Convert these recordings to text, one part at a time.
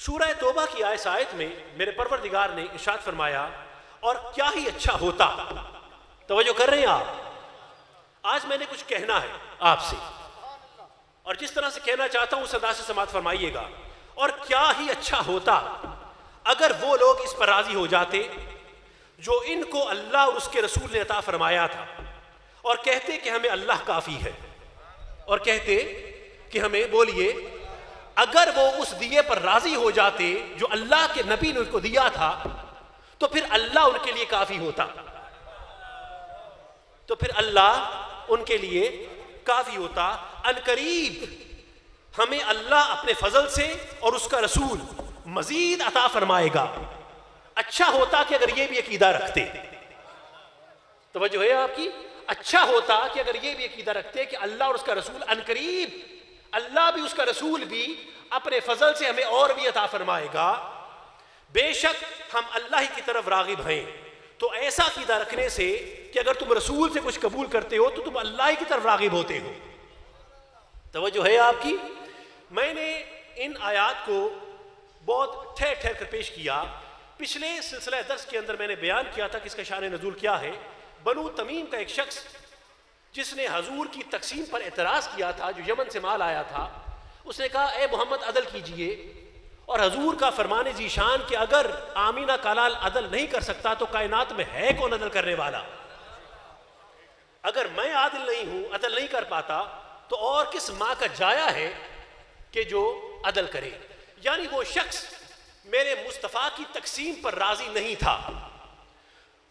سورہ توبہ کی آیت میں میرے پروردگار نے ارشاد فرمایا اور کیا ہی اچھا ہوتا. توجہ کر رہے ہیں آپ؟ آج میں نے کچھ کہنا ہے آپ سے اور جس طرح سے کہنا چاہتا ہوں اس انداز سے سماعت فرمائیے گا. اور کیا ہی اچھا ہوتا اگر وہ لوگ اس پر راضی ہو جاتے جو ان کو اللہ اور اس کے رسول نے عطا فرمایا تھا اور کہتے کہ ہمیں اللہ کافی ہے، اور کہتے کہ ہمیں، بولیے، اگر وہ اس دیے پر راضی ہو جاتے جو اللہ کے نبی نے ان کو دیا تھا تو پھر اللہ ان کے لیے کافی ہوتا، تو پھر اللہ ان کے لیے کافی ہوتا. عنقریب ہمیں اللہ اپنے فضل سے اور اس کا رسول مزید عطا فرمائے گا. اچھا ہوتا کہ اگر یہ بھی عقیدہ رکھتے. توجہ ہے آپ کی؟ اچھا ہوتا کہ اگر یہ بھی عقیدہ رکھتے کہ اللہ اور اس کا رسول عنقریب، اللہ بھی اس کا رسول بھی اپنے فضل سے ہمیں اور بھی عطا فرمائے گا. بے شک ہم اللہ ہی کی طرف راغب ہیں. تو ایسا عقیدہ رکھنے سے کہ اگر تم رسول سے کچھ قبول کرتے ہو تو تم اللہ ہی کی طرف راغب ہوتے ہو. توجہ ہے آپ کی؟ میں نے ان آیات کو بہت ٹھہر ٹھہر کر پیش کیا. پچھلے سلسلہ درس کے اندر میں نے بیان کیا تھا کہ اس کا شان نزول کیا ہے. بنو تمیم کا ایک شخص جس نے حضور کی تقسیم پر اعتراض کیا تھا، جو یمن سے مال آیا تھا، اس نے کہا اے محمد عدل کیجئے. اور حضور کا فرمان ذیشان کہ اگر آمینہ کا لال عدل نہیں کر سکتا تو کائنات میں ہے کون عدل کرنے والا؟ اگر میں عادل نہیں ہوں، عدل نہیں کر پاتا، تو اور کس ماں کا جایا ہے کہ جو عدل کرے؟ یعنی وہ شخص میرے مصطفیٰ کی تقسیم پر راضی نہیں تھا.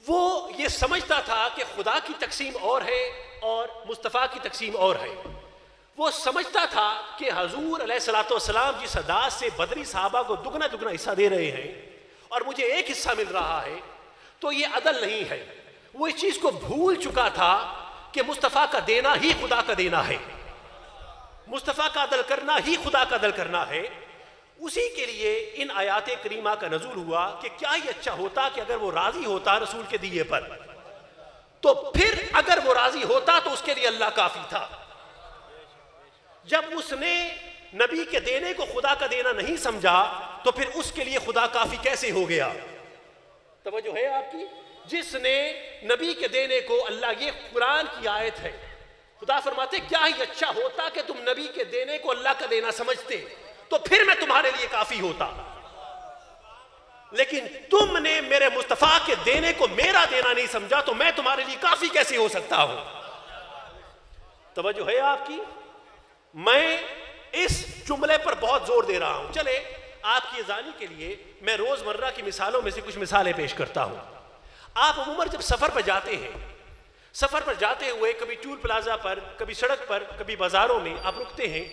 وہ یہ سمجھتا تھا کہ خدا کی تقسیم اور ہے اور مصطفیٰ کی تقسیم اور ہے. وہ سمجھتا تھا کہ حضور علیہ الصلوۃ والسلام جس انداز سے بدری صحابہ کو دگنا دگنا حصہ دے رہے ہیں اور مجھے ایک حصہ مل رہا ہے تو یہ عدل نہیں ہے. وہ اس چیز کو بھول چکا تھا کہ مصطفیٰ کا دینا ہی خدا کا دینا ہے، مصطفیٰ کا عدل کرنا ہی خدا کا عدل کرنا ہے. اسی کے لیے ان آیات کریمہ کا نزول ہوا کہ کیا ہی اچھا ہوتا کہ اگر وہ راضی ہوتا رسول کے دیے پر، تو پھر اگر وہ راضی ہوتا تو اس کے لیے اللہ کافی تھا. جب اس نے نبی کے دینے کو خدا کا دینا نہیں سمجھا تو پھر اس کے لیے خدا کافی کیسے ہو گیا؟ توجہ ہے آپ کی؟ جس نے نبی کے دینے کو اللہ، یہ قرآن کی آیت ہے، خدا فرماتے کیا ہی اچھا ہوتا کہ تم نبی کے دینے کو اللہ کا دینا سمجھتے تو پھر میں تمہارے لیے کافی ہوتا. لیکن تم نے میرے مصطفیٰ کے دینے کو میرا دینا نہیں سمجھا تو میں تمہارے لیے کافی کیسے ہو سکتا ہوں؟ توجہ ہے آپ کی؟ میں اس جملے پر بہت زور دے رہا ہوں. چلے آپ کی اذانی کے لیے میں روزمرہ کی مثالوں میں سے کچھ مثالیں پیش کرتا ہوں. آپ عموماً جب سفر پر جاتے ہیں، سفر پر جاتے ہوئے کبھی ٹول پلازا پر، کبھی سڑک پر، کبھی بازاروں میں آپ رکتے ہیں.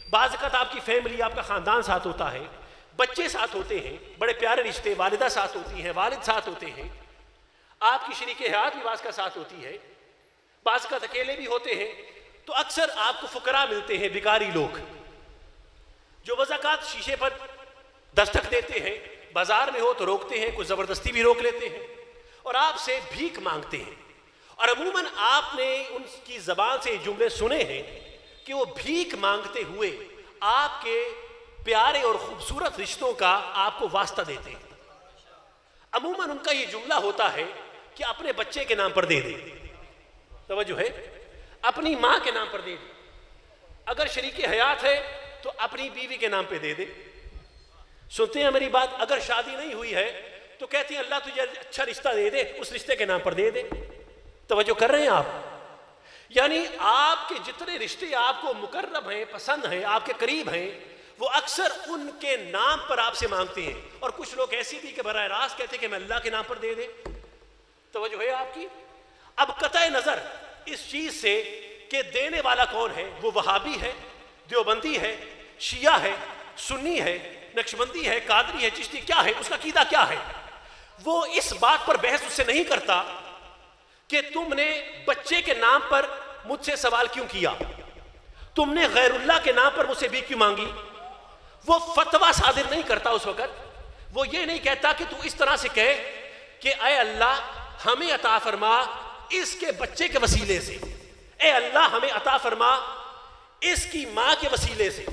بعض اوقات آپ کی فیملی، آپ کا خاندان ساتھ ہوتا ہے، بچے ساتھ ہوتے ہیں، بڑے پیارے رشتے، والدہ ساتھ ہوتی ہیں، والد ساتھ ہوتے ہیں، آپ کی شریک حیات بھی بعض کا ساتھ ہوتی ہے، بعض کا اکیلے بھی ہوتے ہیں. تو اکثر آپ کو فقراء ملتے ہیں، بھکاری لوگ، جو وضاقات شیشے پر دستک دیتے ہیں، بازار میں ہو تو روکتے ہیں، کچھ زبردستی بھی روک لیتے ہیں اور آپ سے بھیک مانگتے ہیں. اور عموماً آپ نے ان کی زبان سے جملے سنے ہیں کہ وہ بھیک مانگتے ہوئے آپ کے پیارے اور خوبصورت رشتوں کا آپ کو واسطہ دیتے ہیں. عموماً ان کا یہ جملہ ہوتا ہے کہ اپنے بچے کے نام پر دے دے. توجہ ہے؟ اپنی ماں کے نام پر دے دے. اگر شریک حیات ہے تو اپنی بیوی کے نام پہ دے دے. سنتے ہیں میری بات؟ اگر شادی نہیں ہوئی ہے تو کہتے ہیں اللہ تجھے اچھا رشتہ دے دے، اس رشتے کے نام پر دے دے. توجہ کر رہے ہیں آپ؟ یعنی آپ کے جتنے رشتے آپ کو مقرب ہیں، پسند ہیں، آپ کے قریب ہیں، وہ اکثر ان کے نام پر آپ سے مانگتے ہیں. اور کچھ لوگ ایسی بھی کہ براہ راست کہتے ہیں کہ میں اللہ کے نام پر دے دے. توجہ ہے آپ کی؟ اب قطع نظر اس چیز سے کہ دینے والا کون ہے، وہ وہابی ہے، دیوبندی ہے، شیعہ ہے، سنی ہے، نقشبندی ہے، قادری ہے، چشتی، کیا ہے، اس کا عقیدہ کیا ہے، وہ اس بات پر بحث اس سے نہیں کرتا کہ تم نے بچے کے نام پر مجھ سے سوال کیوں کیا، تم نے غیر اللہ کے نام پر مجھ سے بھی کیوں مانگی. وہ فتویٰ صادر نہیں کرتا اس وقت. وہ یہ نہیں کہتا کہ تو اس طرح سے کہے کہ اے اللہ ہمیں عطا فرما اس کے بچے کے وسیلے سے، اے اللہ ہمیں عطا فرما اس کی ماں کے وسیلے سے،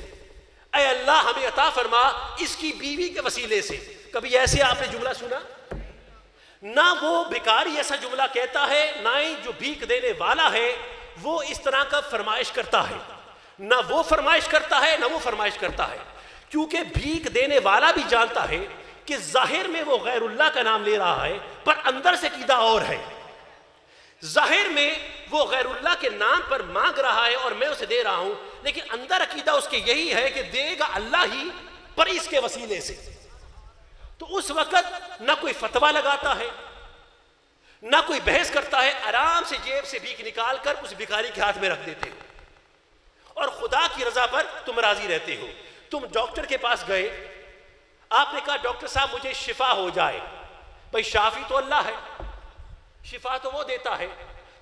اے اللہ ہمیں عطا فرما اس کی بیوی کے وسیلے سے. کبھی ایسے آپ نے جملہ سنا؟ نہ وہ بھکاری ایسا جملہ کہتا ہے، نہ ہی جو بھیک دینے والا ہے وہ اس طرح کا فرمائش کرتا ہے. نہ وہ فرمائش کرتا ہے نہ وہ فرمائش کرتا ہے، کیونکہ بھیک دینے والا بھی جانتا ہے کہ ظاہر میں وہ غیر اللہ کا نام لے رہا ہے پر اندر سے عقیدہ اور ہے. ظاہر میں وہ غیر اللہ کے نام پر مانگ رہا ہے اور میں اسے دے رہا ہوں، لیکن اندر عقیدہ اس کے یہی ہے کہ دے گا اللہ ہی پر اس کے وسیلے سے. تو اس وقت نہ کوئی فتویٰ لگاتا ہے نہ کوئی بحث کرتا ہے، آرام سے جیب سے بھیک نکال کر اس بھکاری کے ہاتھ میں رکھ دیتے ہو اور خدا کی رضا پر تم راضی رہتے ہو. تم ڈاکٹر کے پاس گئے، آپ نے کہا ڈاکٹر صاحب مجھے شفا ہو جائے. بھئی شافی تو اللہ ہے، شفا تو وہ دیتا ہے.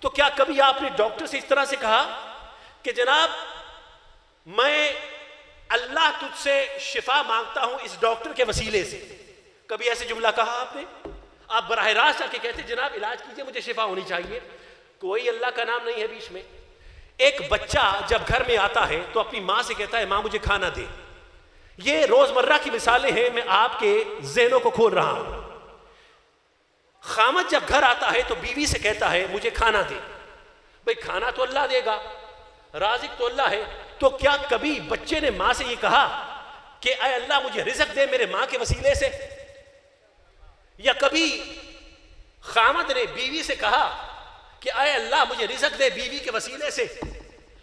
تو کیا کبھی آپ نے ڈاکٹر سے اس طرح سے کہا کہ جناب میں اللہ تجھ سے شفا مانگتا ہوں اس ڈاکٹر کے وسیلے سے؟ کبھی ایسے جملہ کہا آپ نے؟ آپ براہ راست آ کے کہتے جناب علاج کیجئے مجھے شفا ہونی چاہیے. کوئی اللہ کا نام نہیں ہے بیچ میں. ایک بچہ جب گھر میں آتا ہے تو اپنی ماں سے کہتا ہے ماں مجھے کھانا دے. یہ روزمرہ کی مثالیں ہیں، میں آپ کے ذہنوں کو کھول رہا ہوں. خامد جب گھر آتا ہے تو بیوی سے کہتا ہے مجھے کھانا دے. بھئی کھانا تو اللہ دے گا، رازق تو اللہ ہے. تو کیا کبھی بچے نے ماں سے یہ کہا کہ اے اللہ مجھے رزق دے میرے ماں کے وسیلے سے؟ یا کبھی خامد نے بیوی سے کہا کہ اے اللہ مجھے رزق دے بیوی کے وسیلے سے؟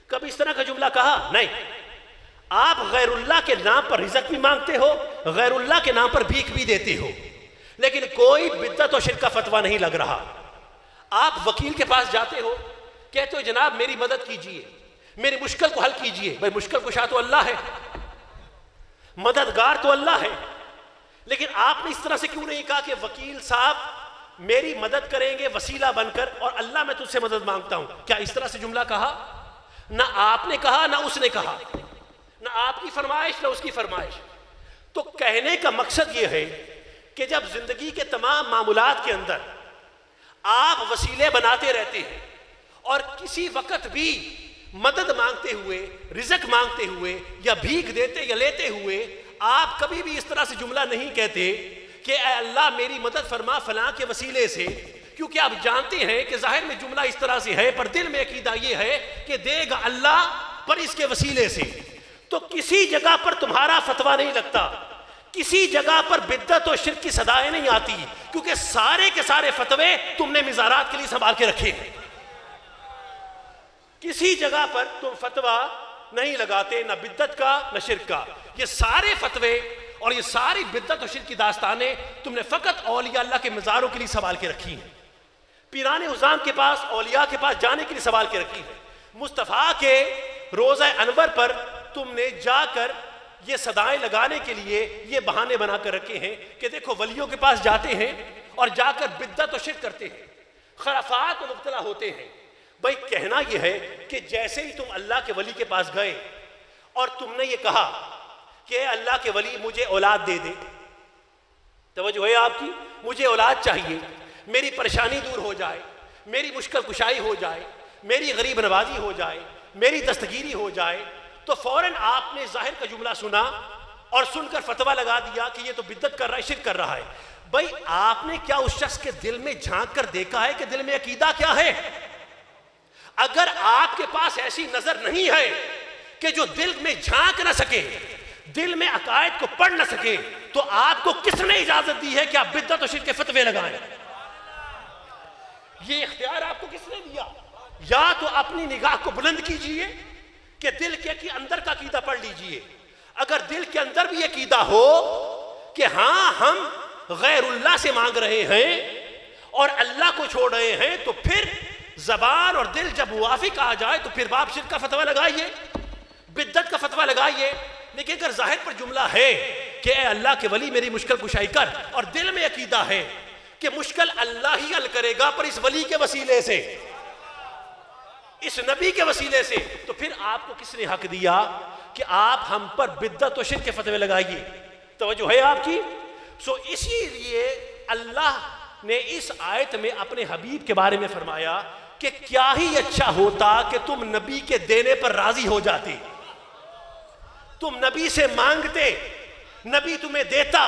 کبھی اس طرح کا جملہ کہا؟ نہیں. آپ غیر اللہ کے نام پر رزق بھی مانگتے ہو، غیر اللہ کے نام پر بھیک بھی دیتے ہو، لیکن کوئی بدعت و شرک کا فتویٰ نہیں لگ رہا. آپ وکیل کے پاس جاتے ہو، کہتے ہو جناب میری مدد کیجئے، میری مشکل کو حل کیجئے. بھائی مشکل کشا تو اللہ ہے، مددگار تو اللہ ہے، لیکن آپ نے اس طرح سے کیوں نہیں کہا کہ وکیل صاحب میری مدد کریں گے وسیلہ بن کر اور اللہ میں تجھ سے مدد مانگتا ہوں؟ کیا اس طرح سے جملہ کہا؟ نہ آپ نے کہا نہ اس نے کہا، نہ آپ کی فرمائش نہ اس کی فرمائش. تو کہنے کا مقصد یہ ہے کہ جب زندگی کے تمام معاملات کے اندر آپ وسیلے بناتے رہتے ہیں اور کسی وقت بھی مدد مانگتے ہوئے، رزق مانگتے ہوئے یا بھیک دیتے یا لیتے ہوئے آپ کبھی بھی اس طرح سے جملہ نہیں کہتے کہ اے اللہ میری مدد فرما فلاں کے وسیلے سے، کیونکہ آپ جانتے ہیں کہ ظاہر میں جملہ اس طرح سے ہے پر دل میں عقیدہ یہ ہے کہ دے گا اللہ پر اس کے وسیلے سے. تو کسی جگہ پر تمہارا فتویٰ نہیں لگتا، کسی جگہ پر بدعت و شرک کی صدائیں نہیں آتی، کیونکہ سارے کے سارے فتوے تم نے مزارات کے لیے سنبھال کے رکھے ہیں. کسی جگہ پر تم فتویٰ نہیں لگاتے، نہ بدعت کا نہ شرک کا. یہ سارے فتوے اور یہ ساری بدعت و شرک کی داستانیں تم نے فقط اولیاء اللہ کے مزاروں کے لیے سنبھال کے رکھی ہیں، پیران عظام کے پاس، اولیاء کے پاس جانے کے لیے سنبھال کے رکھی ہیں. مصطفیٰ کے روضہ انور پر تم نے جا کر یہ صدائیں لگانے کے لیے یہ بہانے بنا کر رکھے ہیں کہ دیکھو ولیوں کے پاس جاتے ہیں اور جا کر بدعت و شرک کرتے ہیں، خرافات میں مبتلا ہوتے ہیں. بھائی کہنا یہ ہے کہ جیسے ہی تم اللہ کے ولی کے پاس گئے اور تم نے یہ کہا کہ اے اللہ کے ولی مجھے اولاد دے دے، توجہ ہے آپ کی، مجھے اولاد چاہیے، میری پریشانی دور ہو جائے، میری مشکل کشائی ہو جائے، میری غریب نوازی ہو جائے، میری دستگیری ہو جائے، تو فوراً آپ نے ظاہر کا جملہ سنا اور سن کر فتویٰ لگا دیا کہ یہ تو بدعت کر رہا ہے، شرک کر رہا ہے. بھائی آپ نے کیا اس شخص کے دل میں جھانک کر دیکھا ہے کہ دل میں عقیدہ کیا ہے؟ اگر آپ کے پاس ایسی نظر نہیں ہے کہ جو دل میں جھانک نہ سکے، دل میں عقائد کو پڑھ نہ سکے، تو آپ کو کس نے اجازت دی ہے کہ آپ بدعت و شرک کے فتوے لگائیں؟ یہ اختیار آپ کو کس نے دیا؟ یا تو اپنی نگاہ کو بلند کیجئے کہ دل کے اندر کا عقیدہ پڑھ لیجئے. اگر دل کے اندر بھی عقیدہ ہو کہ ہاں ہم غیر اللہ سے مانگ رہے ہیں اور اللہ کو چھوڑ رہے ہیں، تو پھر زبان اور دل جب موافق آ جائے تو پھر آپ شرک کا فتویٰ لگائیے، بدعت کا فتویٰ لگائیے. لیکن اگر ظاہر پر جملہ ہے کہ اے اللہ کے ولی میری مشکل کشائی کر، اور دل میں عقیدہ ہے کہ مشکل اللہ ہی حل کرے گا پر اس ولی کے وسیلے سے، اس نبی کے وسیلے سے، تو پھر آپ کو کس نے حق دیا کہ آپ ہم پر بدعت و شرک کے فتوے لگائیے؟ توجہ ہے آپ کی؟ اسی لیے اللہ نے اس آیت میں اپنے حبیب کے بارے میں فرمایا کہ کیا ہی اچھا ہوتا کہ تم نبی کے دینے پر راضی ہو جاتے، تم نبی سے مانگتے، نبی تمہیں دیتا.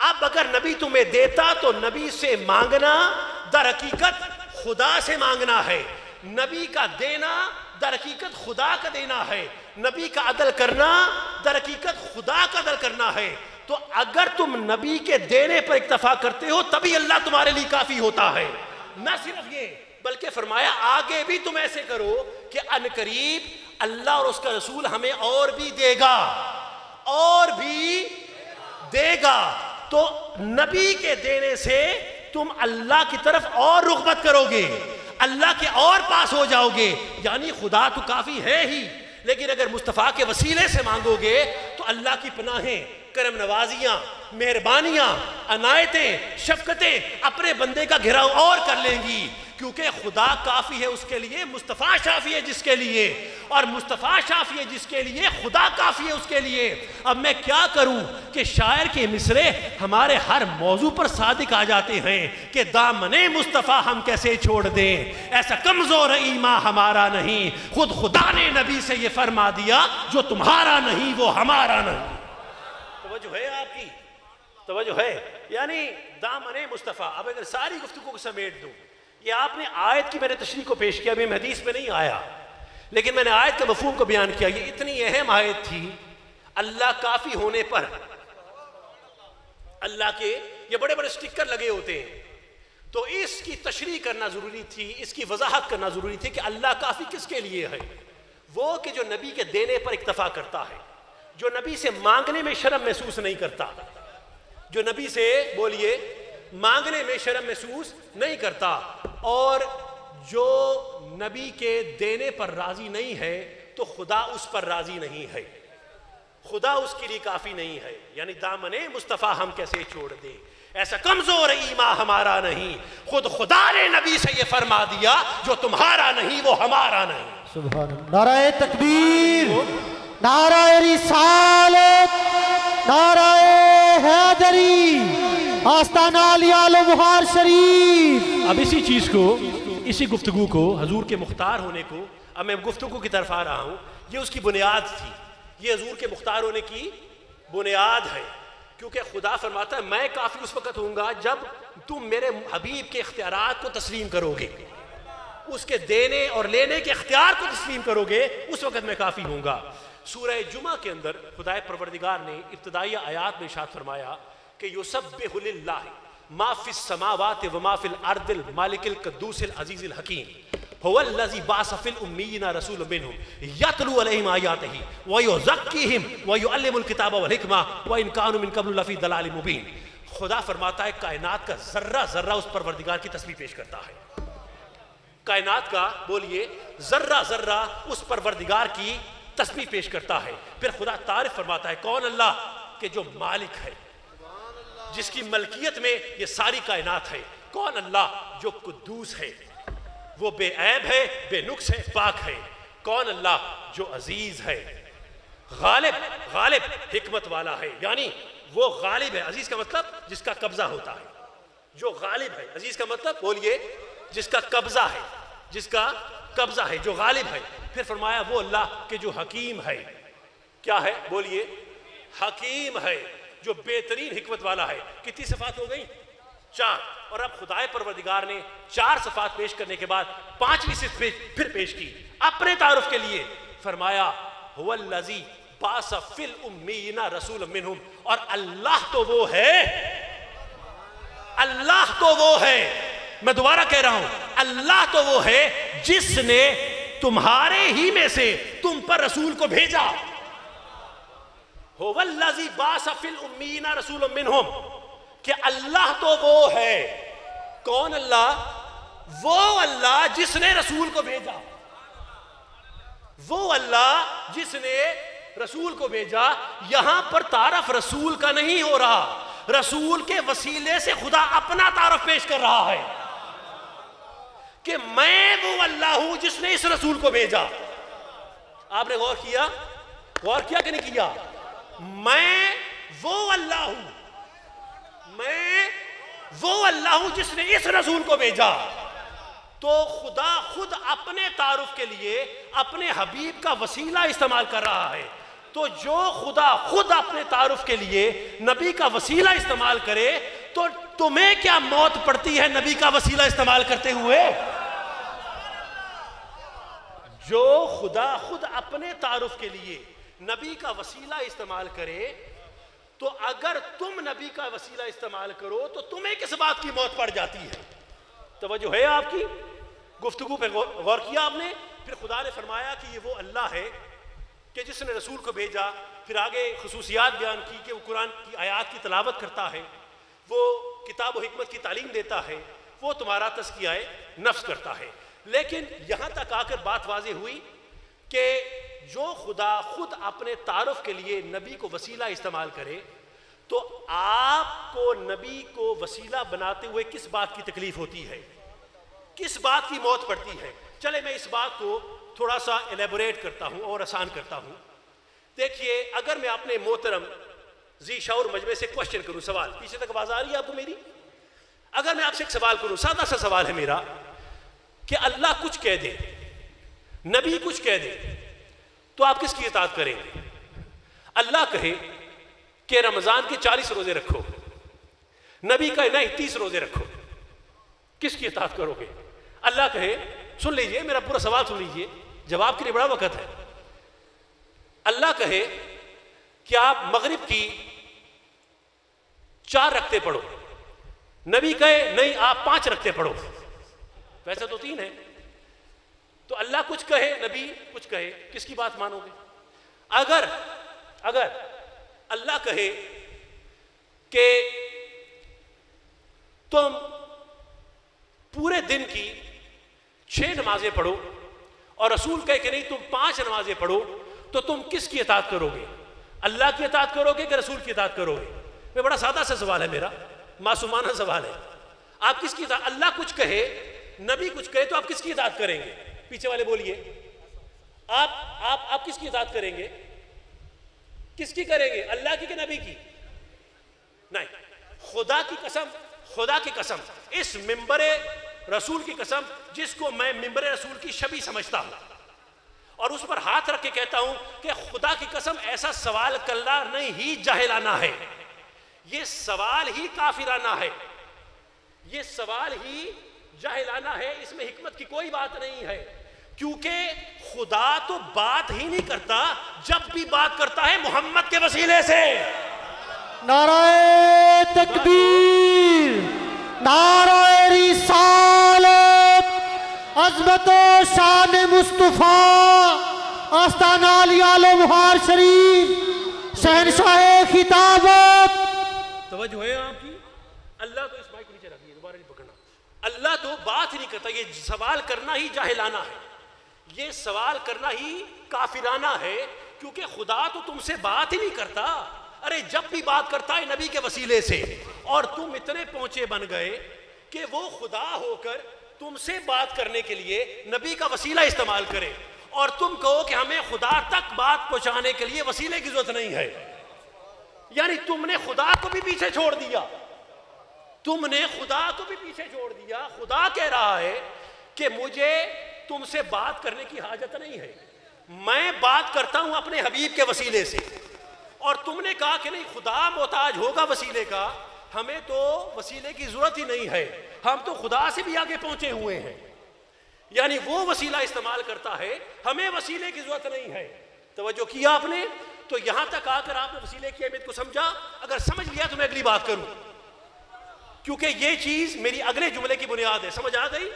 اب اگر نبی تمہیں دیتا تو نبی سے مانگنا در حقیقت خدا سے مانگنا ہے. نبی کا دینا در حقیقت خدا کا دینا ہے. نبی کا عدل کرنا در حقیقت خدا کا عدل کرنا ہے. تو اگر تم نبی کے دینے پر اکتفا کرتے ہو تبھی اللہ تمہارے لیے کافی ہوتا ہے. نہ صرف یہ بلکہ فرمایا آگے بھی تم ایسے کرو کہ عنقریب اللہ اور اس کا رسول ہمیں اور بھی دے گا، اور بھی دے گا. تو نبی کے دینے سے تم اللہ کی طرف اور رغبت کرو گے، اللہ کے اور پاس ہو جاؤ گے. یعنی خدا تو کافی ہے ہی، لیکن اگر مصطفیٰ کے وسیلے سے مانگو گے تو اللہ کی پناہیں، کرم نوازیاں، مہربانیاں، عنایتیں، شفقتیں اپنے بندے کا گھیراؤ اور کر لیں گی. کیونکہ خدا کافی ہے اس کے لیے، مصطفیٰ شافی ہے جس کے لیے، اور مصطفیٰ شافی ہے جس کے لیے خدا کافی ہے اس کے لیے. اب میں کیا کروں کہ شاعر کے مصرے ہمارے ہر موضوع پر صادق آ جاتے ہیں کہ دامن مصطفیٰ ہم کیسے چھوڑ دیں، ایسا کمزور ایمان ہمارا نہیں، خود خدا نے نبی سے یہ فرما دیا جو تمہارا نہیں وہ ہمارا نہیں. توجہ ہے آپ کی؟ توجہ ہے؟ یعنی دامن مصطفیٰ. اب اگر ساری گفتگو کو سمیٹ دوں، یہ آپ نے آیت کی میں نے تشریح کو پیش کیا، میں حدیث میں نہیں آیا، لیکن میں نے آیت کے مفہوم کو بیان کیا. یہ اتنی اہم آیت تھی، اللہ کافی ہونے پر اللہ کے یہ بڑے بڑے سٹکر لگے ہوتے ہیں، تو اس کی تشریح کرنا ضروری تھی، اس کی وضاحت کرنا ضروری تھی کہ اللہ کافی کس کے لیے ہے. وہ کہ جو نبی کے دینے پر اکتفا کرتا ہے، جو نبی سے مانگنے میں شرم محسوس نہیں کرتا، جو نبی سے بولیے مانگنے میں شرم محسوس نہیں کرتا، اور جو نبی کے دینے پر راضی نہیں ہے تو خدا اس پر راضی نہیں ہے، خدا اس کے لیے کافی نہیں ہے. یعنی دامن مصطفیٰ ہم کیسے چھوڑ دیں، ایسا کمزور ایمان ہمارا نہیں، خود خدا نے نبی سے یہ فرما دیا جو تمہارا نہیں وہ ہمارا نہیں. سبحان اللہ. نعرہ تکبیر، نعرہ رسالت، نعرہ حیدری، آستانہ علی آل بخار شریف. اب اسی چیز کو، اسی گفتگو کو، حضور کے مختار ہونے کو، اب میں گفتگو کی طرف آ رہا ہوں. یہ اس کی بنیاد تھی، یہ حضور کے مختار ہونے کی بنیاد ہے. کیونکہ خدا فرماتا ہے میں کافی اس وقت ہوں گا جب تم میرے حبیب کے اختیارات کو تسلیم کرو گے، اس کے دینے اور لینے کے اختیار کو تسلیم کرو گے، اس وقت میں کافی ہوں گا. سورہ جمعہ کے اندر خدا پروردگار نے ابتدائی آیات میں ارشاد فرمایا کہ یسبح للہ ما فی السماوات و ما فی الارض المالک القدوس العزیز الحکیم هو الذی بعث فی الامیین رسولا منہم یتلو علیہم آیاتہ ویزکیہم ویعلم الکتاب والحکمہ وان کانوا من قبل لفی ضلال مبین. خدا فرماتا ہے کائنات کا ذرہ ذرہ اس پروردگار کی تسبیح پیش کرتا ہے. کائنات کا بولیے ذرہ ذرہ اس پروردگار کی تسبیح پیش کرتا ہے. پھر خدا تعریف فرماتا ہے کون اللہ کہ جو مالک ہے، جس کی ملکیت میں یہ ساری کائنات ہے. کون اللہ جو قدوس ہے، وہ بے عیب ہے، بے نقص ہے، پاک ہے. کون اللہ جو عزیز ہے، غالب، غالب حکمت والا ہے. یعنی وہ غالب ہے. عزیز کا مطلب جس کا قبضہ ہوتا ہے، جو غالب ہے. عزیز کا مطلب بولیے جس کا قبضہ ہے، جس کا قبضہ ہے، جو غالب ہے. پھر فرمایا وہ اللہ کہ جو حکیم ہے. کیا ہے بولیے؟ حکیم ہے، جو بہترین حکمت والا ہے. کتنی صفات ہو گئی؟ 4. اور اب خدائے پروردگار نے 4 صفات پیش کرنے کے بعد 5ویں صفت پھر پیش کی اپنے تعارف کے لیے. فرمایا هو الذی بعث فی الامیین رسولا منہم. اور اللہ تو وہ ہے، اللہ تو وہ ہے، میں دوبارہ کہہ رہا ہوں، اللہ تو وہ ہے جس نے تمہارے ہی میں سے تم پر رسول کو بھیجا. هو الذی بعث فی الامیین رسولا منہم، کہ اللہ تو وہ ہے. کون اللہ؟ وہ اللہ جس نے رسول کو بھیجا، وہ اللہ جس نے رسول کو بھیجا. یہاں پر تعارف رسول کا نہیں ہو رہا، رسول کے وسیلے سے خدا اپنا تعارف پیش کر رہا ہے کہ میں وہ اللہ ہوں جس نے اس رسول کو بھیجا. آپ نے غور کیا؟ غور کیا کہ نہیں کیا؟ میں وہ اللہ ہوں، میں وہ اللہ ہوں جس نے اس رسول کو بھیجا. تو خدا خود اپنے تعارف کے لیے اپنے حبیب کا وسیلہ استعمال کر رہا ہے. تو جو خدا خود اپنے تعارف کے لیے نبی کا وسیلہ استعمال کرے تو تمہیں کیا موت پڑتی ہے نبی کا وسیلہ استعمال کرتے ہوئے؟ جو خدا خود اپنے تعارف کے لیے نبی کا وسیلہ استعمال کرے تو اگر تم نبی کا وسیلہ استعمال کرو تو تمہیں کس بات کی موت پڑ جاتی ہے؟ توجہ ہے آپ کی؟ گفتگو پہ غور کیا آپ نے؟ پھر خدا نے فرمایا کہ یہ وہ اللہ ہے کہ جس نے رسول کو بھیجا، پھر آگے خصوصیات بیان کی کہ وہ قرآن کی آیات کی تلاوت کرتا ہے، وہ کتاب و حکمت کی تعلیم دیتا ہے، وہ تمہارا تزکیہ نفس کرتا ہے۔ لیکن یہاں تک آ کر بات واضح ہوئی کہ جو خدا خود اپنے تعارف کے لیے نبی کو وسیلہ استعمال کرے تو آپ کو نبی کو وسیلہ بناتے ہوئے کس بات کی تکلیف ہوتی ہے، کس بات کی موت پڑتی ہے؟ چلے میں اس بات کو تھوڑا سا ایلیبوریٹ کرتا ہوں اور آسان کرتا ہوں۔ دیکھیے، اگر میں اپنے محترم ذی شعور مجمع سے کوشچن کروں، سوال، پیچھے تک آواز آ رہی ہے آپ کو میری؟ اگر میں آپ سے ایک سوال کروں، سادہ سا سوال ہے میرا، کہ اللہ کچھ کہہ دے، نبی کچھ کہہ دے، تو آپ کس کی اطاعت کریں گے؟ اللہ کہے کہ رمضان کے 40 روزے رکھو، نبی کہے نہیں 30 روزے رکھو، کس کی اطاعت کرو گے؟ اللہ کہے، سن لیجئے میرا پورا سوال سن لیجئے، جواب کے لیے بڑا وقت ہے۔ اللہ کہے کہ آپ مغرب کی 4 رکعتیں پڑھو، نبی کہے نہیں آپ 5 رکعتیں پڑھو، ویسے تو 3 ہے، تو اللہ کچھ کہے نبی کچھ کہے، کس کی بات مانو گے؟ اگر اللہ کہے کہ تم پورے دن کی 6 نمازیں پڑھو اور رسول کہے کہ نہیں تم 5 نمازیں پڑھو، تو تم کس کی اطاعت کرو گے؟ اللہ کی اطاعت کرو گے کہ رسول کی اطاعت کرو گے؟ میں بڑا سادہ سا سوال ہے، میرا معصومانہ سوال ہے، آپ کس کی اطاعت؟ اللہ کچھ کہے نبی کچھ کہے تو آپ کس کی اطاعت کریں گے؟ پیچھے والے بولیے، آپ کس کی اطاعت کریں گے؟ کس کی کریں گے؟ اللہ کی کہ نبی کی؟ نہیں، خدا کی قسم، اس ممبر رسول کی قسم جس کو میں ممبر رسول کی شبیہ سمجھتا ہوں اور اس پر ہاتھ رکھ کے کہتا ہوں کہ خدا کی قسم ایسا سوال کرنا نہیں ہی جاہلانہ ہے، یہ سوال ہی کافرانہ ہے، یہ سوال ہی جاہلانہ ہے، اس میں حکمت کی کوئی بات نہیں ہے، کیونکہ خدا تو بات ہی نہیں کرتا، جب بھی بات کرتا ہے محمد کے وسیلے سے۔ نعرہ تکبیر، نعرہ رسالت، عظمت و شان مصطفیٰ، آستانہ علی آل بہار شریف، شہنشاہ خطابت۔ توجہ ہے آپ کی؟ اللہ تو اس مائک کو نیچے رکھیے، دوبارہ نہیں پکڑنا، اللہ تو بات ہی نہیں کرتا، یہ سوال کرنا ہی جاہلانہ ہے، یہ سوال کرنا ہی کافرانہ ہے، کیونکہ خدا تو تم سے بات ہی نہیں کرتا، ارے جب بھی بات کرتا ہے نبی کے وسیلے سے، اور تم اتنے پہنچے بن گئے کہ وہ خدا ہو کر تم سے بات کرنے کے لیے نبی کا وسیلہ استعمال کرے، اور تم کہو کہ ہمیں خدا تک بات پہنچانے کے لیے وسیلے کی ضرورت نہیں ہے، یعنی تم نے خدا کو بھی پیچھے چھوڑ دیا، تم نے خدا کو بھی پیچھے چھوڑ دیا۔ خدا کہہ رہا ہے کہ مجھے تم سے بات کرنے کی حاجت نہیں ہے، میں بات کرتا ہوں اپنے حبیب کے وسیلے سے، اور تم نے کہا کہ نہیں خدا محتاج ہوگا وسیلے کا، ہمیں تو وسیلے کی ضرورت ہی نہیں ہے، ہم تو خدا سے بھی آگے پہنچے ہوئے ہیں، یعنی وہ وسیلہ استعمال کرتا ہے، ہمیں وسیلے کی ضرورت نہیں ہے۔ توجہ کیا آپ نے؟ تو یہاں تک آ کر آپ نے وسیلے کی اہمیت کو سمجھا؟ اگر سمجھ لیا تو میں اگلی بات کروں، کیونکہ یہ چیز میری اگلے جملے کی بنیاد ہے، سمجھ آ گئی؟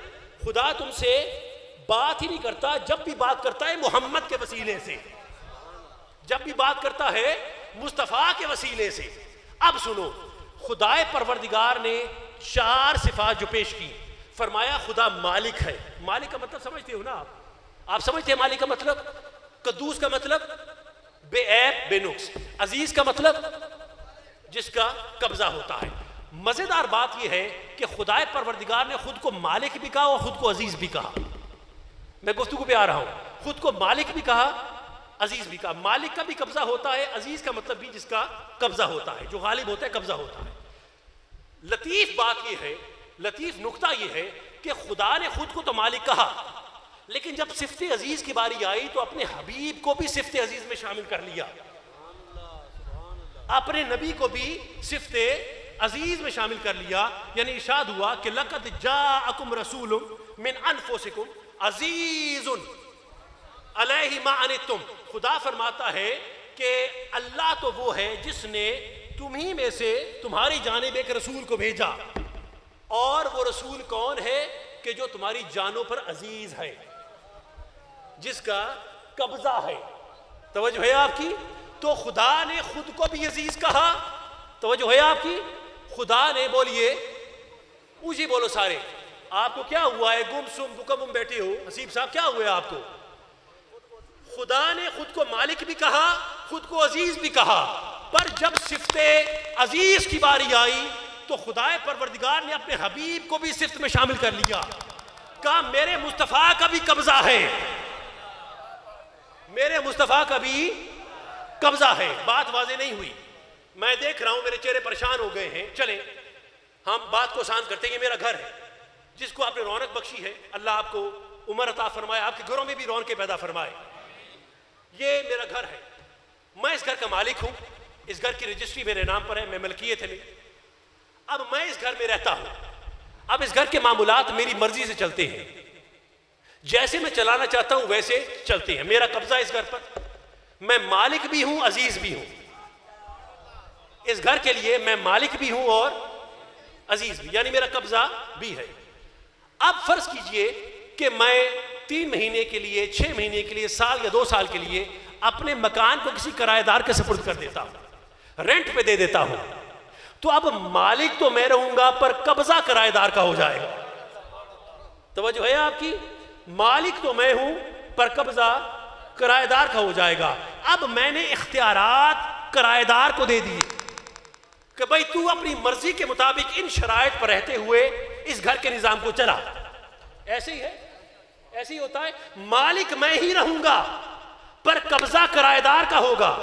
خدا تم سے بات ہی نہیں کرتا، جب بھی بات کرتا ہے محمد کے وسیلے سے، جب بھی بات کرتا ہے مصطفیٰ کے وسیلے سے۔ اب سنو، خدائے پروردگار نے 4 صفات جو پیش کی، فرمایا خدا مالک ہے۔ مالک کا مطلب سمجھتے ہو نا آپ سمجھتے ہیں مالک کا مطلب؟ قدوس کا مطلب بے عیب بے نقص، عزیز کا مطلب جس کا قبضہ ہوتا ہے۔ مزیدار بات یہ ہے کہ خدائے پروردگار نے خود کو مالک بھی کہا اور خود کو عزیز بھی کہا۔ میں گفتگو پہ آ رہا ہوں، خود کو مالک بھی کہا، عزیز بھی کہا۔ مالک کا بھی قبضہ ہوتا ہے، عزیز کا مطلب بھی جس کا قبضہ ہوتا ہے، جو غالب ہوتا ہے، قبضہ ہوتا ہے۔ لطیف بات یہ ہے، لطیف نقطہ یہ ہے کہ خدا نے خود کو تو مالک کہا، لیکن جب صفت عزیز کی باری آئی تو اپنے حبیب کو بھی صفت عزیز میں شامل کر لیا۔ اپنے نبی کو بھی صفت عزیز میں شامل کر لیا، یعنی ارشاد ہوا کہ لقد جاءکم رسول من انفسکم عزیز علیہ ما عنتم. خدا فرماتا ہے کہ اللہ تو وہ ہے جس نے تمہیں میں سے تمہاری جانب ایک رسول کو بھیجا، اور وہ رسول کون ہے کہ جو تمہاری جانوں پر عزیز ہے، جس کا قبضہ ہے. توجہ ہے آپ کی؟ تو خدا نے خود کو بھی عزیز کہا. توجہ ہے آپ کی؟ خدا نے، بولیے اونچی بولو سارے، آپ کو کیا ہوا ہے؟ گم سم بکم بیٹھے ہو، حسیب صاحب کیا ہوا ہے آپ کو؟ خدا نے خود کو مالک بھی کہا، خود کو عزیز بھی کہا، پر جب صفت عزیز کی باری آئی تو خدا پروردگار نے اپنے حبیب کو بھی صفت میں شامل کر لیا. کہا میرے مصطفیٰ کا بھی قبضہ ہے، میرے مصطفیٰ کا بھی قبضہ ہے. بات واضح نہیں ہوئی؟ میں دیکھ رہا ہوں میرے چہرے پریشان ہو گئے ہیں. چلیں ہم بات کو آسان کرتے ہیں. یہ میرا گھر ہے جس کو آپ نے رونق بخشی ہے. اللہ آپ کو عمر عطا فرمائے، آپ کے گھروں میں بھی رونقیں پیدا فرمائے. یہ میرا گھر ہے، میں اس گھر کا مالک ہوں، اس گھر کی رجسٹری میرے نام پر ہے، میں ملکیت ہے میری. اب میں اس گھر میں رہتا ہوں. اب اس گھر کے معاملات میری مرضی سے چلتے ہیں، جیسے میں چلانا چاہتا ہوں ویسے چلتے ہیں. میرا قبضہ اس گھر پر، میں مالک بھی ہوں عزیز بھی ہوں. اس گھر کے لیے میں مالک بھی ہوں اور عزیز بھی، یعنی میرا قبضہ بھی ہے. اب فرض کیجئے کہ میں 3 مہینے کے لیے، 6 مہینے کے لیے، سال یا 2 سال کے لیے اپنے مکان کو کسی کرایہ دار کے سپرد کر دیتا ہوں، رینٹ پہ دے دیتا ہوں. تو اب مالک تو میں رہوں گا پر قبضہ کرایہ دار کا ہو جائے گا. توجہ ہے آپ کی؟ مالک تو میں ہوں پر قبضہ کرایہ دار کا ہو جائے گا. اب میں نے اختیارات کرایہ دار کو دے دیے کہ بھائی تو اپنی مرضی کے مطابق ان شرائط پر رہتے ہوئے اس گھر کے نظام کو چلا. ایسے ہی ہے، ایسے ہی ہوتا ہے. مالک میں ہی رہوں گا پر قبضہ کرایہ دار کا ہوگا.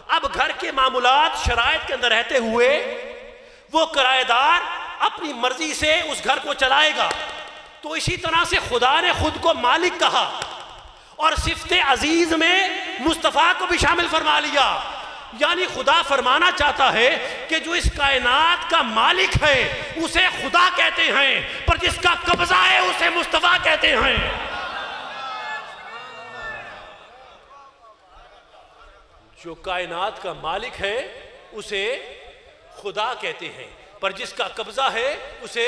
اب گھر کے معاملات شرائط کے اندر رہتے ہوئے وہ کرایہ دار اپنی مرضی سے اس گھر کو چلائے گا. تو اسی طرح سے خدا نے خود کو مالک کہا اور صفت عزیز میں مصطفیٰ کو بھی شامل فرما لیا. یعنی خدا فرمانا چاہتا ہے کہ جو اس کائنات کا مالک ہے اسے خدا کہتے ہیں، پر جس کا قبضہ ہے اسے مصطفیٰ کہتے ہیں. جو کائنات کا مالک ہے اسے خدا کہتے ہیں، پر جس کا قبضہ ہے اسے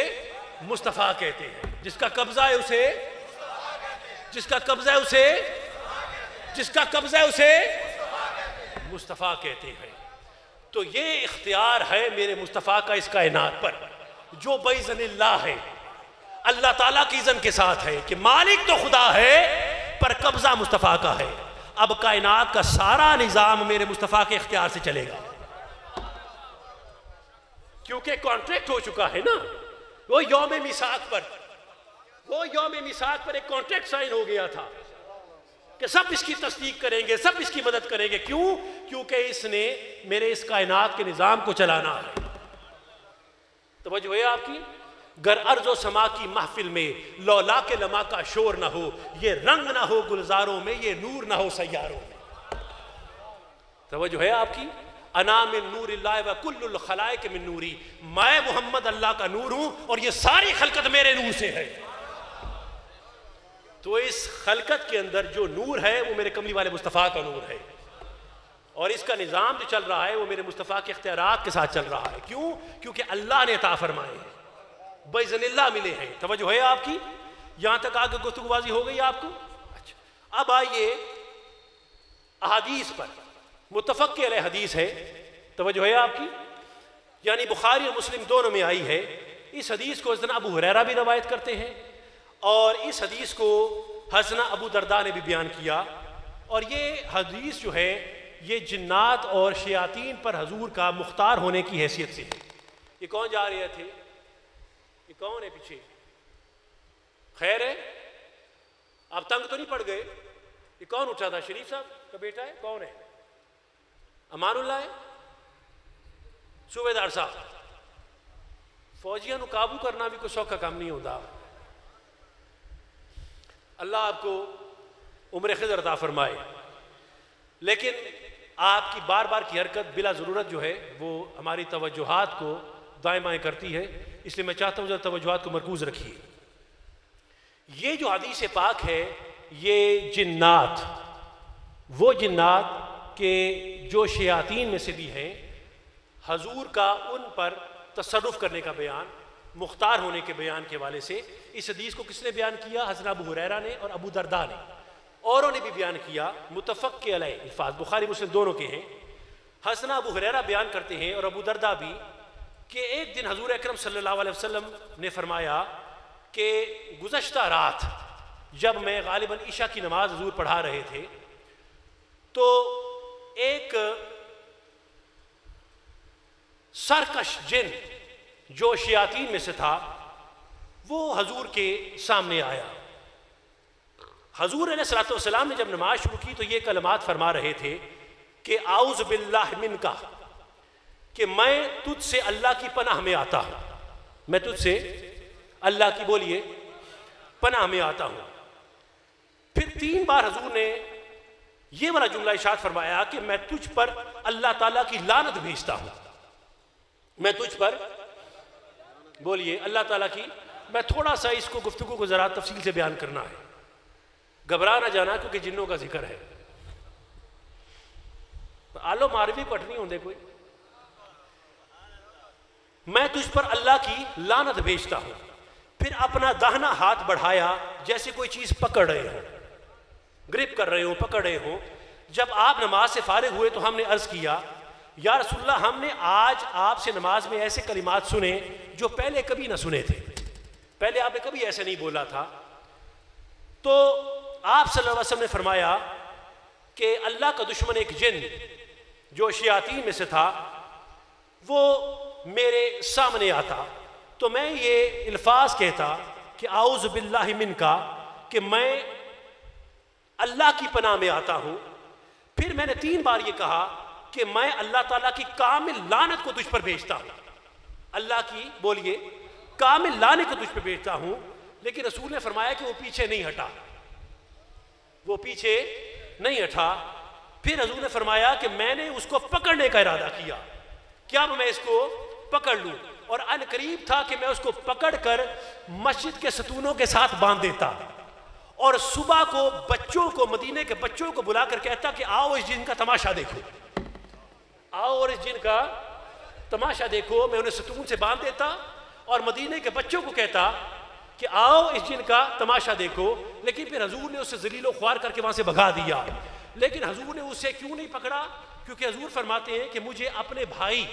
مصطفیٰ کہتے ہیں. جس کا قبضہ ہے اسے، جس کا قبضہ ہے اسے، جس کا قبضہ ہے اسے مصطفیٰ کہتے ہیں. تو یہ اختیار ہے میرے مصطفیٰ کا اس کائنات پر، جو باذن اللہ ہے، اللہ تعالیٰ کی اذن کے ساتھ ہے کہ مالک تو خدا ہے پر قبضہ مصطفیٰ کا ہے. اب کائنات کا سارا نظام میرے مصطفیٰ کے اختیار سے چلے گا، کیونکہ کانٹریکٹ ہو چکا ہے نا. وہ یوم میثاق پر ایک کانٹریکٹ سائن ہو گیا تھا کہ سب اس کی تصدیق کریں گے، سب اس کی مدد کریں گے. کیوں؟ کیونکہ اس نے میرے اس کائنات کے نظام کو چلانا ہے. توجہ ہے آپ کی؟ گر ارض و سما کی محفل میں لولا کے لمحہ کا شور نہ ہو، یہ رنگ نہ ہو گلزاروں میں، یہ نور نہ ہو سیاروں میں. توجہ ہے آپ کی؟ انا من نور اللہ و کل الخلائق من نوری. میں محمد اللہ کا نور ہوں اور یہ ساری خلقت میرے نور سے ہے. تو اس خلقت کے اندر جو نور ہے وہ میرے کملی والے مصطفیٰ کا نور ہے، اور اس کا نظام جو چل رہا ہے وہ میرے مصطفیٰ کے اختیارات کے ساتھ چل رہا ہے. کیوں؟ کیونکہ اللہ نے عطا فرمائے ہیں، باذن اللہ ملے ہیں. توجہ ہے آپ کی؟ یہاں تک آگے گفتگو بازی ہو گئی آپ کو؟ اچھا، اب آئیے احادیث پر. متفق علیہ حدیث ہے، توجہ ہے آپ کی؟ یعنی بخاری اور مسلم دونوں میں آئی ہے. اس حدیث کو حضرت ابو ہریرہ بھی روایت کرتے ہیں، اور اس حدیث کو حضرت ابو درداء نے بھی بیان کیا. اور یہ حدیث جو ہے یہ جنات اور شیاطین پر حضور کا مختار ہونے کی حیثیت سے ہے. یہ کون جا رہے تھے؟ یہ کون ہے پیچھے؟ خیر ہے؟ آپ تنگ تو نہیں پڑ گئے؟ یہ کون اٹھا تھا؟ شریف صاحب کا بیٹا ہے؟ کون ہے؟ امان اللہ ہے؟ صوبیدار صاحب. فوجیاں نو قابو کرنا بھی کوئی سوکھا کام نہیں ہوتا. اللہ آپ کو عمر خضر عطا فرمائے. لیکن آپ کی بار بار کی حرکت بلا ضرورت جو ہے وہ ہماری توجہات کو دائیں بائیں کرتی ہے، اس لیے میں چاہتا ہوں ذرا توجہات کو مرکوز رکھیے۔ یہ جو حدیث پاک ہے یہ جنات، وہ جنات کہ جو شیاطین میں سے بھی ہیں، حضور کا ان پر تصرف کرنے کا بیان، مختار ہونے کے بیان کے حوالے سے اس حدیث کو کس نے بیان کیا؟ حضرت ابو ہریرہ نے اور ابو درداء نے، اوروں نے بھی بیان کیا، متفق کے علیہ الفاظ بخاری مسلم دونوں کے ہیں۔ حضرت ابو ہریرہ بیان کرتے ہیں اور ابو درداء بھی کہ ایک دن حضور اکرم صلی اللہ علیہ وسلم نے فرمایا کہ گزشتہ رات جب میں غالباً عشاء کی نماز حضور پڑھا رہے تھے تو ایک سرکش جن جو شیاطین میں سے تھا وہ حضور کے سامنے آیا۔ حضور علیہ الصلوۃ والسلام نے جب نماز شروع کی تو یہ کلمات فرما رہے تھے کہ اعوذ باللہ منکا، کہ میں تجھ سے اللہ کی پناہ میں آتا ہوں، میں تجھ سے اللہ کی بولیے پناہ میں آتا ہوں۔ پھر 3 بار حضور نے یہ والا جملہ ارشاد فرمایا کہ میں تجھ پر اللہ تعالیٰ کی لعنت بھیجتا ہوں، میں تجھ پر بولیے اللہ تعالیٰ کی۔ میں تھوڑا سا اس کو گفتگو کو ذرا تفصیل سے بیان کرنا ہے، گھبرا نہ جانا کیونکہ جنوں کا ذکر ہے۔ آلو ماروی پٹنی ہوندے کوئی، میں تجھ پر اللہ کی لعنت بھیجتا ہوں۔ پھر اپنا داہنا ہاتھ بڑھایا جیسے کوئی چیز پکڑ رہے ہوں، گرپ کر رہے ہوں، پکڑ رہے ہوں۔ جب آپ نماز سے فارغ ہوئے تو ہم نے عرض کیا یا رسول اللہ ہم نے آج آپ سے نماز میں ایسے کلمات سنے جو پہلے کبھی نہ سنے تھے، پہلے آپ نے کبھی ایسے نہیں بولا تھا۔ تو آپ صلی اللہ علیہ وسلم نے فرمایا کہ اللہ کا دشمن ایک جن جو شیاطین میں سے تھا وہ میرے سامنے آتا تو میں یہ الفاظ کہتا کہ اعوذ باللہ منکا، کہ میں اللہ کی پناہ میں آتا ہوں۔ پھر میں نے 3 بار یہ کہا کہ میں اللہ تعالیٰ کی کامل لعنت کو تجھ پر بھیجتا ہوں، اللہ کی بولیے کامل لعنت کو تجھ پر بھیجتا ہوں۔ لیکن رسول نے فرمایا کہ وہ پیچھے نہیں ہٹا، وہ پیچھے نہیں ہٹا۔ پھر حضور نے فرمایا کہ میں نے اس کو پکڑنے کا ارادہ کیا کہ اب میں اس کو پکڑ لوں، اور ان قریب تھا کہ میں اس کو پکڑ کر مسجد کے ستونوں کے ساتھ باندھ دیتا اور صبح کو بچوں کو، مدینے کے بچوں کو بلا کر کہتا کہ آؤ اس جن کا تماشا دیکھو، آؤ اور اس جن کا تماشا دیکھو۔ میں انہیں ستون سے باندھ دیتا اور مدینے کے بچوں کو کہتا کہ آؤ اس جن کا تماشا دیکھو۔ لیکن پھر حضور نے اسے ذلیل و خوار کر کے وہاں سے بھگا دیا۔ لیکن حضور نے اسے کیوں نہیں پکڑا؟ کیونکہ حضور فرماتے ہیں کہ مجھے اپنے بھائی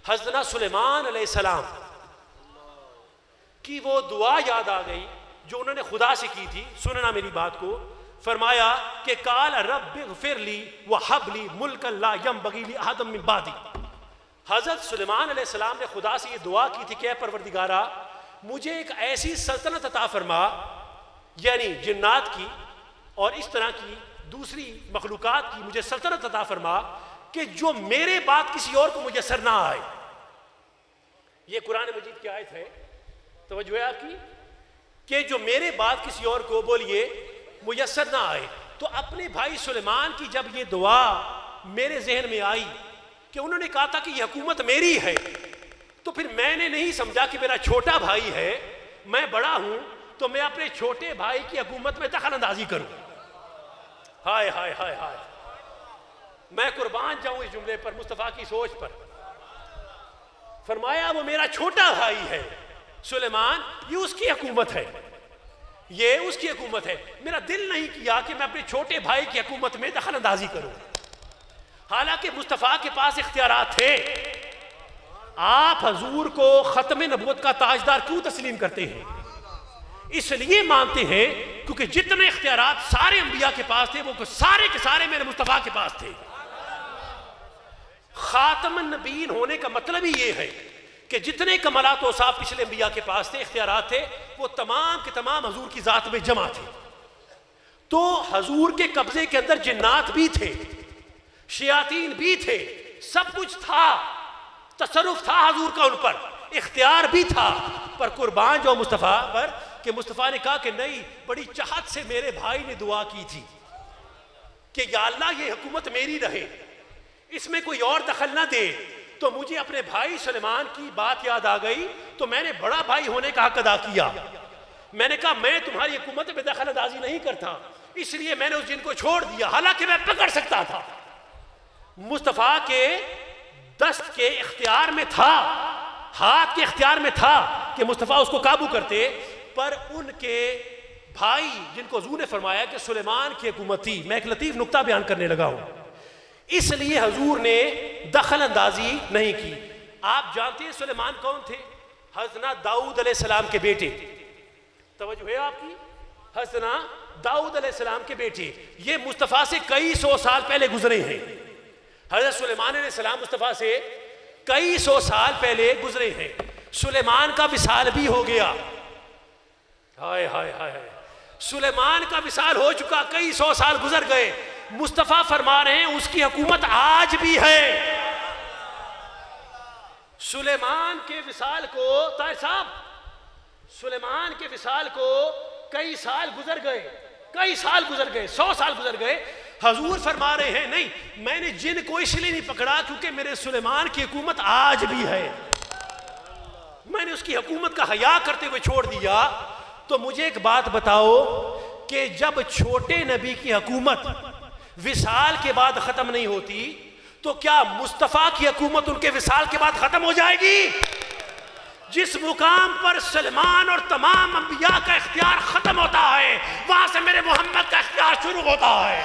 حضرت سلیمان علیہ السلام کی وہ دعا یاد آ گئی جو انہوں نے خدا سے کی تھی۔ سننا میری بات کو، فرمایا کہ قال رب اغفر لی وہب لی ملکا لا ینبغی لاحد من بعدی۔ حضرت سلیمان علیہ السلام نے خدا سے یہ دعا کی تھی کہ اے پروردگارا مجھے ایک ایسی سلطنت عطا فرما، یعنی جنات کی اور اس طرح کی دوسری مخلوقات کی مجھے سلطنت عطا فرما کہ جو میرے بعد کسی اور کو میسر نہ آئے۔ یہ قرآن مجید کی آیت ہے، توجہ ہے آپ کی، کہ جو میرے بعد کسی اور کو بولیے میسر نہ آئے۔ تو اپنے بھائی سلیمان کی جب یہ دعا میرے ذہن میں آئی کہ انہوں نے کہا تھا کہ یہ حکومت میری ہے، تو پھر میں نے نہیں سمجھا کہ میرا چھوٹا بھائی ہے، میں بڑا ہوں تو میں اپنے چھوٹے بھائی کی حکومت میں دخل اندازی کروں۔ ہائے ہائے ہائے ہائے، میں قربان جاؤں اس جملے پر، مصطفیٰ کی سوچ پر۔ فرمایا وہ میرا چھوٹا بھائی ہے سلیمان، یہ اس کی حکومت ہے، یہ اس کی حکومت ہے۔ میرا دل نہیں کیا کہ میں اپنے چھوٹے بھائی کی حکومت میں دخل اندازی کروں، حالانکہ مصطفیٰ کے پاس اختیارات تھے۔ آپ حضور کو ختم نبوت کا تاجدار کیوں تسلیم کرتے ہیں؟ اس لیے مانتے ہیں کیونکہ جتنے اختیارات سارے انبیاء کے پاس تھے وہ سارے کے سارے میرے مصطفیٰ کے پاس تھے۔ خاتم النبیین ہونے کا مطلب ہی یہ ہے کہ جتنے کمالات و اوصاف پچھلے انبیاء کے پاس تھے، اختیارات تھے، وہ تمام کے تمام حضور کی ذات میں جمع تھے۔ تو حضور کے قبضے کے اندر جنات بھی تھے، شیاطین بھی تھے، سب کچھ تھا، تصرف تھا حضور کا ان پر، اختیار بھی تھا۔ پر قربان جو مصطفیٰ پر کہ مصطفیٰ نے کہا کہ نہیں، بڑی چاہت سے میرے بھائی نے دعا کی تھی کہ یا اللہ یہ حکومت میری رہے، اس میں کوئی اور دخل نہ دے. تو مجھے اپنے بھائی سلیمان کی بات یاد آ گئی, تو میں نے بڑا بھائی ہونے کا حق ادا کیا. میں نے کہا میں تمہاری حکومت میں دخل اندازی نہیں کرتا, اس لیے میں نے اس جن کو چھوڑ دیا, حالانکہ میں پکڑ سکتا تھا. مصطفیٰ کے دست کے اختیار میں تھا, ہاتھ کے اختیار میں تھا کہ مصطفیٰ اس کو قابو کرتے, پر ان کے بھائی جن کو حضور نے فرمایا کہ سلیمان کی حکومت تھی. میں ایک لطیف نکتہ بیان کرنے لگا ہوں, اس لیے حضور نے دخل اندازی نہیں کی. آپ جانتے ہیں سلیمان کون تھے؟ حضرت داؤد علیہ السلام کے بیٹے. توجہ ہے آپ کی؟ حضرت داؤد علیہ السلام کے بیٹے. یہ مصطفیٰ سے کئی سو سال پہلے گزرے ہیں. حضرت سلیمان علیہ السلام مصطفیٰ سے کئی سو سال پہلے گزرے ہیں. سلیمان کا وصال بھی ہو گیا. ہائے ہائے ہائے, سلیمان کا وصال ہو چکا, کئی سو سال گزر گئے. مصطفیٰ فرما رہے ہیں اس کی حکومت آج بھی ہے. سلیمان کے وصال کو, طاہر صاحب, سلیمان کے وصال کو کئی سال گزر گئے, کئی سال گزر گئے, 100 سال گزر گئے. حضور فرما رہے ہیں نہیں, میں نے جن کو اس لیے نہیں پکڑا کیونکہ میرے سلیمان کی حکومت آج بھی ہے. میں نے اس کی حکومت کا حیا کرتے ہوئے چھوڑ دیا. تو مجھے ایک بات بتاؤ کہ جب چھوٹے نبی کی حکومت وصال کے بعد ختم نہیں ہوتی, تو کیا مصطفیٰ کی حکومت ان کے وصال کے بعد ختم ہو جائے گی؟ جس مقام پر سلمان اور تمام انبیاء کا اختیار ختم ہوتا ہے, وہاں سے میرے محمد کا اختیار شروع ہوتا ہے.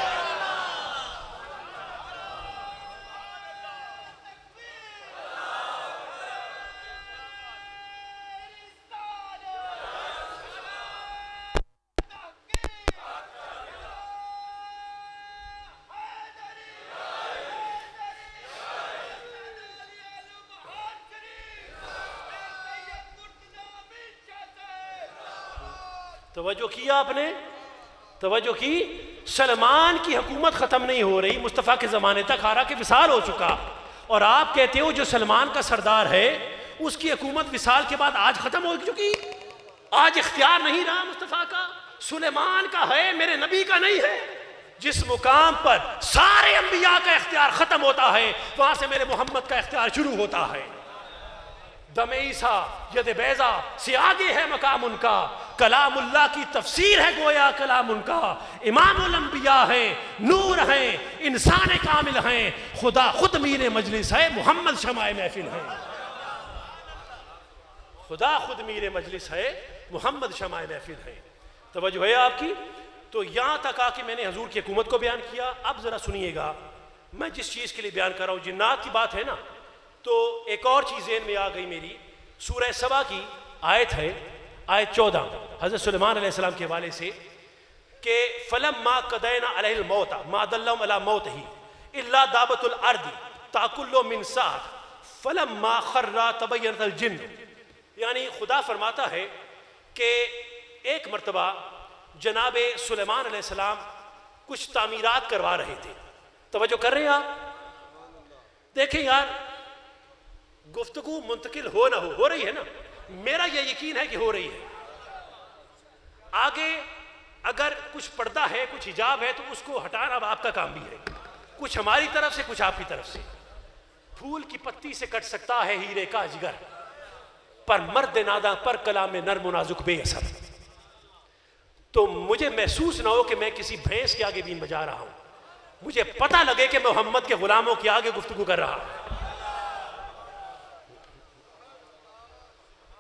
توجہ کیا آپ نے؟ توجہ کی؟ سلمان کی حکومت ختم نہیں ہو رہی, مصطفیٰ کے زمانے تک ہارا کے وصال ہو چکا, اور آپ کہتے ہو جو سلمان کا سردار ہے اس کی حکومت وصال کے بعد آج ختم ہو چکی. آج اختیار نہیں رہا مصطفیٰ کا, سلیمان کا ہے, میرے نبی کا نہیں ہے. جس مقام پر سارے انبیاء کا اختیار ختم ہوتا ہے, وہاں سے میرے محمد کا اختیار شروع ہوتا ہے. دم عیسیٰ ید بیضا سے آگے ہے مقام ان کا, کلام اللہ کی تفسیر ہے گویا کلام ان کا. امام الانبیاء ہیں, نور ہیں, انسان کامل ہیں, خدا خود میر مجلس ہے, محمد شمع محفل ہے. خدا خود میر مجلس ہے, محمد شمع محفل ہے. توجہ ہے آپ کی؟ تو یہاں تک آ کہ میں نے حضور کی حکومت کو بیان کیا. اب ذرا سنیے گا, میں جس چیز کے لیے بیان کر رہا ہوں, جنات کی بات ہے نا, تو ایک اور چیز ذہن میں آ گئی میری. سورہ سبا کی آیت ہے, آیت 14, حضرت سلیمان علیہ السلام کے حوالے سے, کہ فَلَمَّا قَضَيْنَا عَلَيْهِ الْمَوْتَ مَا دَلَّهُمْ عَلَى مَوْتِهِ إِلَّا دَابَّةُ الْأَرْضِ تَأْكُلُ مِنْ سَأَتِهِ فَلَمَّا خَرَّ تَبَيَّنَتِ الْجِنُّ. یعنی خدا فرماتا ہے کہ ایک مرتبہ جناب سلیمان علیہ السلام کچھ تعمیرات کروا رہے تھے. توجہ کر رہے ہیں آپ؟ دیکھیں یار, گفتگو منتقل ہو نہ ہو رہی ہے نا, میرا یہ یقین ہے کہ ہو رہی ہے. آگے اگر کچھ پردہ ہے, کچھ حجاب ہے, تو اس کو ہٹانا آپ کا کام بھی ہے, کچھ ہماری طرف سے, کچھ آپ کی طرف سے. پھول کی پتی سے کٹ سکتا ہے ہیرے کا جگر, پر مرد ناداں پر کلام نرم و نازک بے اثر. تو مجھے محسوس نہ ہو کہ میں کسی بھینس کے آگے بین بجا رہا ہوں, مجھے پتہ لگے کہ میں محمد کے غلاموں کے آگے گفتگو کر رہا ہوں.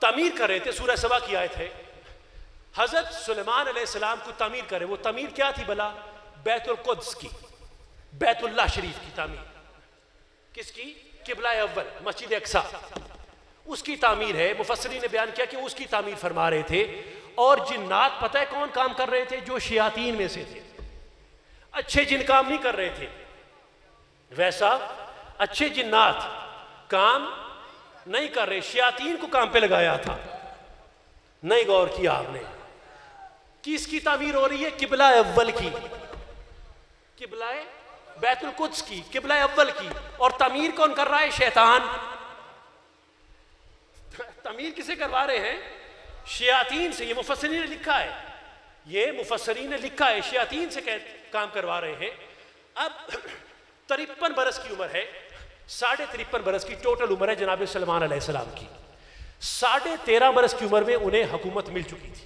تعمیر کر رہے تھے, سورہ سبا کی آیت ہے, حضرت سلیمان علیہ السلام کو تعمیر کرے. وہ تعمیر کیا تھی بلا؟ بیت القدس کی, بیت اللہ شریف کی تعمیر. کس کی؟ قبلہ اول مسجد اقصی, اس کی تعمیر ہے. مفسرین نے بیان کیا کہ اس کی تعمیر فرما رہے تھے. اور جنات پتہ ہے کون کام کر رہے تھے؟ جو شیاطین میں سے تھے. اچھے جن کام نہیں کر رہے تھے, ویسا اچھے جنات کام نہیں کر رہے, شیاطین کو کام پہ لگایا تھا. نہیں غور کیا آپ نے؟ کس کی تعمیر ہو رہی ہے؟ قبلہ اول کی, قبلہ بیت القدس کی, قبلہ اول کی. اور تعمیر کون کر رہا ہے؟ شیطان. تعمیر کسے کروا رہے ہیں؟ شیاطین سے. یہ مفسرین نے لکھا ہے, یہ مفسرین نے لکھا ہے, شیاطین سے کام کروا رہے ہیں. اب 53 برس کی عمر ہے، 53.5 برس کی ٹوٹل عمر ہے جناب سلیمان علیہ السلام کی. 13.5 برس کی عمر میں انہیں حکومت مل چکی تھی.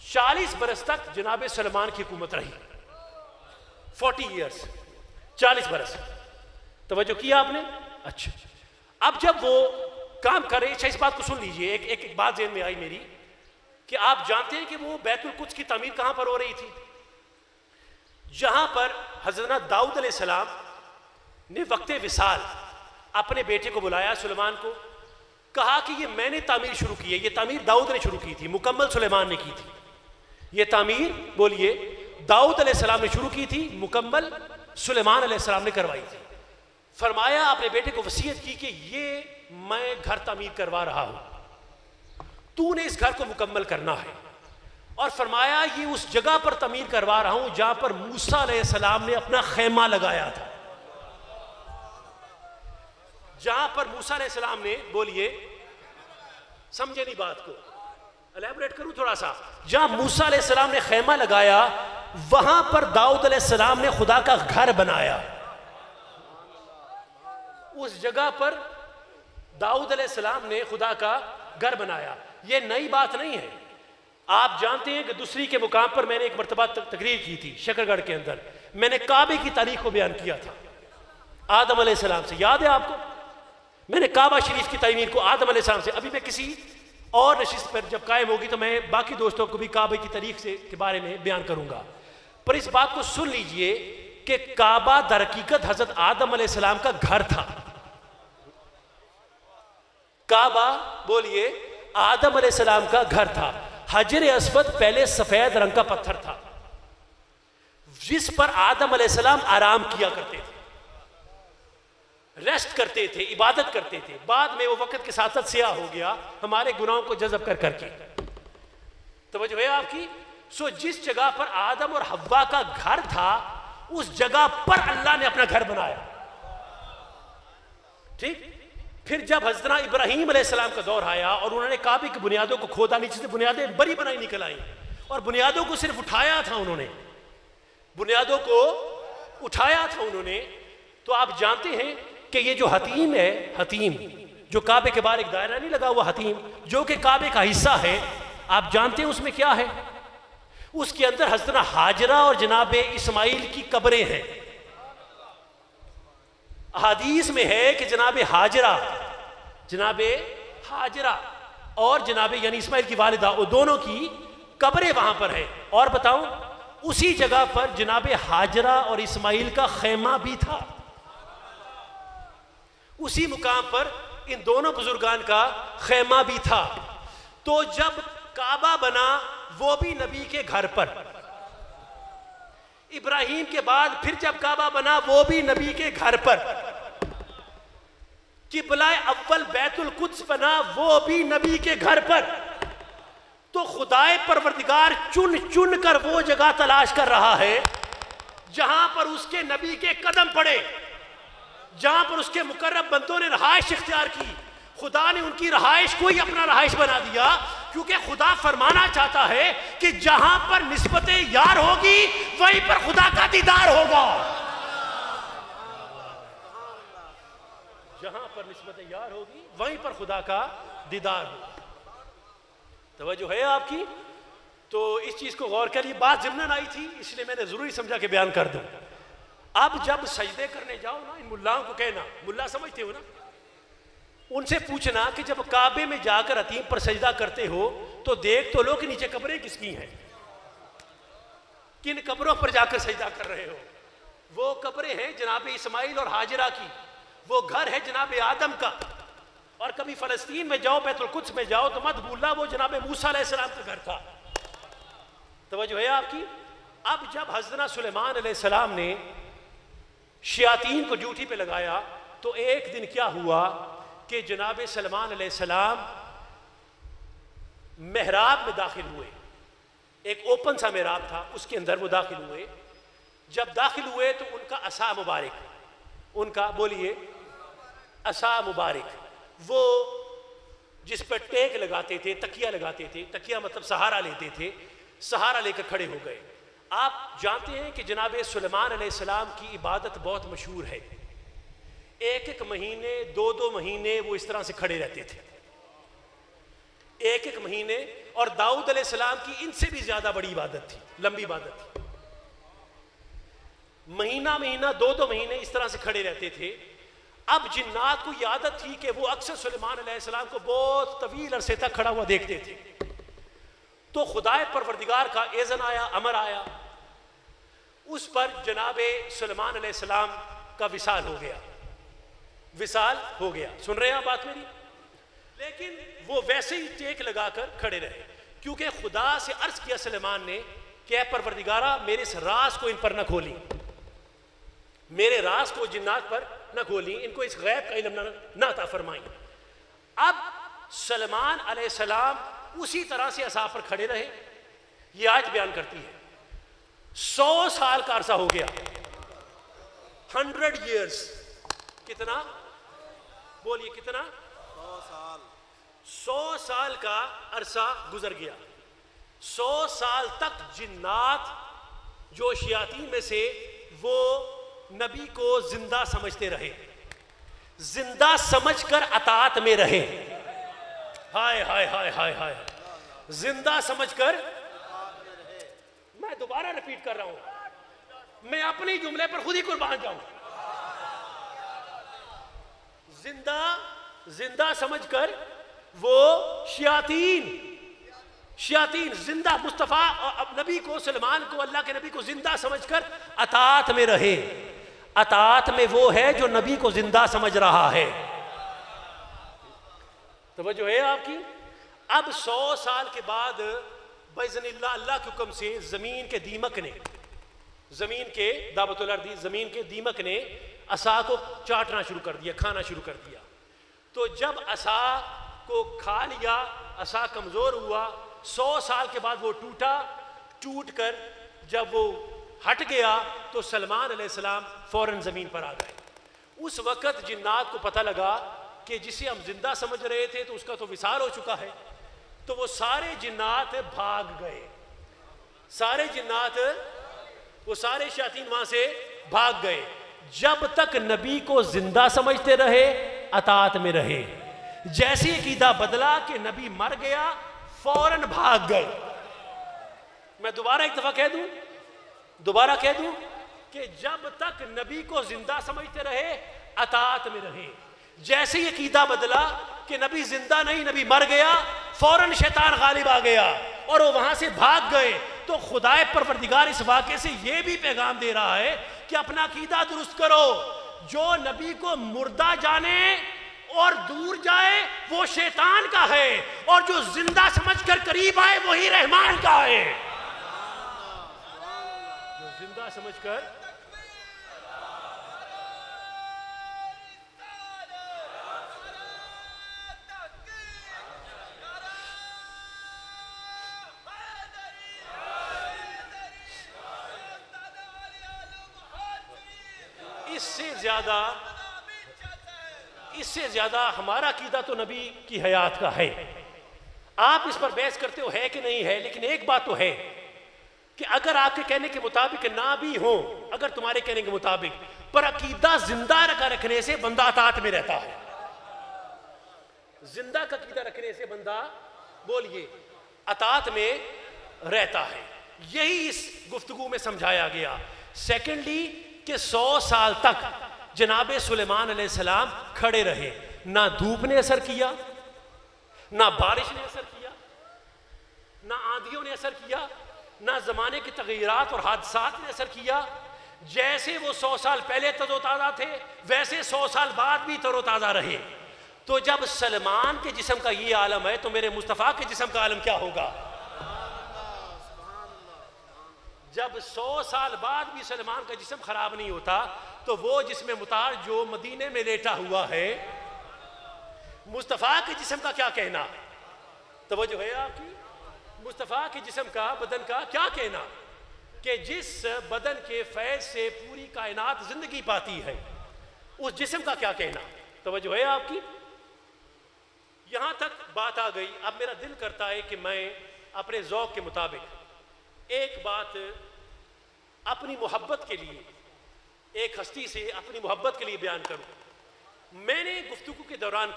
40 برس تک جناب سلیمان کی حکومت رہی. 40 ایئرس، 40 برس. توجہ کیا آپ نے؟ اچھا، اب جب وہ کام کر رہے، اچھا اس بات کو سن لیجئے. ایک بات ذہن میں آئی میری کہ آپ جانتے ہیں کہ وہ بیت القدس کی تعمیر کہاں پر ہو رہی تھی؟ جہاں پر حضرت داؤد علیہ السلام نے وقت وصال اپنے بیٹے کو بلایا، سلیمان کو، کہا کہ یہ میں نے تعمیر شروع کی ہے. یہ تعمیر داؤد نے شروع کی تھی، مکمل سلیمان نے کی تھی. یہ تعمیر بولیے داؤد علیہ السلام نے شروع کی تھی، مکمل سلیمان علیہ السلام نے کروائی تھی. فرمایا اپنے بیٹے کو وصیت کی کہ یہ میں گھر تعمیر کروا رہا ہوں، تو نے اس گھر کو مکمل کرنا ہے. اور فرمایا یہ اس جگہ پر تعمیر کروا رہا ہوں جہاں پر موسیٰ علیہ السلام نے اپنا خیمہ لگایا تھا. جہاں پر موسیٰ علیہ السلام نے، بولیے سمجھے نہیں بات کو، الیبریٹ کروں تھوڑا سا. جہاں موسیٰ علیہ السلام نے خیمہ لگایا وہاں پر داؤد علیہ السلام نے خدا کا گھر بنایا. اس جگہ پر داؤد علیہ السلام نے خدا کا گھر بنایا. یہ نئی بات نہیں ہے. آپ جانتے ہیں کہ دوسری کے مقام پر میں نے ایک مرتبہ تقریر کی تھی شکر گڑھ کے اندر. میں نے کعبے کی تاریخ کو بیان کیا تھا آدم علیہ السلام سے. یاد ہے آپ کو؟ میں نے کعبہ شریف کی تعمیر کو آدم علیہ السلام سے، ابھی میں کسی اور نشست پر جب قائم ہوگی تو میں باقی دوستوں کو بھی کعبے کی تاریخ کے بارے میں بیان کروں گا. پر اس بات کو سن لیجئے کہ کعبہ در حقیقت حضرت آدم علیہ السلام کا گھر تھا. کعبہ بولیے آدم علیہ السلام کا گھر تھا. حجر اسود پہلے سفید رنگ کا پتھر تھا جس پر آدم علیہ السلام آرام کیا کرتے تھے، ریسٹ کرتے تھے، عبادت کرتے تھے. بعد میں وہ وقت کے ساتھ ساتھ سیاہ ہو گیا ہمارے گناہوں کو جذب کر کر کے. توجہ ہے آپ کی؟ سو جس جگہ پر آدم اور حوا کا گھر تھا اس جگہ پر اللہ نے اپنا گھر بنایا. ٹھیک. پھر جب حضرت ابراہیم علیہ السلام کا دور آیا اور انہوں نے کعبے کی بنیادوں کو کھودا، نیچے سے بنیادیں بڑی بنائی نکل آئیں اور بنیادوں کو صرف اٹھایا تھا انہوں نے، بنیادوں کو اٹھایا تھا انہوں نے. تو آپ جانتے ہیں کہ یہ جو حتیم ہے، حتیم جو کعبے کے باہر ایک دائرہ نہیں لگا ہوا، حتیم جو کہ کعبے کا حصہ ہے، آپ جانتے ہیں اس میں کیا ہے؟ اس کے اندر حضرت ہاجرہ اور جناب اسماعیل کی قبریں ہیں. حدیث میں ہے کہ جناب ہاجرہ اور جناب یعنی اسماعیل کی والدہ، وہ دونوں کی قبریں وہاں پر ہیں. اور بتاؤں اسی جگہ پر جناب ہاجرہ اور اسماعیل کا خیمہ بھی تھا. اسی مقام پر ان دونوں بزرگان کا خیمہ بھی تھا. تو جب کعبہ بنا وہ بھی نبی کے گھر پر، ابراہیم کے بعد پھر جب کعبہ بنا وہ بھی نبی کے گھر پر، قبلہ اول بیت القدس بنا وہ بھی نبی کے گھر پر. تو خدائے پروردگار چن چن کر وہ جگہ تلاش کر رہا ہے جہاں پر اس کے نبی کے قدم پڑے، جہاں پر اس کے مقرب بندوں نے رہائش اختیار کی. خدا نے ان کی رہائش کو ہی اپنا رہائش بنا دیا، کیونکہ خدا فرمانا چاہتا ہے کہ جہاں پر نسبت یار ہوگی وہیں پر خدا کا دیدار ہوگا. جہاں پر نسبت یار ہوگی وہیں پر خدا کا دیدار ہوگا. توجہ ہے آپ کی؟ تو اس چیز کو غور کریے. بات ضمناً آئی تھی اس لیے میں نے ضروری سمجھا کہ بیان کر دوں. اب جب سجدے کرنے جاؤ نا، ان ملاؤں کو کہنا، ملا سمجھتے ہو نا، ان سے پوچھنا کہ جب کعبے میں جا کر حتیم پر سجدہ کرتے ہو تو دیکھ تو لو کہ نیچے قبریں کس کی ہیں، کن قبروں پر جا کر سجدہ کر رہے ہو. وہ قبریں ہیں جناب اسماعیل اور ہاجرہ کی، وہ گھر ہے جناب آدم کا. اور کبھی فلسطین میں جاؤ، بیت القدس میں جاؤ تو مت بھولنا وہ جناب موسیٰ علیہ السلام کا گھر تھا. توجہ ہے آپ کی؟ اب جب حضرت سلیمان علیہ السلام نے شیاطین کو ڈیوٹی پہ لگایا تو ایک دن کیا ہوا کہ جناب سلیمان علیہ السلام محراب میں داخل ہوئے. ایک اوپن سا محراب تھا، اس کے اندر وہ داخل ہوئے. جب داخل ہوئے تو ان کا عصا مبارک، ان کا بولیے عصا مبارک، وہ جس پر ٹیک لگاتے تھے، تکیہ لگاتے تھے، تکیہ مطلب سہارا لیتے تھے، سہارا لے کر کھڑے ہو گئے. آپ جانتے ہیں کہ جناب سلیمان علیہ السلام کی عبادت بہت مشہور ہے. ایک ایک مہینے 2 مہینے وہ اس طرح سے کھڑے رہتے تھے, ایک ایک مہینے. اور داؤد علیہ السلام کی ان سے بھی زیادہ بڑی عبادت تھی, لمبی عبادت تھی. مہینہ 2 مہینے اس طرح سے کھڑے رہتے تھے. اب جنات کو یہ عادت تھی کہ وہ اکثر سلیمان علیہ السلام کو بہت طویل عرصے تک کھڑا ہوا دیکھتے تھے. تو خدائے پروردگار کا اذن آیا, امر آیا, اس پر جناب سلیمان علیہ السلام کا وصال ہو گیا. وصال ہو گیا, سن رہے ہیں آپ بات میری؟ لیکن وہ ویسے ہی ٹیک لگا کر کھڑے رہے, کیونکہ خدا سے عرض کیا سلیمان نے کہ اے پروردگارا میرے اس راز کو ان پر نہ کھولی, میرے راز کو جنات پر نہ کھولی, ان کو اس غیب کا علم نہ عطا فرمائیں. اب سلیمان علیہ السلام اسی طرح سے عصا پر کھڑے رہے. یہ آیت بیان کرتی ہے 100 سال کا عرصہ ہو گیا, 100 years. کتنا بولیے, کتنا؟ 100 سال کا عرصہ گزر گیا. 100 سال تک جنات جو شیاطین میں سے وہ نبی کو زندہ سمجھتے رہے, زندہ سمجھ کر اطاعت میں رہے. ہائے ہائے ہائے ہائے ہائے, زندہ سمجھ کر. میں دوبارہ ریپیٹ کر رہا ہوں, میں اپنے جملے پر خود ہی قربان جاؤں. زندہ سمجھ کر وہ شیاطین زندہ مصطفیٰ نبی کو, سلیمان کو, اللہ کے نبی کو زندہ سمجھ کر اطاعت میں رہے. اطاعت میں وہ ہے جو نبی کو زندہ سمجھ رہا ہے. توجہ ہے آپ کی؟ اب 100 سال کے بعد باذن اللہ, اللہ کے حکم سے زمین کے دیمک نے, زمین کے دعوت الارضی, زمین کے دیمک نے عصا کو چاٹنا شروع کر دیا, کھانا شروع کر دیا. تو جب عصا کو کھا لیا, عصا کمزور ہوا, 100 سال کے بعد وہ ٹوٹ کر جب وہ ہٹ گیا تو سلیمان علیہ السلام فوراً زمین پر آ گئے. اس وقت جنات کو پتہ لگا کہ جسے ہم زندہ سمجھ رہے تھے تو اس کا تو وصال ہو چکا ہے. تو وہ سارے جنات بھاگ گئے, سارے جنات, وہ سارے شیاطین وہاں سے بھاگ گئے. جب تک نبی کو زندہ سمجھتے رہے اطاعت میں رہے. جیسے عقیدہ بدلا کہ نبی مر گیا فوراً بھاگ گئے. میں دوبارہ ایک دفعہ کہہ دوں کہ جب تک نبی کو زندہ سمجھتے رہے اطاعت میں رہے. جیسے ہی عقیدہ بدلا کہ نبی زندہ نہیں, نبی مر گیا, فوراً شیطان غالب آ گیا اور وہ وہاں سے بھاگ گئے. تو خدائے پروردگار اس واقعے سے یہ بھی پیغام دے رہا ہے کہ اپنا عقیدہ درست کرو. جو نبی کو مردہ جانے اور دور جائے وہ شیطان کا ہے, اور جو زندہ سمجھ کر قریب آئے وہی رحمان کا ہے. جو زندہ سمجھ کر اس سے زیادہ ہمارا عقیدہ تو نبی کی حیات کا ہے. آپ اس پر بحث کرتے ہو ہے کہ نہیں ہے, لیکن ایک بات تو ہے کہ اگر آپ کے کہنے کے مطابق نہ بھی ہوں, اگر تمہارے کہنے کے مطابق, پر عقیدہ زندہ رکھنے سے بندہ اطاعت میں رہتا ہے. زندہ کا عقیدہ رکھنے سے بندہ, بولیے, اطاعت میں رہتا ہے. یہی اس گفتگو میں سمجھایا گیا. سیکنڈلی کہ 100 سال تک جناب سلیمان علیہ السلام کھڑے رہے. نہ دھوپ نے اثر کیا, نہ بارش نے اثر کیا, نہ آندھیوں نے اثر کیا, نہ زمانے کے تغیرات اور حادثات نے اثر کیا. جیسے وہ 100 سال پہلے تر و تازہ تھے ویسے 100 سال بعد بھی تر و تازہ رہے. تو جب سلیمان کے جسم کا یہ عالم ہے تو میرے مصطفیٰ کے جسم کا عالم کیا ہوگا؟ جب 100 سال بعد بھی سلیمان کا جسم خراب نہیں ہوتا تو وہ جسم مطہر جو مدینے میں لیٹا ہوا ہے, مصطفیٰ کے جسم کا کیا کہنا؟ توجہ ہے آپ کی؟ مصطفیٰ کے جسم کا, بدن کا کیا کہنا کہ جس بدن کے فیض سے پوری کائنات زندگی پاتی ہے, اس جسم کا کیا کہنا؟ توجہ ہے آپ کی؟ یہاں تک بات آ گئی. اب میرا دل کرتا ہے کہ میں اپنے ذوق کے مطابق ایک بات اپنی محبت کے لیے ایک ہستی سے اپنی محبت کے لیے بیان کروں. میں نے گفتگو کے دوران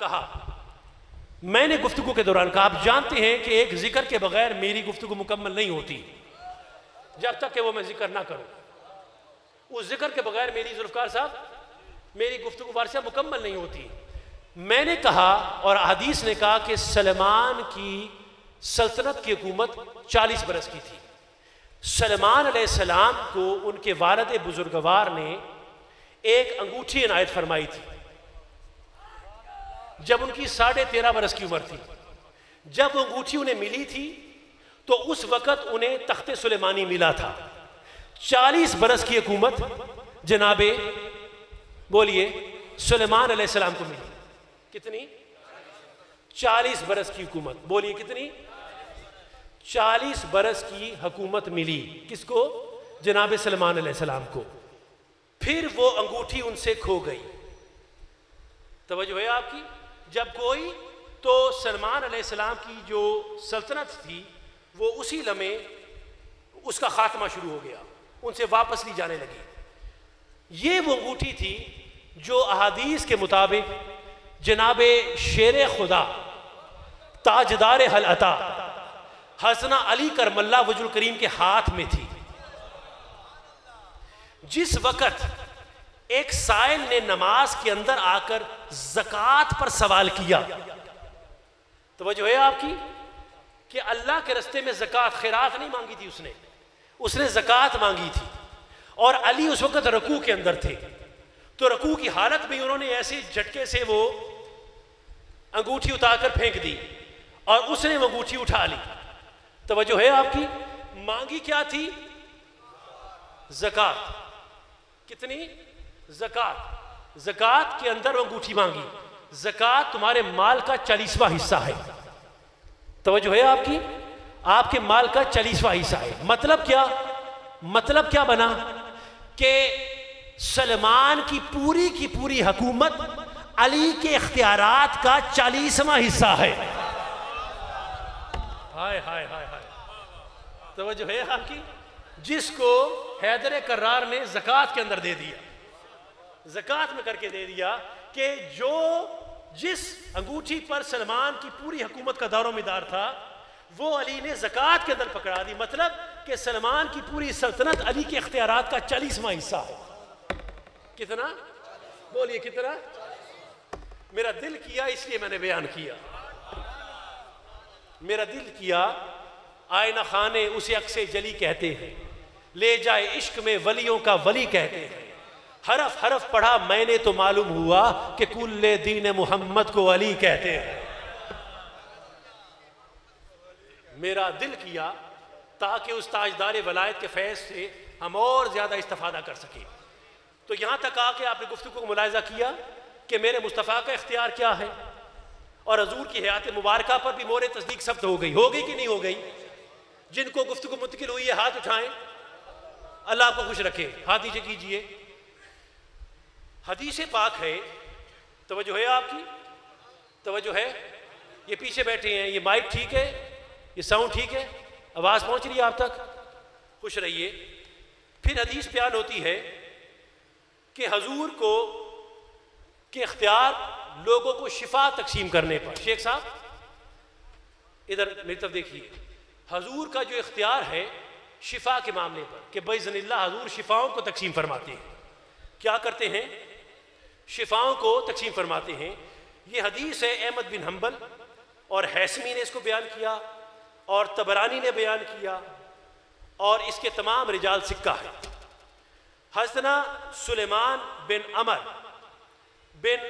کہا آپ جانتے ہیں کہ ایک ذکر کے بغیر میری گفتگو مکمل نہیں ہوتی جب تک کہ وہ میں ذکر نہ کروں. اس ذکر کے بغیر میری ذوالفقار صاحب میری گفتگو وارثہ مکمل نہیں ہوتی. میں نے کہا اور حدیث نے کہا کہ سلمان کی سلطنت کی حکومت 40 برس کی تھی. سلمان علیہ السلام کو ان کے والد بزرگوار نے ایک انگوٹھی عنایت فرمائی تھی جب ان کی 13.5 برس کی عمر تھی. جب وہ انگوٹھی انہیں ملی تھی تو اس وقت انہیں تخت سلیمانی ملا تھا. 40 برس کی حکومت جناب بولیے سلیمان علیہ السلام کو ملی. کتنی؟ 40 برس کی حکومت. بولیے کتنی؟ 40 برس کی حکومت ملی. کس کو؟ جناب سلیمان علیہ السلام کو. پھر وہ انگوٹھی ان سے کھو گئی. توجہ ہے آپ کی؟ جب کوئی تو سلمان علیہ السلام کی جو سلطنت تھی وہ اسی لمحے اس کا خاتمہ شروع ہو گیا, ان سے واپس لی جانے لگی. یہ وہ انگوٹھی تھی جو احادیث کے مطابق جناب شیر خدا تاجدار حل عطا حسن علی کرم اللہ وجہ الکریم کے ہاتھ میں تھی. جس وقت ایک سائل نے نماز کے اندر آ کر زکوٰۃ پر سوال کیا, توجہ ہے آپ کی, کہ اللہ کے رستے میں زکوٰۃ خیرات نہیں مانگی تھی, اس نے زکوٰۃ مانگی تھی, اور علی اس وقت رکوع کے اندر تھے. تو رکوع کی حالت میں انہوں نے ایسے جھٹکے سے وہ انگوٹھی اتار کر پھینک دی اور اس نے وہ انگوٹھی اٹھا لی. توجہ ہے آپ کی؟ مانگی کیا تھی؟ زکوٰۃ. کتنی؟ زکوٰۃ. زکوٰۃ کے اندر وہ انگوٹھی مانگی. زکوٰۃ تمہارے مال کا 40واں حصہ ہے. توجہ ہے آپ کی؟ آپ کے مال کا 40واں حصہ ہے. مطلب کیا؟ مطلب کیا بنا کہ سلمان کی پوری حکومت علی کے اختیارات کا 40واں حصہ ہے. ہائے ہائے ہائے ہائے. توجہ ہے آپ کی؟ جس کو حیدر کرار نے زکوٰۃ کے اندر دے دیا, زکوٰۃ میں کر کے دے دیا, کہ جس انگوٹھی پر سلمان کی پوری حکومت کا دار و مدار تھا وہ علی نے زکوٰۃ کے اندر پکڑا دی. مطلب کہ سلمان کی پوری سلطنت علی کے اختیارات کا 40واں حصہ ہے. کتنا؟ بولیے کتنا؟ میرا دل کیا اس لیے میں نے بیان کیا. میرا دل کیا. آئینہ خانے اسے عکس جلی کہتے ہیں, لے جائے عشق میں ولیوں کا ولی کہتے ہیں. حرف حرف پڑھا میں نے تو معلوم ہوا کہ کل دین محمد کو علی کہتے ہیں. میرا دل کیا تاکہ اس تاجدار ولایت کے فیض سے ہم اور زیادہ استفادہ کر سکیں. تو یہاں تک آ کے آپ نے گفتگو کو ملاحظہ کیا کہ میرے مصطفیٰ کا اختیار کیا ہے, اور حضور کی حیات مبارکہ پر بھی مہر تصدیق ثبت ہو گئی کہ نہیں ہو گئی؟ جن کو گفتگو منتقل ہوئی ہے ہاتھ اٹھائیں, اللہ آپ کو خوش رکھے. ہاتھ نیچے کیجئے. حدیث پاک ہے. توجہ ہے آپ کی؟ توجہ ہے؟ یہ پیچھے بیٹھے ہیں, یہ مائک ٹھیک ہے, یہ ساؤنڈ ٹھیک ہے, آواز پہنچ رہی ہے آپ تک؟ خوش رہیے. پھر حدیث بیان ہوتی ہے کہ حضور کو کے اختیار لوگوں کو شفا تقسیم کرنے پر. شیخ صاحب ادھر میری طرف دیکھیے. حضور کا جو اختیار ہے شفا کے معاملے پر کہ باذن اللہ حضور شفاؤں کو تقسیم فرماتے ہیں. کیا کرتے ہیں؟ شفاؤں کو تقسیم فرماتے ہیں. یہ حدیث ہے احمد بن حنبل اور حیثمی نے اس کو بیان کیا اور طبرانی نے بیان کیا اور اس کے تمام رجال سکہ ہے. حضرتنا سلیمان بن عمر بن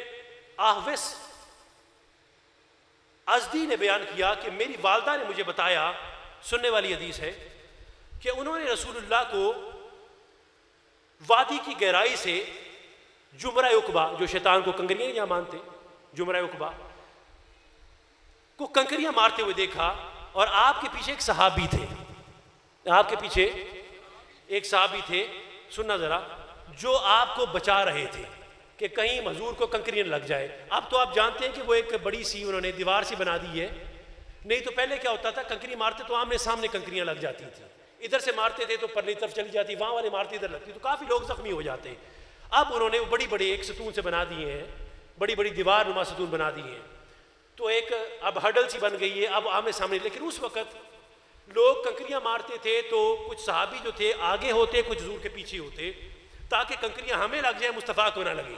احوس ازدی نے بیان کیا کہ میری والدہ نے مجھے بتایا, سننے والی حدیث ہے, کہ انہوں نے رسول اللہ کو وادی کی گہرائی سے جمرہ عقبہ, جو شیطان کو کنکریاں یہاں مانتے, جمرہ عقبہ کو کنکریاں مارتے ہوئے دیکھا, اور آپ کے پیچھے ایک صحابی تھے. آپ کے پیچھے ایک صحابی تھے, سننا ذرا, جو آپ کو بچا رہے تھے کہ کہیں حضور کو کنکریاں لگ جائے. اب تو آپ جانتے ہیں کہ وہ ایک بڑی سی انہوں نے دیوار سی بنا دی ہے, نہیں تو پہلے کیا ہوتا تھا, کنکری مارتے تو آمنے سامنے کنکریاں لگ جاتی تھی. ادھر سے مارتے تھے تو پرلی طرف چلی جاتی، وہاں والے مارتے ادھر لگتی، تو کافی لوگ زخمی ہو جاتے. اب انہوں نے وہ بڑی بڑی ایک ستون سے بنا دیے ہیں، بڑی بڑی دیوار نما ستون بنا دیے ہیں، تو ایک اب ہڈل سی بن گئی ہے اب آمنے سامنے. لیکن اس وقت لوگ کنکریاں مارتے تھے تو کچھ صحابی جو تھے آگے ہوتے، کچھ حضور کے پیچھے ہوتے، تاکہ کنکریاں ہمیں لگ جائیں، مصطفیٰ کو نہ لگے.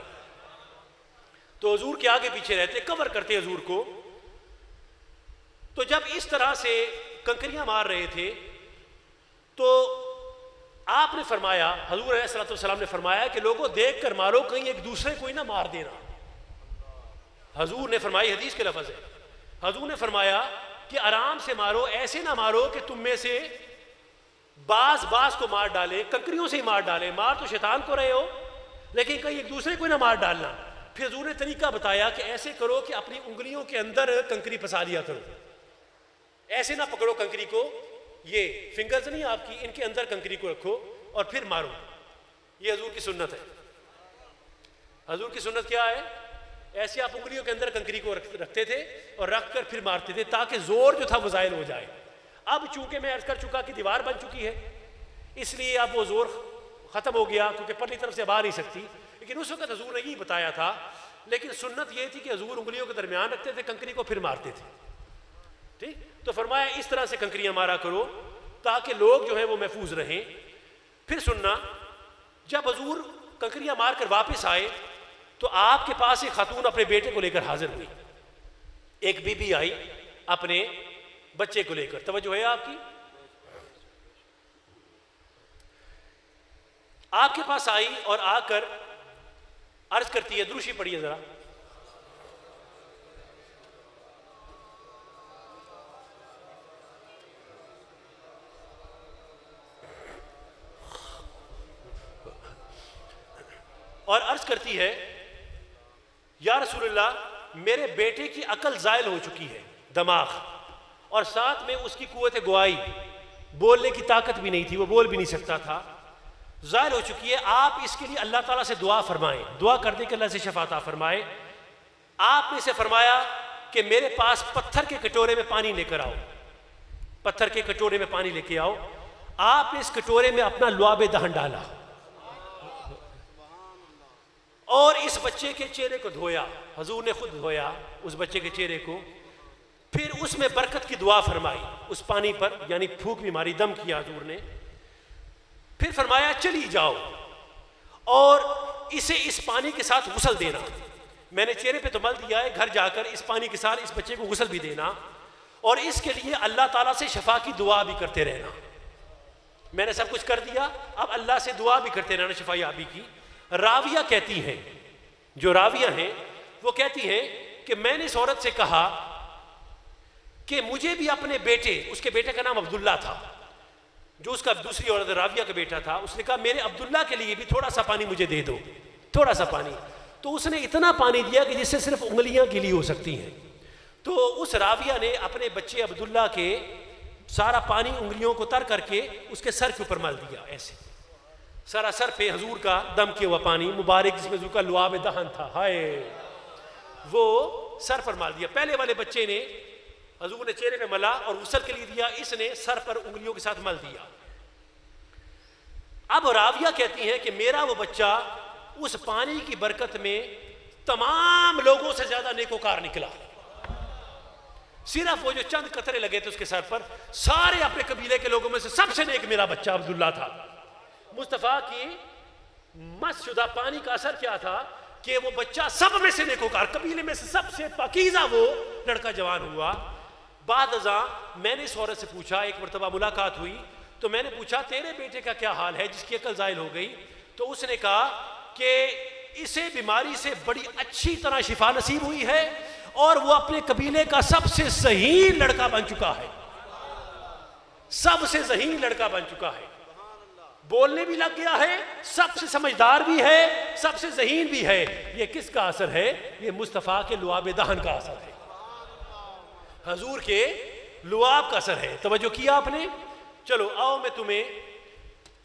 تو حضور کے آگے پیچھے رہتے، کور کرتے حضور کو. تو جب اس طرح سے کنکریاں مار رہے تھے تو آپ نے فرمایا، حضور علیہ السلام نے فرمایا کہ لوگوں دیکھ کر مارو، کہیں ایک دوسرے کو ہی نہ مار دینا. حضور نے فرمائی، حدیث کے لفظ ہے، حضور نے فرمایا کہ آرام سے مارو، ایسے نہ مارو کہ تم میں سے باز کو مار ڈالے، کنکریوں سے ہی مار ڈالے. مار تو شیطان کو رہے ہو لیکن کہیں ایک دوسرے کو نہ مار ڈالنا. پھر حضور نے طریقہ بتایا کہ ایسے کرو کہ اپنی انگلیوں کے اندر کنکری پھنسا لیا کرو، ایسے نہ پکڑو کنکری کو، یہ فنگرز نہیں آپ کی، ان کے اندر کنکری کو رکھو اور پھر مارو. یہ حضور کی سنت ہے. حضور کی سنت کیا ہے؟ ایسے آپ انگلیوں کے اندر کنکری کو رکھتے تھے اور رکھ کر پھر مارتے تھے تاکہ زور جو تھا وہ زائل ہو جائے. اب چونکہ میں عرض کر چکا کہ دیوار بن چکی ہے اس لیے اب وہ زور ختم ہو گیا کیونکہ پرلی طرف سے آ نہیں سکتی. لیکن اس وقت حضور نے یہی بتایا تھا. لیکن سنت یہ تھی کہ حضور انگلیوں کے درمیان رکھتے تھے کنکری کو، پھر مارتے تھے. ٹھیک، تو فرمایا اس طرح سے کنکریاں مارا کرو تاکہ لوگ جو ہیں وہ محفوظ رہیں. پھر سننا، جب حضور کنکریاں مار کر واپس آئے تو آپ کے پاس ایک خاتون اپنے بیٹے کو لے کر حاضر ہوئی. ایک بی بی آئی اپنے بچے کو لے کر. توجہ ہے آپ کی؟ آپ کے پاس آئی اور آ کر عرض کرتی ہے، دروشی پڑھیے ذرا. اور عرض کرتی ہے، یا رسول اللہ میرے بیٹے کی عقل زائل ہو چکی ہے، دماغ، اور ساتھ میں اس کی قوت گواہی، بولنے کی طاقت بھی نہیں تھی، وہ بول بھی نہیں سکتا تھا، زائل ہو چکی ہے. آپ اس کے لیے اللہ تعالیٰ سے دعا فرمائیں، دعا کر دیں کہ اللہ سے شفا عطا فرمائے. آپ نے اسے فرمایا کہ میرے پاس پتھر کے کٹورے میں پانی لے کر آؤ، پتھر کے کٹورے میں پانی لے کے آؤ. آپ نے اس کٹورے میں اپنا لعاب دہن ڈالا اور اس بچے کے چہرے کو دھویا. حضور نے خود دھویا اس بچے کے چہرے کو، پھر اس میں برکت کی دعا فرمائی اس پانی پر، یعنی پھونک بھی ماری، دم کیا حضور نے. پھر فرمایا چلی جاؤ اور اسے اس پانی کے ساتھ غسل دینا. میں نے چہرے پہ تو مل دیا ہے، گھر جا کر اس پانی کے ساتھ اس بچے کو غسل بھی دینا اور اس کے لیے اللہ تعالیٰ سے شفا کی دعا بھی کرتے رہنا. میں نے سب کچھ کر دیا، اب اللہ سے دعا بھی کرتے رہنا شفا یابی کی. راویہ کہتی ہیں، جو راویہ ہیں وہ کہتی ہیں کہ میں نے اس عورت سے کہا کہ مجھے بھی اپنے بیٹے، اس کے بیٹے کا نام عبداللہ تھا، جو اس کا دوسری عورت راویہ کا بیٹا تھا، اس نے کہا میرے عبداللہ کے لیے بھی تھوڑا سا پانی مجھے دے دو، تھوڑا سا پانی. تو اس نے اتنا پانی دیا کہ جس سے صرف انگلیاں گیلی ہو سکتی ہیں. تو اس راویہ نے اپنے بچے عبداللہ کے سارا پانی انگلیوں کو تر کر کے اس کے سر کے اوپر مل دیا، ایسے سارا سر پہ حضور کا دم کیا ہوا پانی مبارک جس میں حضور کا لعاب دہن تھا، ہائے، وہ سر پر مال دیا. پہلے والے بچے نے حضور نے چہرے پہ ملا اور غسل کے لیے دیا، اس نے سر پر انگلیوں کے ساتھ مل دیا. اب راویہ کہتی ہیں کہ میرا وہ بچہ اس پانی کی برکت میں تمام لوگوں سے زیادہ نیکوکار نکلا. صرف وہ جو چند قطرے لگے تھے اس کے سر پر، سارے اپنے قبیلے کے لوگوں میں سے سب سے نیک میرا بچہ عبداللہ تھا. مصطفیٰ کی مس شدہ پانی کا اثر کیا تھا کہ وہ بچہ سب میں سے نیکوکار، قبیلے میں سے سب سے پاکیزہ وہ لڑکا جوان ہوا. بعد ازاں میں نے اس عورت سے پوچھا، ایک مرتبہ ملاقات ہوئی تو میں نے پوچھا تیرے بیٹے کا کیا حال ہے جس کی عقل زائل ہو گئی؟ تو اس نے کہا کہ اسے بیماری سے بڑی اچھی طرح شفا نصیب ہوئی ہے اور وہ اپنے قبیلے کا سب سے ذہین لڑکا بن چکا ہے، سب سے ذہین لڑکا بن چکا ہے، بولنے بھی لگ گیا ہے، سب سے سمجھدار بھی ہے، سب سے ذہین بھی ہے. یہ کس کا اثر ہے؟ یہ مصطفیٰ کے لعاب دہن کا اثر ہے، حضور کے لعاب کا اثر ہے. توجہ کیا آپ نے؟ چلو آؤ میں تمہیں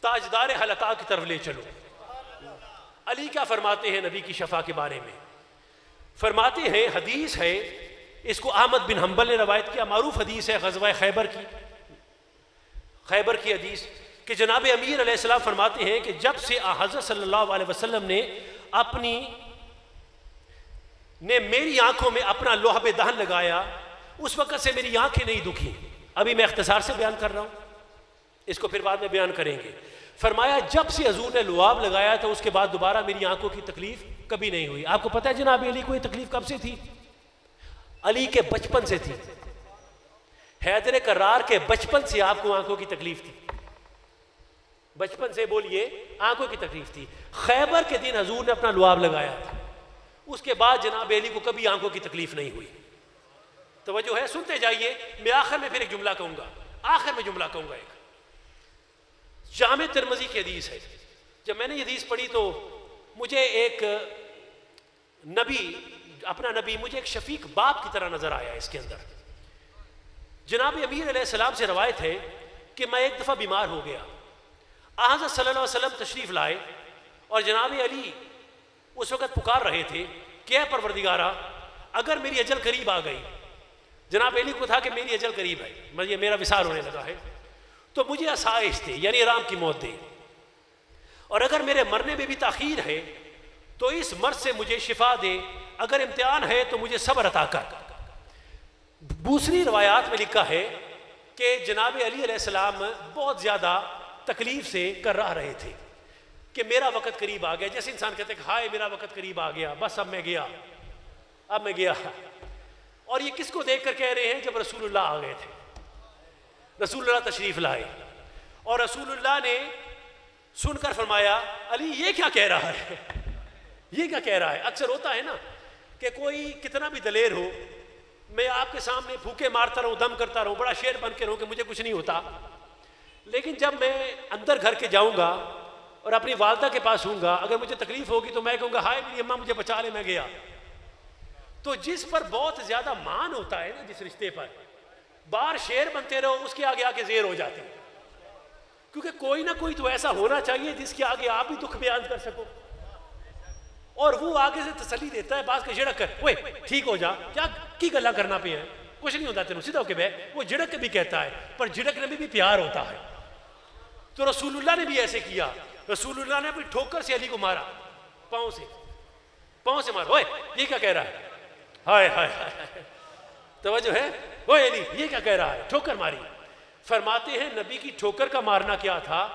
تاجدار حلقہ کی طرف لے چلو. علی کیا فرماتے ہیں نبی کی شفا کے بارے میں؟ فرماتے ہیں، حدیث ہے، اس کو احمد بن حنبل نے روایت کیا، معروف حدیث ہے غزوہ خیبر کی. خیبر کی حدیث کہ جناب امیر علیہ السلام فرماتے ہیں کہ جب سے حضرت صلی اللہ علیہ وسلم نے میری آنکھوں میں اپنا لعب دہن لگایا اس وقت سے میری آنکھیں نہیں دکھی. ابھی میں اختصار سے بیان کر رہا ہوں, اس کو پھر بعد میں بیان کریں گے. فرمایا جب سے حضور نے لعاب لگایا تو اس کے بعد دوبارہ میری آنکھوں کی تکلیف کبھی نہیں ہوئی. آپ کو پتہ ہے جناب علی کو یہ تکلیف کب سے تھی؟ علی کے بچپن سے تھی. حیدر کرار کے بچپن سے آپ کو آنکھوں کی تکلیف تھی, بچپن سے بولیے آنکھوں کی تکلیف تھی. خیبر کے دن حضور نے اپنا لعاب لگایا تھا, اس کے بعد جناب علی کو کبھی آنکھوں کی تکلیف نہیں ہوئی. توجہ ہے, سنتے جائیے. میں آخر میں پھر ایک جملہ کہوں گا, آخر میں جملہ کہوں گا. ایک جامع ترمذی کی حدیث ہے. جب میں نے یہ حدیث پڑھی تو مجھے ایک نبی, اپنا نبی مجھے ایک شفیق باپ کی طرح نظر آیا اس کے اندر. جناب امیر علیہ السلام سے روایت ہے کہ میں ایک دفعہ بیمار ہو گیا. حضرت صلی اللہ علیہ وسلم تشریف لائے اور جناب علی اس وقت پکار رہے تھے کہ اے پروردگارا اگر میری اجل قریب آ گئی, جناب علی کو تھا کہ میری اجل قریب ہے, یہ میرا وصال ہونے لگا ہے, تو مجھے آسائش دے, یعنی آرام کی موت دے, اور اگر میرے مرنے میں بھی تاخیر ہے تو اس مرض سے مجھے شفا دے, اگر امتحان ہے تو مجھے صبر عطا کر. دوسری روایات میں لکھا ہے کہ جناب علی علیہ السلام بہت زیادہ تکلیف سے کر رہے تھے کہ میرا وقت قریب آ گیا. جیسے انسان کہتے ہیں کہ ہائے میرا وقت قریب آ گیا, بس اب میں گیا. اور یہ کس کو دیکھ کر کہہ رہے ہیں؟ جب رسول اللہ آ گئے تھے, رسول اللہ تشریف لائے اور رسول اللہ نے سن کر فرمایا علی یہ کیا کہہ رہا ہے, یہ کیا کہہ رہا ہے. اکثر ہوتا ہے نا کہ کوئی کتنا بھی دلیر ہو, میں آپ کے سامنے پھوکے مارتا رہوں, دم کرتا رہوں, بڑا شیر بن کے رہوں کہ مجھے کچھ نہیں ہوتا, لیکن جب میں اندر گھر کے جاؤں گا اور اپنی والدہ کے پاس ہوں گا, اگر مجھے تکلیف ہوگی تو میں کہوں گا ہائے میری اماں مجھے بچا لے, میں گیا. تو جس پر بہت زیادہ مان ہوتا ہے نا, جس رشتے پر بار شیر بنتے رہو, اس کے آگے آگے زیر ہو جاتے ہیں, کیونکہ کوئی نہ کوئی تو ایسا ہونا چاہیے جس کے آگے آپ بھی دکھ بیان کر سکو, اور وہ آگے سے تسلی دیتا ہے. بعض کے جھڑک کر اوے ٹھیک ہو جا, کیا کی گلا کرنا پہ ہے, کچھ نہیں ہوتا تینوں, سیدھا ہو کے بہ. وہ جھڑک کے بھی کہتا ہے, پر جھڑکنے میں بھی پیار ہوتا ہے. تو رسول اللہ نے بھی ایسے کیا. رسول اللہ نے اپنی ٹھوکر سے علی کو مارا, پاؤں سے مارا. اوے یہ کیا کہہ رہا ہے, ہائے ہائے ہائے, توجہ ہے, اوے علی یہ کیا کہہ رہا ہے, ٹھوکر ماری. فرماتے ہیں نبی کی ٹھوکر کا مارنا کیا تھا.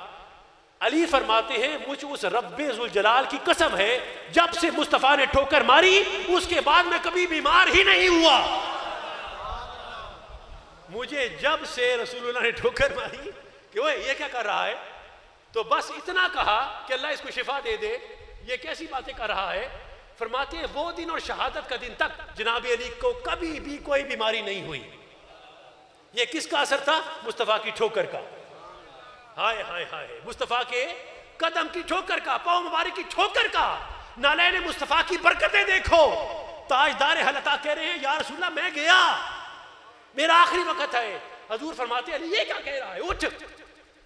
علی فرماتے ہیں مجھ اس رب ذوالجلال کی قسم ہے جب سے مصطفیٰ نے ٹھوکر ماری اس کے بعد میں کبھی بیمار ہی نہیں ہوا. مجھے جب سے رسول اللہ نے ٹھوکر ماری کہ وہ یہ کیا کر رہا ہے, تو بس اتنا کہا کہ اللہ اس کو شفا دے دے, یہ کیسی باتیں کر رہا ہے. فرماتے ہیں وہ دن اور شہادت کا دن تک جناب علی کو کبھی بھی کوئی بیماری نہیں ہوئی. یہ کس کا اثر تھا؟ مصطفیٰ کی ٹھوکر کا. ہائے ہائے ہائے, مصطفیٰ کے قدم کی ٹھوکر کا, پاؤں مبارک کی ٹھوکر کا. نالین مصطفیٰ کی برکتیں دیکھو. تاجدار حلتا کہہ رہے ہیں یا رسول اللہ میں گیا, میرا آخری وقت ہے. حضور فرماتے ہیں علی یہ کیا کہہ رہا ہے,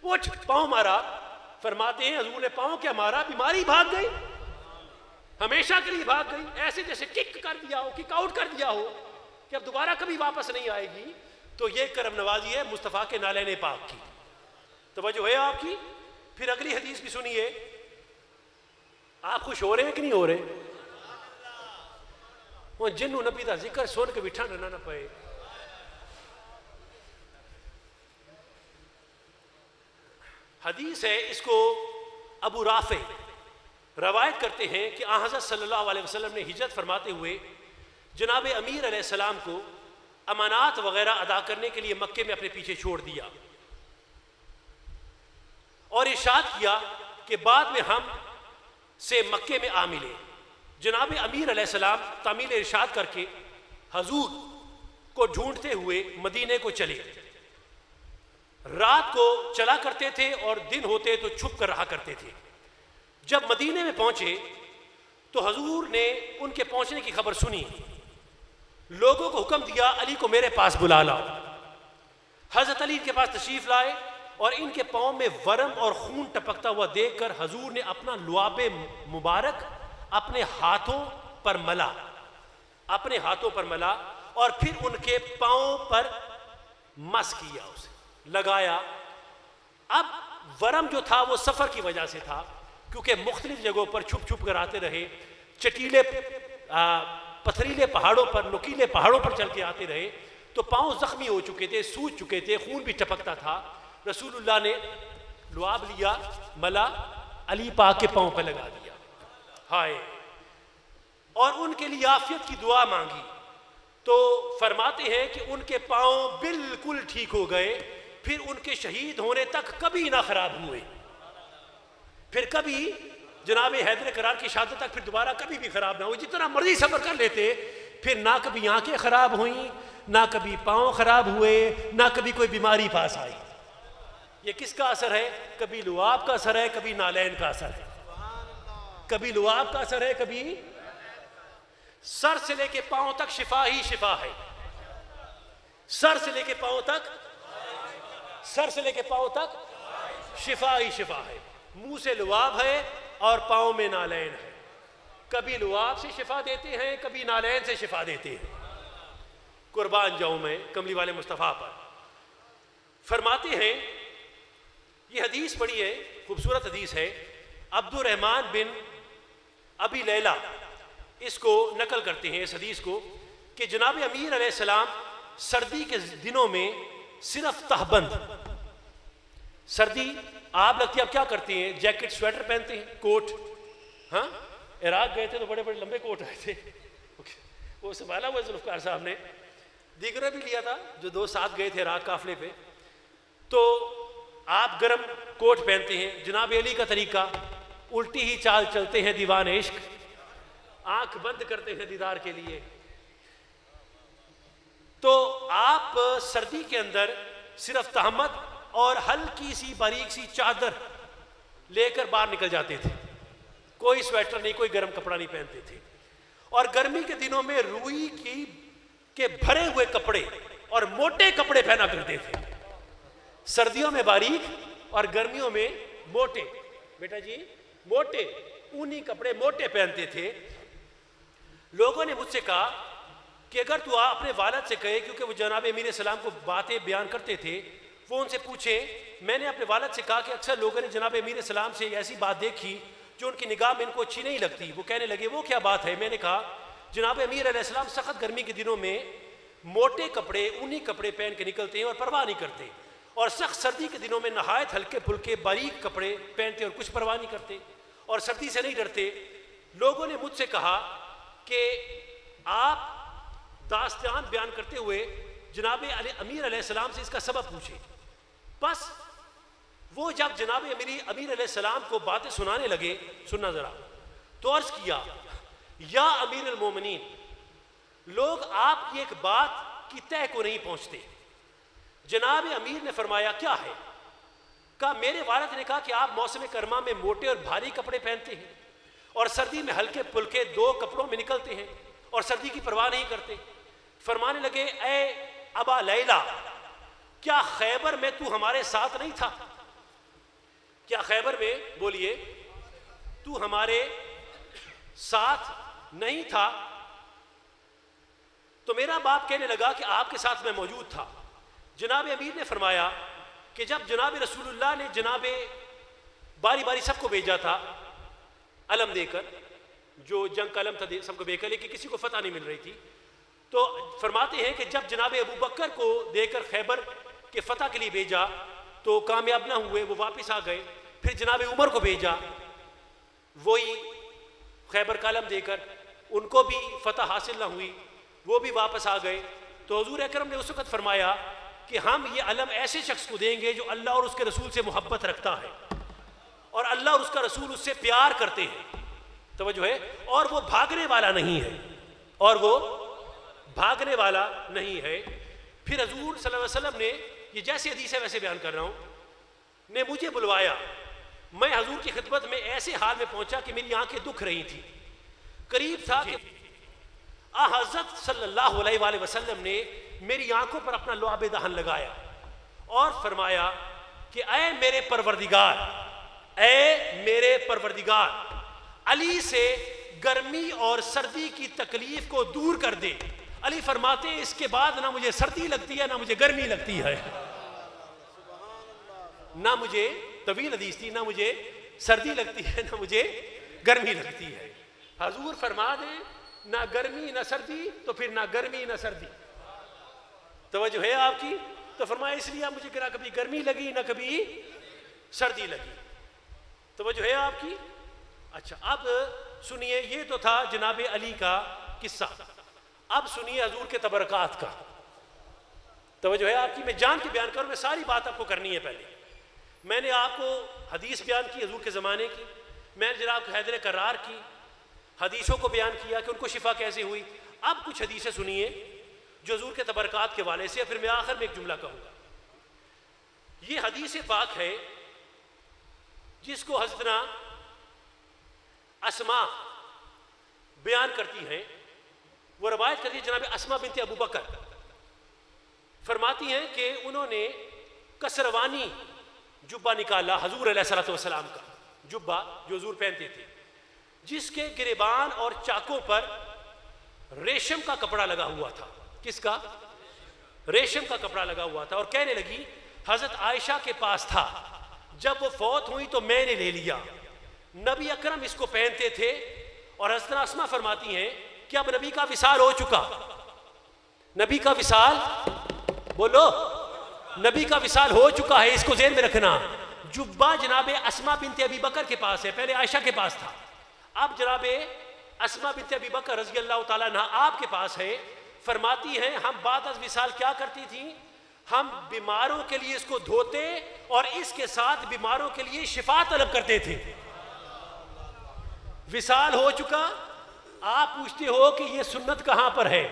اٹھ, پاؤں مارا. فرماتے ہیں حضور نے پاؤں کیا مارا, بیماری بھاگ گئی, ہمیشہ کے لیے بھاگ گئی. ایسے جیسے کک کر دیا ہو, کک آؤٹ کر دیا ہو کہ اب دوبارہ کبھی واپس نہیں آئے گی. تو یہ کرم نوازی ہے مصطفیٰ کے نالین پاک کی. توجہ ہے آپ کی. پھر اگلی حدیث بھی سنیے. آپ خوش ہو رہے ہیں کہ نہیں ہو رہے؟ وہ جنوں نبی دا ذکر سن کے بٹھا نہ پئے. حدیث ہے, اس کو ابو رافع روایت کرتے ہیں کہ آن حضرت صلی اللہ علیہ وسلم نے ہجرت فرماتے ہوئے جناب امیر علیہ السلام کو امانات وغیرہ ادا کرنے کے لیے مکے میں اپنے پیچھے چھوڑ دیا اور ارشاد کیا کہ بعد میں ہم سے مکے میں آ ملے. جناب امیر علیہ السلام تعمیل ارشاد کر کے حضور کو ڈھونڈتے ہوئے مدینے کو چلے. رات کو چلا کرتے تھے اور دن ہوتے تو چھپ کر رہا کرتے تھے. جب مدینے میں پہنچے تو حضور نے ان کے پہنچنے کی خبر سنی, لوگوں کو حکم دیا علی کو میرے پاس بلا لاؤ. حضرت علی کے پاس تشریف لائے اور ان کے پاؤں میں ورم اور خون ٹپکتا ہوا دیکھ کر حضور نے اپنا لعاب مبارک اپنے ہاتھوں پر ملا اور پھر ان کے پاؤں پر مس کیا, اسے لگایا. اب ورم جو تھا وہ سفر کی وجہ سے تھا، کیونکہ مختلف جگہوں پر چھپ چھپ کر آتے رہے، چٹیلے پتھریلے پہاڑوں پر، نکیلے پہاڑوں پر چل کے آتے رہے، تو پاؤں زخمی ہو چکے تھے، سوج چکے تھے، خون بھی ٹپکتا تھا. رسول اللہ نے لعاب لیا، ملا، علی پاک کے پاؤں پہ لگا دیا، ہائے، اور ان کے لیے عافیت کی دعا مانگی. تو فرماتے ہیں کہ ان کے پاؤں بالکل ٹھیک ہو گئے، پھر ان کے شہید ہونے تک کبھی نہ خراب ہوئے، پھر کبھی جناب حیدر کرار کی شہادت تک پھر دوبارہ کبھی بھی خراب نہ ہوئے. جتنا مرضی صبر کر لیتے، پھر نہ کبھی آنکھیں خراب ہوئیں، نہ کبھی پاؤں خراب ہوئے، نہ کبھی کوئی بیماری پاس آئی. یہ کس کا اثر ہے؟ کبھی لعاب کا اثر ہے، کبھی نالین کا اثر ہے. کبھی لعاب کا اثر ہے، کبھی سر سے لے کے پاؤں تک شفا ہی شفا ہے. سر سے لے کے پاؤں تک، سر سے لے کے پاؤں تک شفا ہی شفا ہے. منہ سے لعاب ہے اور پاؤں میں نالین ہے. کبھی لعاب سے شفا دیتے ہیں، کبھی نالین سے شفا دیتے ہیں. قربان جاؤں میں کملی والے مصطفیٰ پر. فرماتے ہیں، یہ حدیث بڑی ہے خوبصورت حدیث ہے، عبد الرحمن بن ابی لیلہ اس کو نقل کرتے ہیں، اس حدیث کو، کہ جناب امیر علیہ السلام سردی کے دنوں میں صرف تہبند، سردی آپ لگتی ہے، آپ کیا کرتے ہیں؟ جیکٹ سویٹر پہنتے ہیں، کوٹ. ہاں، عراق گئے تھے تو بڑے بڑے لمبے کوٹ آئے تھے، وہ سنبھالا ہوا ذوالفقار صاحب نے، دیگرہ بھی لیا تھا جو دو ساتھ گئے تھے عراق قافلے پہ. تو آپ گرم کوٹ پہنتے ہیں. جناب علی کا طریقہ، الٹی ہی چال چلتے ہیں دیوان عشق، آنکھ بند کرتے ہیں دیدار کے لیے. تو آپ سردی کے اندر صرف تہمت اور ہلکی سی باریک سی چادر لے کر باہر نکل جاتے تھے، کوئی سویٹر نہیں، کوئی گرم کپڑا نہیں پہنتے تھے. اور گرمی کے دنوں میں روئی کے بھرے ہوئے کپڑے اور موٹے کپڑے پہنا کرتے تھے. سردیوں میں باریک اور گرمیوں میں موٹے، بیٹا جی موٹے اونی کپڑے موٹے پہنتے تھے. لوگوں نے مجھ سے کہا کہ اگر تو اپنے والد سے کہے، کیونکہ وہ جناب امیر السلام کو باتیں بیان کرتے تھے، وہ ان سے پوچھیں. میں نے اپنے والد سے کہا کہ اکثر لوگوں نے جناب امیر السلام سے ایسی بات دیکھی جو ان کی نگاہ میں ان کو اچھی نہیں لگتی. وہ کہنے لگے وہ کیا بات ہے؟ میں نے کہا جناب امیر علیہ السلام سخت گرمی کے دنوں میں موٹے کپڑے اونی کپڑے پہن کے نکلتے ہیں اور پرواہ نہیں کرتے، اور سخت سردی کے دنوں میں نہایت ہلکے پھلکے باریک کپڑے پہنتے اور کچھ پرواہ نہیں کرتے اور سردی سے نہیں ڈرتے. لوگوں نے مجھ سے کہا کہ آپ داستان بیان کرتے ہوئے جناب امیر علیہ السلام سے اس کا سبب پوچھیں. بس وہ جب جناب امیر علیہ السلام کو باتیں سنانے لگے، سننا ذرا، تو عرض کیا یا امیر المومنین، لوگ آپ کی ایک بات کی تہ کو نہیں پہنچتے. جناب امیر نے فرمایا کیا ہے؟ کہا میرے والد نے کہا کہ آپ موسم گرما میں موٹے اور بھاری کپڑے پہنتے ہیں اور سردی میں ہلکے پھلکے دو کپڑوں میں نکلتے ہیں اور سردی کی پرواہ نہیں کرتے. فرمانے لگے اے ابا لیلہ، کیا خیبر میں تو ہمارے ساتھ نہیں تھا؟ کیا خیبر میں، بولیے، تو ہمارے ساتھ نہیں تھا؟ تو میرا باپ کہنے لگا کہ آپ کے ساتھ میں موجود تھا. جناب امیر نے فرمایا کہ جب جناب رسول اللہ نے جناب باری باری سب کو بھیجا تھا علم دے کر، جو جنگ کا علم تھا سب کو بھیج کر، لیکن کسی کو فتح نہیں مل رہی تھی، تو فرماتے ہیں کہ جب جناب ابو بکر کو دے کر خیبر کے فتح کے لیے بھیجا تو کامیاب نہ ہوئے، وہ واپس آ گئے. پھر جناب عمر کو بھیجا، وہی خیبر کا علم دے کر، ان کو بھی فتح حاصل نہ ہوئی، وہ بھی واپس آ گئے. تو حضور اکرم نے اس وقت فرمایا کہ ہم یہ علم ایسے شخص کو دیں گے جو اللہ اور اس کے رسول سے محبت رکھتا ہے اور اللہ اور اس کا رسول اس سے پیار کرتے ہیں. توجہ ہے، اور وہ بھاگنے والا نہیں ہے، اور وہ بھاگنے والا نہیں ہے. پھر حضور صلی اللہ علیہ وسلم نے، یہ جیسی حدیث ہے ویسے بیان کر رہا ہوں، نے مجھے بلوایا. میں حضور کی خدمت میں ایسے حال میں پہنچا کہ میری آنکھیں دکھ رہی تھی. قریب تھا کہ حضرت صلی اللہ علیہ وآلہ وسلم نے میری آنکھوں پر اپنا لعاب دہن لگایا اور فرمایا کہ اے میرے پروردگار، اے میرے پروردگار، علی سے گرمی اور سردی کی تکلیف کو دور کر دے. علی فرماتے ہیں اس کے بعد نہ مجھے سردی لگتی ہے نہ مجھے گرمی لگتی ہے. نہ مجھے طویل حدیث تھی، نہ مجھے سردی لگتی ہے نہ مجھے گرمی لگتی ہے. حضور فرما دیں نہ گرمی نہ سردی تو پھر نہ گرمی نہ سردی. توجہ ہے آپ کی؟ تو فرمایا اس لیے مجھے نہ کبھی گرمی لگی نہ کبھی سردی لگی. توجہ ہے آپ کی؟ اچھا اب سنیے، یہ تو تھا جناب علی کا قصہ. اب سنیے حضور کے تبرکات کا. توجہ ہے آپ کی؟ میں جان کے بیان کروں، میں ساری بات آپ کو کرنی ہے. پہلے میں نے آپ کو حدیث بیان کی حضور کے زمانے کی، میں نے جناب کو حیدر کرار کی، حدیثوں کو بیان کیا کہ ان کو شفا کیسے ہوئی. اب کچھ حدیثیں سنیے جو حضور کے تبرکات کے حوالے سے، پھر میں آخر میں ایک جملہ کہوں گا. یہ حدیث پاک ہے جس کو حضرتنا اسما بیان کرتی ہیں. وہ روایت کرتی ہے جناب اسما بنت ابو بکر، فرماتی ہیں کہ انہوں نے کسروانی جبہ نکالا حضور علیہ الصلوۃ والسلام کا جبہ جو حضور پہنتے تھے، جس کے گریبان اور چاکوں پر ریشم کا کپڑا لگا ہوا تھا. کس کا؟ ریشم کا کپڑا لگا ہوا تھا. اور کہنے لگی حضرت عائشہ کے پاس تھا، جب وہ فوت ہوئی تو میں نے لے لیا. نبی اکرم اس کو پہنتے تھے. اور حضرت اسما فرماتی ہیں کہ اب نبی کا وصال ہو چکا. نبی کا وصال، بولو، نبی کا وصال ہو چکا ہے. اس کو ذہن میں رکھنا. جبہ جناب اسما بنت ابی بکر کے پاس ہے، پہلے عائشہ کے پاس تھا، اب جناب اسما بنت ابی بکر رضی اللہ تعالیٰ عنہ آپ کے پاس ہے. فرماتی ہیں ہم بعد از وصال کیا کرتی تھیں؟ ہم بیماروں کے لیے اس کو دھوتے اور اس کے ساتھ بیماروں کے لیے شفا طلب کرتے تھے. وصال ہو چکا، آپ پوچھتے ہو کہ یہ سنت کہاں پر ہے؟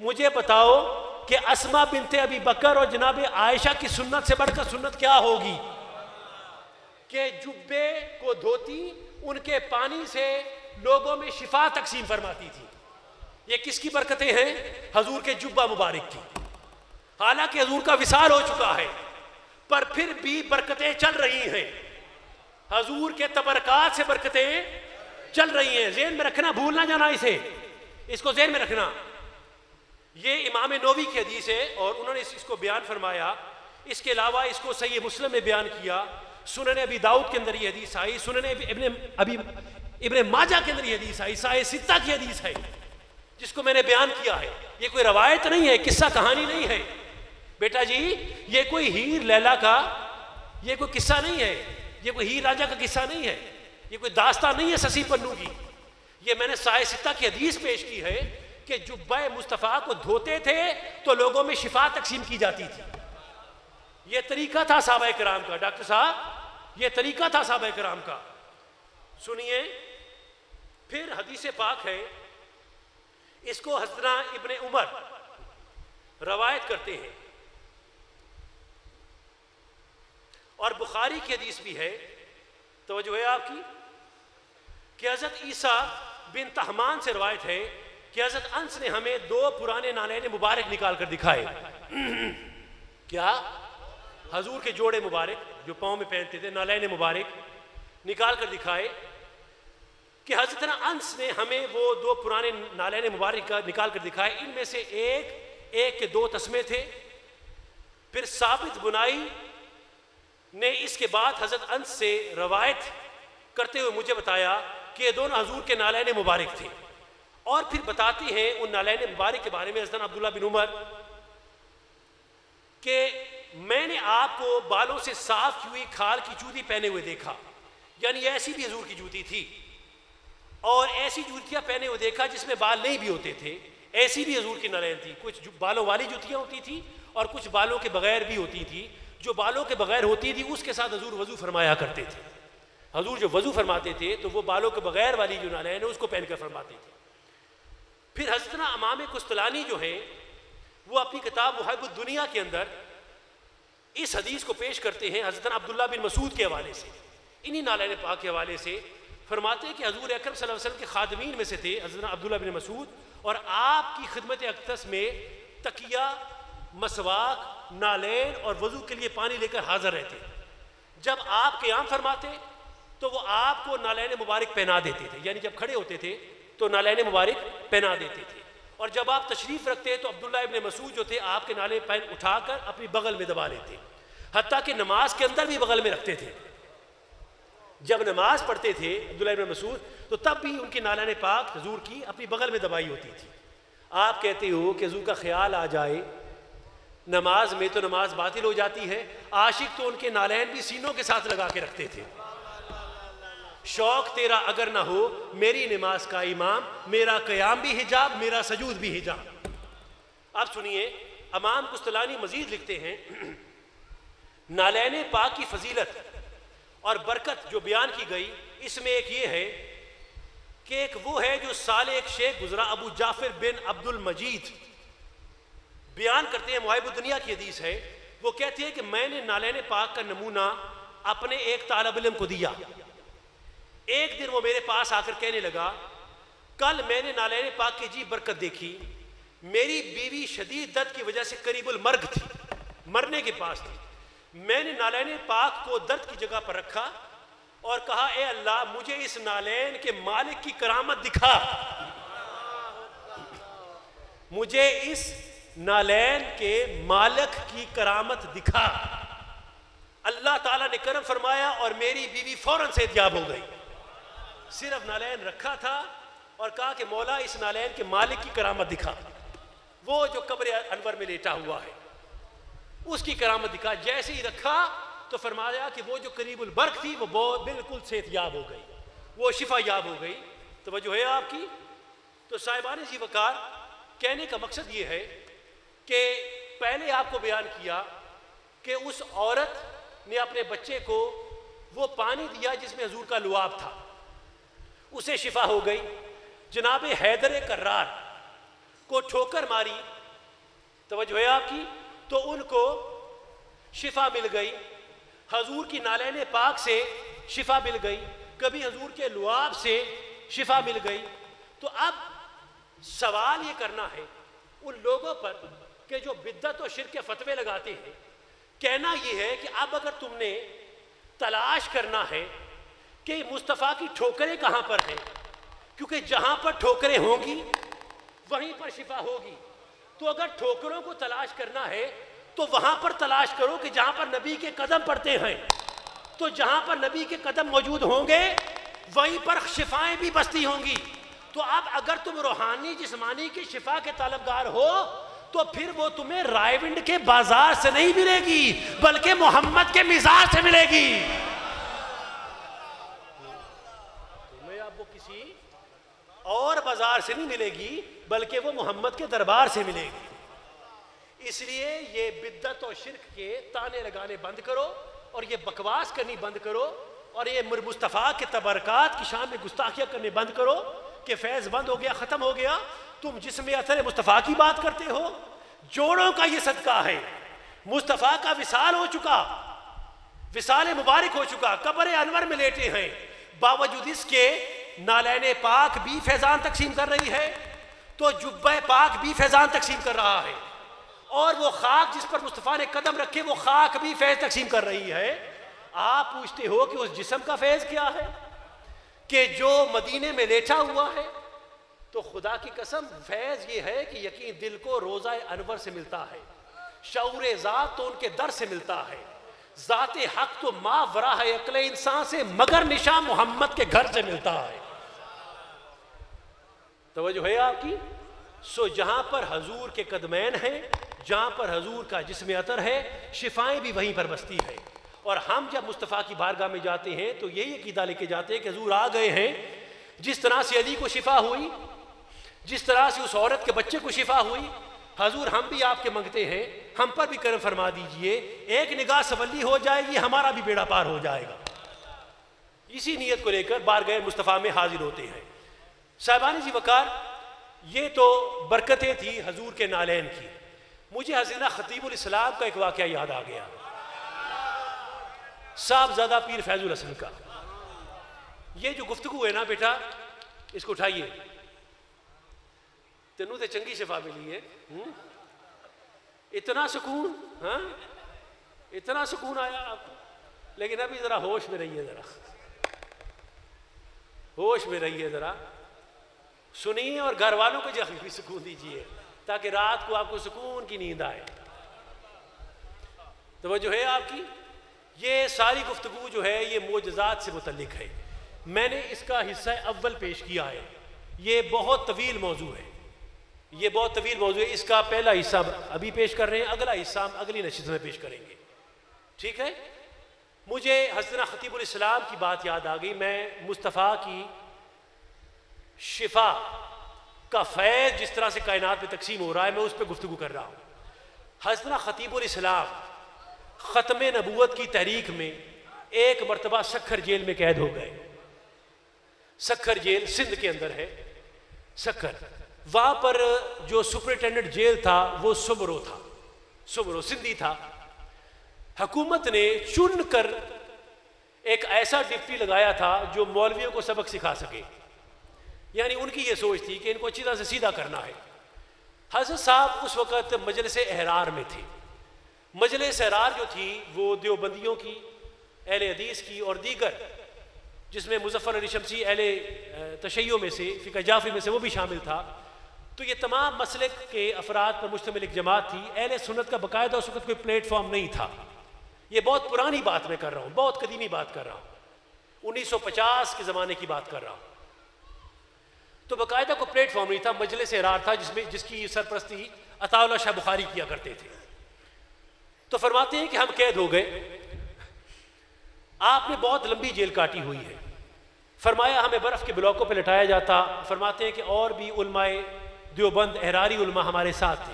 مجھے بتاؤ کہ اسما بنت ابی بکر اور جناب عائشہ کی سنت سے بڑھ کر سنت کیا ہوگی کہ جبے کو دھوتی، ان کے پانی سے لوگوں میں شفا تقسیم فرماتی تھی. یہ کس کی برکتیں ہیں؟ حضور کے جبہ مبارک کی. حالانکہ حضور کا وصال ہو چکا ہے پر پھر بھی برکتیں چل رہی ہیں. حضور کے تبرکات سے برکتیں چل رہی ہیں. ذہن میں رکھنا، بھول نہ جانا اسے، اس کو ذہن میں رکھنا. یہ امام نووی کی حدیث ہے اور انہوں نے اس کو بیان فرمایا. اس کے علاوہ اس کو صحیح مسلم میں بیان کیا. سنن ابی داؤد کے اندر یہ حدیث آئی، سنن ابن ماجہ کے اندر یہ حدیث آئی، صحیح ستہ کی حدیث ہے جس کو میں نے بیان کیا ہے. یہ کوئی روایت نہیں ہے، قصہ کہانی نہیں ہے بیٹا جی. یہ کوئی ہیر لیلا کا یہ کوئی قصہ نہیں ہے، یہ کوئی ہیر راجہ کا قصہ نہیں ہے، یہ کوئی داستان نہیں ہے سسی پنو کی. یہ میں نے صحیح ستہ کی حدیث پیش کی ہے کہ جبہ مصطفیٰ کو دھوتے تھے تو لوگوں میں شفا تقسیم کی جاتی تھی. یہ طریقہ تھا صحابہ کرام کا. ڈاکٹر صاحب، یہ طریقہ تھا صحابہ کرام کا. سنیے پھر حدیث پاک ہے، اس کو حضرت ابن عمر روایت کرتے ہیں اور بخاری کی حدیث بھی ہے. توجہ ہے آپ کی کہ حضرت عیسیٰ بن تہمان سے روایت ہے کہ حضرت انس نے ہمیں 2 پرانے نالین مبارک نکال کر دکھائے. کیا؟ حضور کے جوڑے مبارک جو پاؤں میں پہنتے تھے، نالین مبارک نکال کر دکھائے کہ حضرت انس نے ہمیں وہ 2 پرانے نالین مبارک نکال کر دکھائے. ان میں سے ایک کے 2 تسمے تھے. پھر ثابت بنائی نے اس کے بعد حضرت انس سے روایت کرتے ہوئے مجھے بتایا کہ یہ دونوں حضور کے نالین مبارک تھے. اور پھر بتاتی ہیں ان نالین مبارک کے بارے میں حضرت عبداللہ بن عمر کہ میں نے آپ کو بالوں سے صاف کی ہوئی کھال کی جوتی پہنے ہوئے دیکھا. یعنی ایسی بھی حضور کی جوتی تھی اور ایسی جوتیاں پہنے ہوئے دیکھا جس میں بال نہیں بھی ہوتے تھے. ایسی بھی حضور کی نالین تھی. کچھ بالوں والی جوتیاں ہوتی تھی اور کچھ بالوں کے بغیر بھی ہوتی تھی. جو بالوں کے بغیر ہوتی تھی اس کے ساتھ حضور وضو فرمایا کرتے تھے. حضور جو وضو فرماتے تھے تو وہ بالوں کے بغیر والی جو نالین ہے اس کو پہن کر فرماتے تھے. پھر حضرت امام قسطلانی جو ہیں وہ اپنی کتاب محب الدنیا کے اندر اس حدیث کو پیش کرتے ہیں حضرت عبداللہ بن مسعود کے حوالے سے. انہی نالین پاک کے حوالے سے فرماتے ہیں کہ حضور اکرم صلی اللہ علیہ وسلم کے خادمین میں سے تھے حضرت عبداللہ بن مسعود، اور آپ کی خدمت اقدس میں تکیہ، مسواک، نالین اور وضو کے لیے پانی لے کر حاضر رہتے. جب آپ قیام فرماتے تو وہ آپ کو نالین مبارک پہنا دیتے تھے. یعنی جب کھڑے ہوتے تھے تو نالین مبارک پہنا دیتے تھے. اور جب آپ تشریف رکھتے تو عبداللہ ابن مسعود جو تھے آپ کے نالے پین اٹھا کر اپنی بغل میں دبا لیتے. حتیٰ کہ نماز کے اندر بھی بغل میں رکھتے تھے. جب نماز پڑھتے تھے عبداللہ ابن مسعود تو تب بھی ان کی نالان پاک حضور کی اپنی بغل میں دبائی ہوتی تھی. آپ کہتے ہو کہ حضور کا خیال آ جائے نماز میں تو نماز باطل ہو جاتی ہے. عاشق تو ان کے نالین بھی سینوں کے ساتھ لگا کے رکھتے تھے. شوق تیرا اگر نہ ہو میری نماز کا امام، میرا قیام بھی حجاب، میرا سجود بھی حجاب. اب سنیے امام قسطلانی مزید لکھتے ہیں نالین پاک کی فضیلت اور برکت جو بیان کی گئی اس میں ایک یہ ہے کہ ایک وہ ہے جو سال ایک شیخ گزرا ابو جعفر بن عبد المجید بیان کرتے ہیں، مواہب الدنیا کی حدیث ہے. وہ کہتے ہیں کہ میں نے نالین پاک کا نمونہ اپنے ایک طالب علم کو دیا. ایک دن وہ میرے پاس آ کر کہنے لگا کل میں نے نالین پاک کی عجیب برکت دیکھی. میری بیوی شدید درد کی وجہ سے قریب المرگ تھی، مرنے کے پاس تھی. میں نے نالین پاک کو درد کی جگہ پر رکھا اور کہا اے اللہ مجھے اس نالین کے مالک کی کرامت دکھا، مجھے اس نالین کے مالک کی کرامت دکھا. اللہ تعالیٰ نے کرم فرمایا اور میری بیوی فوراً صحتیاب ہو گئی. صرف نالین رکھا تھا اور کہا کہ مولا اس نالین کے مالک کی کرامت دکھا. وہ جو قبر انور میں لیٹا ہوا ہے اس کی کرامت دکھا. جیسے ہی رکھا تو فرمایا کہ وہ جو قریب البرق تھی وہ بالکل صحتیاب ہو گئی، وہ شفا یاب ہو گئی. توجہ ہے آپ کی. تو صاحبان ذی وقار کہنے کا مقصد یہ ہے کہ پہلے آپ کو بیان کیا کہ اس عورت نے اپنے بچے کو وہ پانی دیا جس میں حضور کا لعاب تھا، اسے شفا ہو گئی. جناب حیدر کرار کو ٹھوکر ماری، توجہ ہے آپ کی، تو ان کو شفا مل گئی. حضور کی نالین پاک سے شفا مل گئی، کبھی حضور کے لعاب سے شفا مل گئی. تو اب سوال یہ کرنا ہے ان لوگوں پر کہ جو بدعت و شرک کے فتوے لگاتے ہیں، کہنا یہ ہے کہ اب اگر تم نے تلاش کرنا ہے کہ مصطفیٰ کی ٹھوکریں کہاں پر ہیں، کیونکہ جہاں پر ٹھوکریں ہوں گی وہیں پر شفا ہوگی. تو اگر ٹھوکروں کو تلاش کرنا ہے تو وہاں پر تلاش کرو کہ جہاں پر نبی کے قدم پڑتے ہیں. تو جہاں پر نبی کے قدم موجود ہوں گے وہیں پر شفائیں بھی بستی ہوں گی. تو اب اگر تم روحانی جسمانی کی شفا کے طلبگار ہو تو پھر وہ تمہیں رائے ونڈ کے بازار سے نہیں ملے گی بلکہ محمد کے مزاج سے ملے گی. تمہیں اب وہ کسی اور بازار سے نہیں ملے گی بلکہ وہ محمد کے دربار سے ملے گی. اس لیے یہ بدعت و شرک کے تانے لگانے بند کرو اور یہ بکواس کرنی بند کرو اور یہ مصطفیٰ کے تبرکات کی شان میں گستاخیاں کرنے بند کرو کہ فیض بند ہو گیا، ختم ہو گیا. تم جسم اثر مصطفیٰ کی بات کرتے ہو. جوڑوں کا یہ صدقہ ہے. مصطفیٰ کا وصال ہو چکا، وصال مبارک ہو چکا، قبر انور میں لیٹے ہیں. باوجود اس کے نالین پاک بھی فیضان تقسیم کر رہی ہے تو جبہ پاک بھی فیضان تقسیم کر رہا ہے، اور وہ خاک جس پر مصطفیٰ نے قدم رکھے وہ خاک بھی فیض تقسیم کر رہی ہے. آپ پوچھتے ہو کہ اس جسم کا فیض کیا ہے کہ جو مدینے میں لیٹا ہوا ہے. تو خدا کی قسم فیض یہ ہے کہ یقین دل کو روزہ انور سے ملتا ہے، شعور ذات تو ان کے در سے ملتا ہے، ذات حق تو ما ورا ہے عقل انسان سے مگر نشان محمد کے گھر سے ملتا ہے. توجہ ہے آپ کی. سو جہاں پر حضور کے قدمین ہیں، جہاں پر حضور کا جسم عطر ہے، شفائیں بھی وہیں پر بستی ہے. اور ہم جب مصطفیٰ کی بارگاہ میں جاتے ہیں تو یہی عقیدہ لے کے جاتے ہیں کہ حضور آ گئے ہیں. جس طرح سے علی کو شفا ہوئی، جس طرح سے اس عورت کے بچے کو شفا ہوئی، حضور ہم بھی آپ کے منگتے ہیں، ہم پر بھی کرم فرما دیجئے. ایک نگاہ سولی ہو جائے گی، ہمارا بھی بیڑا پار ہو جائے گا. اسی نیت کو لے کر بارگاہ مصطفیٰ میں حاضر ہوتے ہیں. صاحبان ذی وقار یہ تو برکتیں تھی حضور کے نالین کی. مجھے حضرت خطیب الاسلام کا ایک واقعہ یاد آ گیا، صاحبزادہ پیر فیض الحسن کا. یہ جو گفتگو ہے نا بیٹا، اس کو اٹھائیے. تینوں تے چنگی شفا ملی ہے، اتنا سکون، ہاں اتنا سکون آیا آپ کو. لیکن ابھی ذرا ہوش میں رہیے، ذرا ہوش میں رہیے، ذرا سنیے اور گھر والوں کو بھی سکون دیجیے تاکہ رات کو آپ کو سکون کی نیند آئے. توجہ ہے آپ کی؟ یہ ساری گفتگو جو ہے یہ معجزات سے متعلق ہے. میں نے اس کا حصہ اول پیش کیا ہے. یہ بہت طویل موضوع ہے، یہ بہت طویل موضوع ہے. اس کا پہلا حصہ ابھی پیش کر رہے ہیں، اگلا حصہ ہم اگلی نشست میں پیش کریں گے. ٹھیک ہے؟ مجھے حضرت خطیب الاسلام کی بات یاد آ گئی. میں مصطفیٰ کی شفا کا فیض جس طرح سے کائنات میں تقسیم ہو رہا ہے میں اس پہ گفتگو کر رہا ہوں. حضرت خطیب الاسلام ختم نبوت کی تحریک میں ایک مرتبہ سکھر جیل میں قید ہو گئے. سکھر جیل سندھ کے اندر ہے. سکھر وہاں پر جو سپرنٹینڈنٹ جیل تھا وہ سمرو تھا، سمرو سندھی تھا. حکومت نے چن کر ایک ایسا ڈپٹی لگایا تھا جو مولویوں کو سبق سکھا سکے. یعنی ان کی یہ سوچ تھی کہ ان کو اچھی طرح سے سیدھا کرنا ہے. حضرت صاحب اس وقت مجلس احرار میں تھے. مجلس احرار جو تھی وہ دیوبندیوں کی، اہل حدیث کی اور دیگر، جس میں مظفر علی شمسی اہل تشیع میں سے، فقہ جعفری میں سے وہ بھی شامل تھا. تو یہ تمام مسلک کے افراد پر مشتمل ایک جماعت تھی. اہل سنت کا باقاعدہ اس وقت کوئی پلیٹ فارم نہیں تھا. یہ بہت پرانی بات میں کر رہا ہوں، بہت قدیمی بات کر رہا ہوں، 1950 کے زمانے کی بات کر رہا ہوں. تو باقاعدہ کوئی پلیٹ فارم نہیں تھا. مجلس احرار تھا جس کی سرپرستی عطا اللہ شاہ بخاری کیا کرتے تھے. تو فرماتے ہیں کہ ہم قید ہو گئے. آپ نے بہت لمبی جیل کاٹی ہوئی ہے. فرمایا ہمیں برف کے بلاکوں پہ لٹایا جاتا. فرماتے ہیں کہ اور بھی علماء دیوبند احراری علماء ہمارے ساتھ تھے.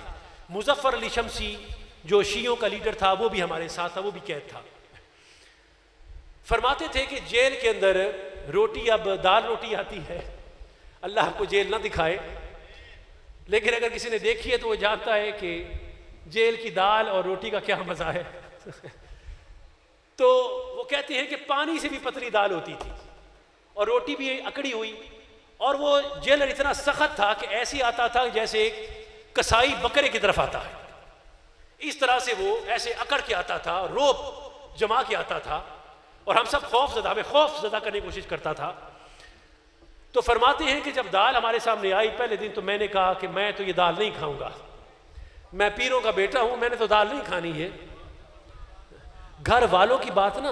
مظفر علی شمسی جو شیعوں کا لیڈر تھا وہ بھی ہمارے ساتھ تھا، وہ بھی قید تھا. فرماتے تھے کہ جیل کے اندر روٹی، اب دال روٹی آتی ہے، اللہ آپ کو جیل نہ دکھائے، لیکن اگر کسی نے دیکھی ہے تو وہ جانتا ہے کہ جیل کی دال اور روٹی کا کیا مزہ ہے. تو وہ کہتے ہیں کہ پانی سے بھی پتلی دال ہوتی تھی اور روٹی بھی اکڑی ہوئی. اور وہ جیلر اتنا سخت تھا کہ ایسے آتا تھا جیسے ایک کسائی بکرے کی طرف آتا ہے. اس طرح سے وہ ایسے اکڑ کے آتا تھا، روپ جما کے آتا تھا اور ہم سب ہمیں خوف زدہ کرنے کی کوشش کرتا تھا. تو فرماتے ہیں کہ جب دال ہمارے سامنے آئی پہلے دن تو میں نے کہا کہ میں تو یہ دال نہیں کھاؤں گا، میں پیروں کا بیٹا ہوں، میں نے تو دال نہیں کھانی ہے. گھر والوں کی بات نا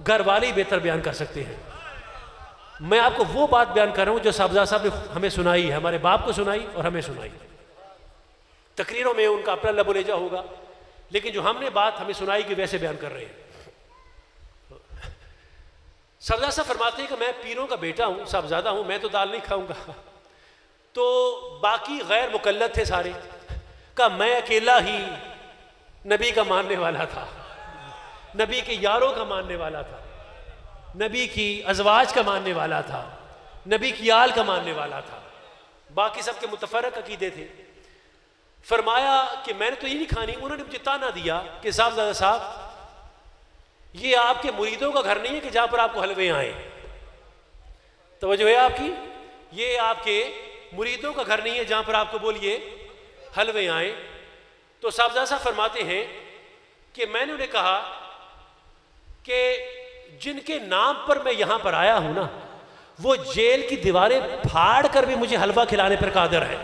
گھر والے ہی بہتر بیان کر سکتے ہیں. میں آپ کو وہ بات بیان کر رہا ہوں جو صاحبزادہ صاحب نے ہمیں سنائی ہے، ہمارے باپ کو سنائی اور ہمیں سنائی. تقریروں میں ان کا اپنا لب و لہجہ ہوگا، لیکن جو ہم نے بات ہمیں سنائی کہ ویسے بیان کر رہے ہیں. صاحبزادہ صاحب فرماتے ہیں کہ میں پیروں کا بیٹا ہوں، صاحبزادہ ہوں، میں تو دال نہیں کھاؤں گا. تو باقی غیر مکلف تھے سارے. کہا میں اکیلا ہی نبی کا ماننے والا تھا، نبی کے یاروں کا ماننے والا تھا، نبی کی ازواج کا ماننے والا تھا، نبی کی آل کا ماننے والا تھا. باقی سب کے متفرق عقیدے تھے. فرمایا کہ میں نے تو یہ نہیں کھانی. انہوں نے مجھے تانا دیا کہ صاحبزادہ صاحب یہ آپ کے مریدوں کا گھر نہیں ہے کہ جہاں پر آپ کو حلوے آئیں. توجہ ہے آپ کی؟ یہ آپ کے مریدوں کا گھر نہیں ہے جہاں پر آپ کو بولیے حلوے آئیں. تو صاحبزادہ صاحب فرماتے ہیں کہ میں نے انہیں کہا کہ جن کے نام پر میں یہاں پر آیا ہوں نا وہ جیل کی دیواریں پھاڑ کر بھی مجھے حلوہ کھلانے پر قادر ہے.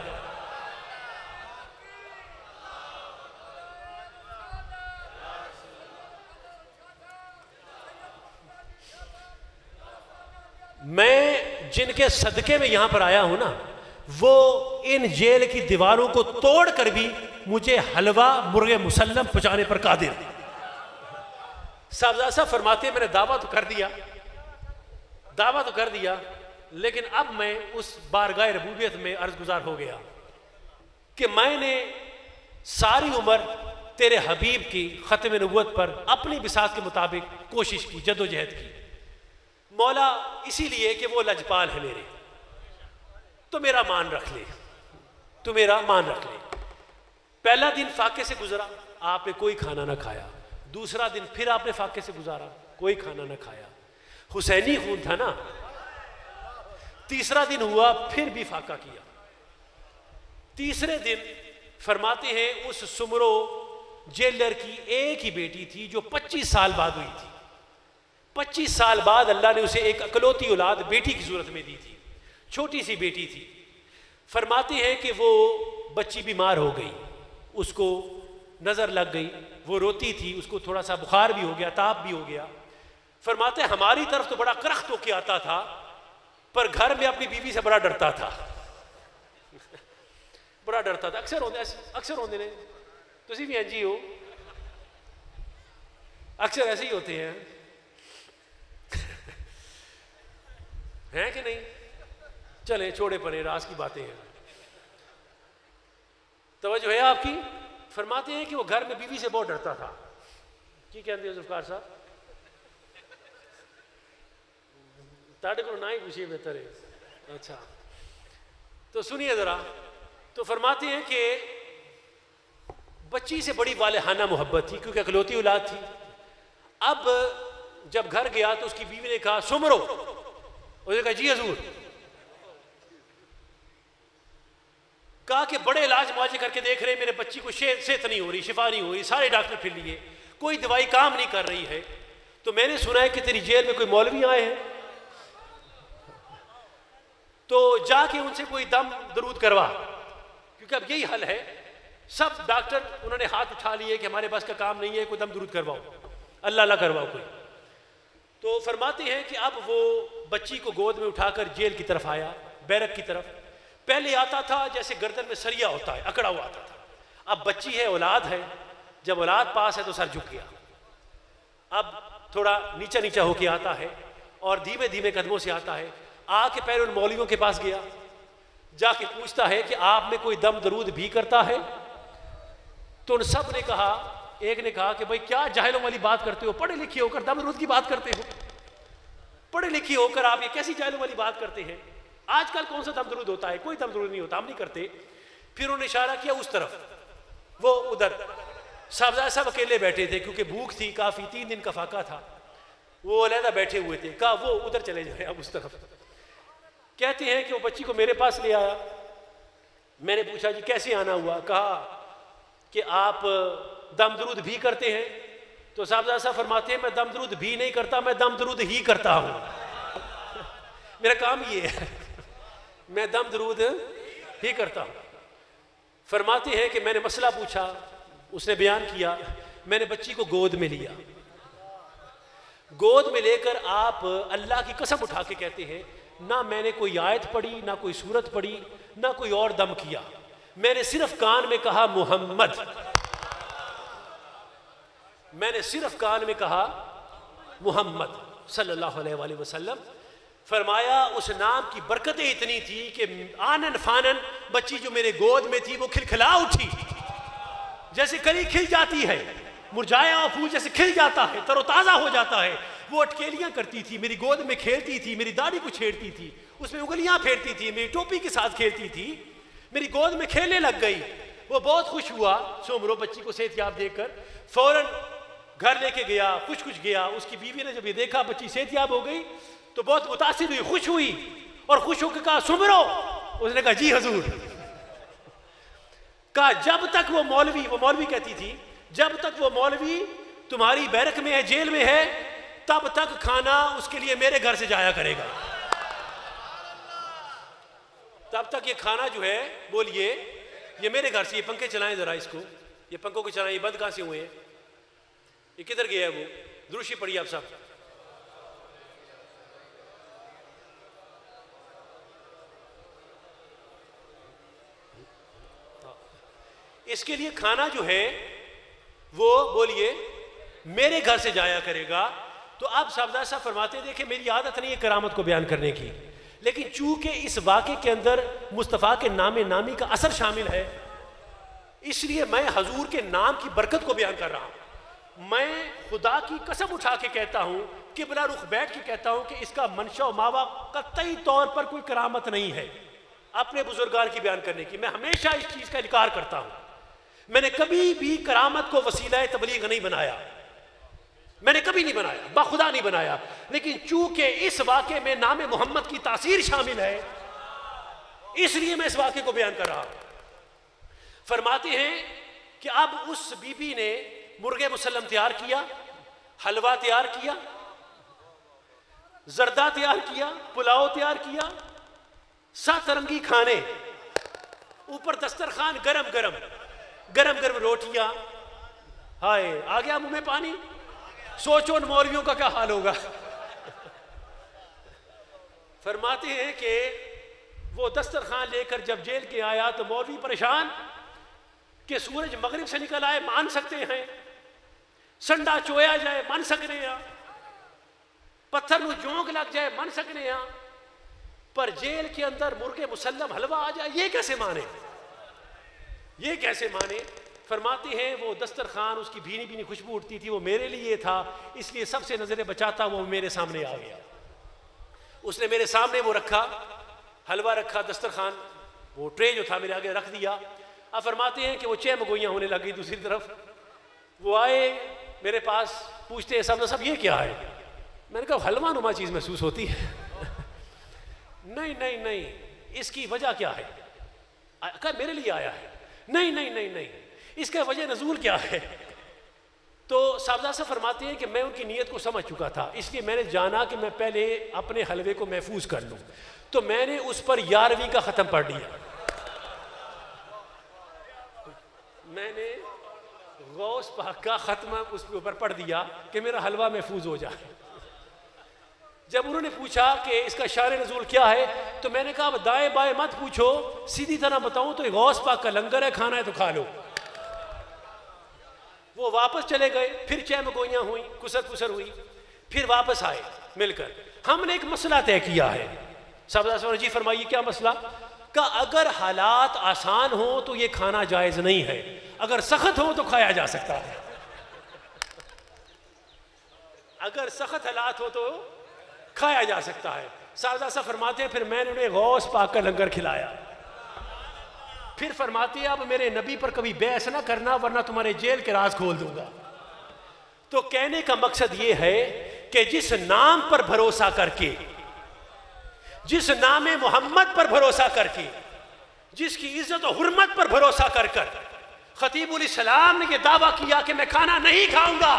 میں جن کے صدقے میں یہاں پر آیا ہوں نا وہ ان جیل کی دیواروں کو توڑ کر بھی مجھے حلوہ مرغ مسلم پہنچانے پر قادر. صاحبزادہ صاحب فرماتے ہیں میں نے دعویٰ تو کر دیا لیکن اب میں اس بارگاہ ربوبیت میں عرض گزار ہو گیا کہ میں نے ساری عمر تیرے حبیب کی ختم نبوت پر اپنی بساط کے مطابق کوشش کی، جد و جہد کی. مولا اسی لیے کہ وہ لجپال ہے میرے، تو میرا مان رکھ لے، تو میرا مان رکھ لے. پہلا دن فاقے سے گزرا، آپ نے کوئی کھانا نہ کھایا. دوسرا دن پھر آپ نے فاقے سے گزارا، کوئی کھانا نہ کھایا. حسینی خون تھا نا. تیسرا دن ہوا پھر بھی فاقہ کیا. تیسرے دن فرماتے ہیں اس سمرو جیلر کی ایک ہی بیٹی تھی جو 25 سال بعد ہوئی تھی. 25 سال بعد اللہ نے اسے ایک اکلوتی اولاد بیٹی کی صورت میں دی تھی. چھوٹی سی بیٹی تھی. فرماتے ہیں کہ وہ بچی بیمار ہو گئی، اس کو نظر لگ گئی، وہ روتی تھی، اس کو تھوڑا سا بخار بھی ہو گیا، تاپ بھی ہو گیا. فرماتے ہیں ہماری طرف تو بڑا کرخت ہو کے آتا تھا، پر گھر میں اپنی بیوی سے بڑا ڈرتا تھا. بڑا ڈرتا تھا. اکثر ہوتے ہیں، تسی بھی انجی ہو، اکثر ایسے ہی ہوتے ہیں، ہیں کہ نہیں؟ چلیں چھوڑے پڑے، راز کی باتیں ہیں. توجہ ہے آپ کی؟ فرماتے ہیں کہ وہ گھر میں بیوی سے بہت ڈرتا تھا. کی کہتے ہیں ذوالفقار صاحب؟ تاڑے کو نہ ہی پوچھئے بہتر ہے. اچھا تو سنیے ذرا. تو فرماتے ہیں کہ بچی سے بڑی والہانہ محبت تھی کیونکہ اکلوتی اولاد تھی. اب جب گھر گیا تو اس کی بیوی نے کہا سمرو. اس نے کہا جی حضور. کہا کہ بڑے علاج معالجے کر کے دیکھ رہے میرے بچی کو صحت نہیں ہو رہی، شفا نہیں ہو رہی، سارے ڈاکٹر پھر لیے، کوئی دوائی کام نہیں کر رہی ہے. تو میں نے سنا ہے کہ تیری جیل میں کوئی مولوی آئے ہیں، تو جا کے ان سے کوئی دم درود کروا، کیونکہ اب یہی حل ہے. سب ڈاکٹر انہوں نے ہاتھ اٹھا لیے کہ ہمارے پاس کا کام نہیں ہے، کوئی دم درود کرواؤ، اللہ اللہ کرواؤ کوئی. تو فرماتے ہیں کہ اب وہ بچی کو گود میں اٹھا کر جیل کی طرف آیا، بیرک کی طرف. پہلے آتا تھا جیسے گردن میں سریا ہوتا ہے، اکڑا ہوا آتا تھا. اب بچی ہے، اولاد ہے، جب اولاد پاس ہے تو سر جھک گیا. اب تھوڑا نیچا نیچا ہو کے آتا ہے اور دھیمے دھیمے قدموں سے آتا ہے. آ کے پہلے ان مولویوں کے پاس گیا، جا کے پوچھتا ہے کہ آپ میں کوئی دم درود بھی کرتا ہے؟ تو ان سب نے کہا، ایک نے کہا کہ بھائی کیا جاہلوں والی بات کرتے ہو، پڑھے لکھے ہو کر دم درود کی بات کرتے ہو، پڑھے لکھے ہو کر آپ یہ کیسی جاہلوں والی بات کرتے ہیں؟ آج کل کون سا دم درود ہوتا ہے؟ کوئی دم درود نہیں ہوتا، ہم نہیں کرتے. پھر انہوں نے اشارہ کیا اس طرف، وہ ادھر. صاحبزادہ صاحب اکیلے بیٹھے تھے کیونکہ بھوک تھی کافی، 3 دن کا فاقہ تھا، وہ علیحدہ بیٹھے ہوئے تھے. کہا وہ ادھر چلے جائیں، اب اس طرف. کہتے ہیں کہ وہ بچی کو میرے پاس لے آیا. میں نے پوچھا جی کیسے آنا ہوا؟ کہا کہ آپ دم درود بھی کرتے ہیں؟ تو صاحبزادہ صاحب فرماتے ہیں میں دم درود بھی نہیں کرتا، میں دم درود ہی کرتا ہوں. میرا کام یہ ہے، میں دم درود ہی کرتا ہوں. فرماتے ہیں کہ میں نے مسئلہ پوچھا، اس نے بیان کیا. میں نے بچی کو گود میں لیا، گود میں لے کر آپ اللہ کی قسم اٹھا کے کہتے ہیں نہ میں نے کوئی آیت پڑھی، نہ کوئی سورت پڑھی، نہ کوئی اور دم کیا. میں نے صرف کان میں کہا محمد، میں نے صرف کان میں کہا محمد صلی اللہ علیہ وآلہ وسلم. فرمایا اس نام کی برکتیں اتنی تھی کہ آنن فانن بچی جو میرے گود میں تھی وہ کھلکھلا اٹھی، جیسے کلی کھل جاتی ہے، مرجھایا ہوا پھول جیسے کھل جاتا ہے، تر و تازہ ہو جاتا ہے. وہ اٹکیلیاں کرتی تھی، میری گود میں کھیلتی تھی، میری داڑھی کو چھیڑتی تھی، اس میں انگلیاں پھیرتی تھی، میری ٹوپی کے ساتھ کھیلتی تھی، میری گود میں کھیلنے لگ گئی. وہ بہت خوش ہوا سومرو بچی کو صحت یاب دیکھ کر، فوراً گھر لے کے گیا، کچھ گیا. اس کی بیوی نے جب یہ دیکھا بچی صحت یاب ہو گئی تو بہت متاثر ہوئی، خوش ہوئی، اور خوش ہو کے کہا سمرو. اس نے کہا جی حضور. کہا جب تک وہ مولوی کہتی تھی جب تک وہ مولوی تمہاری بیرک میں ہے، جیل میں ہے، تب تک کھانا اس کے لیے میرے گھر سے جایا کرے گا. تب تک یہ کھانا جو ہے بولیے یہ میرے گھر سے. یہ پنکھے چلائیں ذرا، اس کو یہ پنکھوں کو چلائیں. یہ بند کہاں سے ہوئے ہیں؟ یہ کدھر گیا ہے؟ وہ دروشی پڑھیے آپ صاحب. اس کے لیے کھانا جو ہے وہ بولیے میرے گھر سے جایا کرے گا. تو آپ صاحبزادہ صاحب فرماتے ہیں دیکھیں میری عادت نہیں ہے کرامت کو بیان کرنے کی، لیکن چونکہ اس واقعے کے اندر مصطفیٰ کے نام نامی کا اثر شامل ہے، اس لیے میں حضور کے نام کی برکت کو بیان کر رہا ہوں. میں خدا کی قسم اٹھا کے کہتا ہوں، قبلہ رخ بیٹھ کے کہتا ہوں کہ اس کا منشا و ماوا قطعی طور پر کوئی کرامت نہیں ہے اپنے بزرگان کی بیان کرنے کی. میں ہمیشہ اس چیز کا انکار کرتا ہوں. میں نے کبھی بھی کرامت کو وسیلہ تبلیغ نہیں بنایا، میں نے کبھی نہیں بنایا، بخدا نہیں بنایا. لیکن چونکہ اس واقعے میں نام محمد کی تاثیر شامل ہے، اس لیے میں اس واقعے کو بیان کر رہا ہوں. فرماتے ہیں کہ اب اس بی بی نے مرغ مسلم تیار کیا، حلوہ تیار کیا، زردہ تیار کیا، پلاؤ تیار کیا، 7 رنگی کھانے، اوپر دسترخوان گرم گرم روٹیاں، ہائے آ گیا منہ میں پانی. سوچو ان مولویوں کا کیا حال ہوگا. فرماتے ہیں کہ وہ دسترخوان لے کر جب جیل کے آیا تو مولوی پریشان کہ سورج مغرب سے نکل آئے مان سکتے ہیں, سنڈا چویا جائے مان سکتے ہیں, پتھر نو جونک لگ جائے مان سکتے ہیں, پر جیل کے اندر مرغ مسلم حلوہ آ جائے یہ کیسے مانے, یہ کیسے مانے. فرماتے ہیں وہ دسترخوان اس کی بھینی بھینی خوشبو اٹھتی تھی, وہ میرے لیے تھا, اس لیے سب سے نظریں بچاتا وہ میرے سامنے آ گیا. اس نے میرے سامنے وہ رکھا, حلوہ رکھا, دسترخوان وہ ٹرے جو تھا میرے آگے رکھ دیا. اب فرماتے ہیں کہ وہ چہمگوئیاں ہونے لگ گئی دوسری طرف. وہ آئے میرے پاس پوچھتے ہیں صاحب یہ کیا ہے. میں نے کہا حلوہ نما چیز محسوس ہوتی ہے. نہیں نہیں نہیں اس کی وجہ کیا ہے, کہا میرے لیے آیا ہے. نہیں نہیں نہیں نہیں اس کا وجہ نزول کیا ہے. تو صاحبزادہ سے فرماتے ہیں کہ میں ان کی نیت کو سمجھ چکا تھا, اس لیے میں نے جانا کہ میں پہلے اپنے حلوے کو محفوظ کر لوں, تو میں نے اس پر 11ویں کا ختم پڑھ لیا. میں نے غوث پاک کا ختمہ اس کے اوپر پڑھ دیا کہ میرا حلوہ محفوظ ہو جائے. جب انہوں نے پوچھا کہ اس کا شان نزول کیا ہے تو میں نے کہا دائیں بائیں مت پوچھو, سیدھی طرح بتاؤں تو غوث پاک کا لنگر ہے, کھانا ہے تو کھا لو. وہ واپس چلے گئے, پھر چہمگوئیاں ہوئیں, کسر ہوئی, پھر واپس آئے مل کر. ہم نے ایک مسئلہ طے کیا ہے. صاحب جی فرمائیے کیا مسئلہ. کہ اگر حالات آسان ہوں تو یہ کھانا جائز نہیں ہے, اگر سخت ہو تو کھایا جا سکتا ہے. اگر سخت حالات ہو تو کھایا جا سکتا ہے. صاحب فرماتے ہیں پھر میں نے انہیں غوث پاک کا لنگر کھلایا. پھر فرماتے ہیں اب میرے نبی پر کبھی بحث نہ کرنا ورنہ تمہارے جیل کے راز کھول دوں گا. تو کہنے کا مقصد یہ ہے کہ جس نام پر بھروسہ کر کے, جس نام محمد پر بھروسہ کر کے, جس کی عزت و حرمت پر بھروسہ کر کر خطیب الاسلام نے یہ دعویٰ کیا کہ میں کھانا نہیں کھاؤں گا,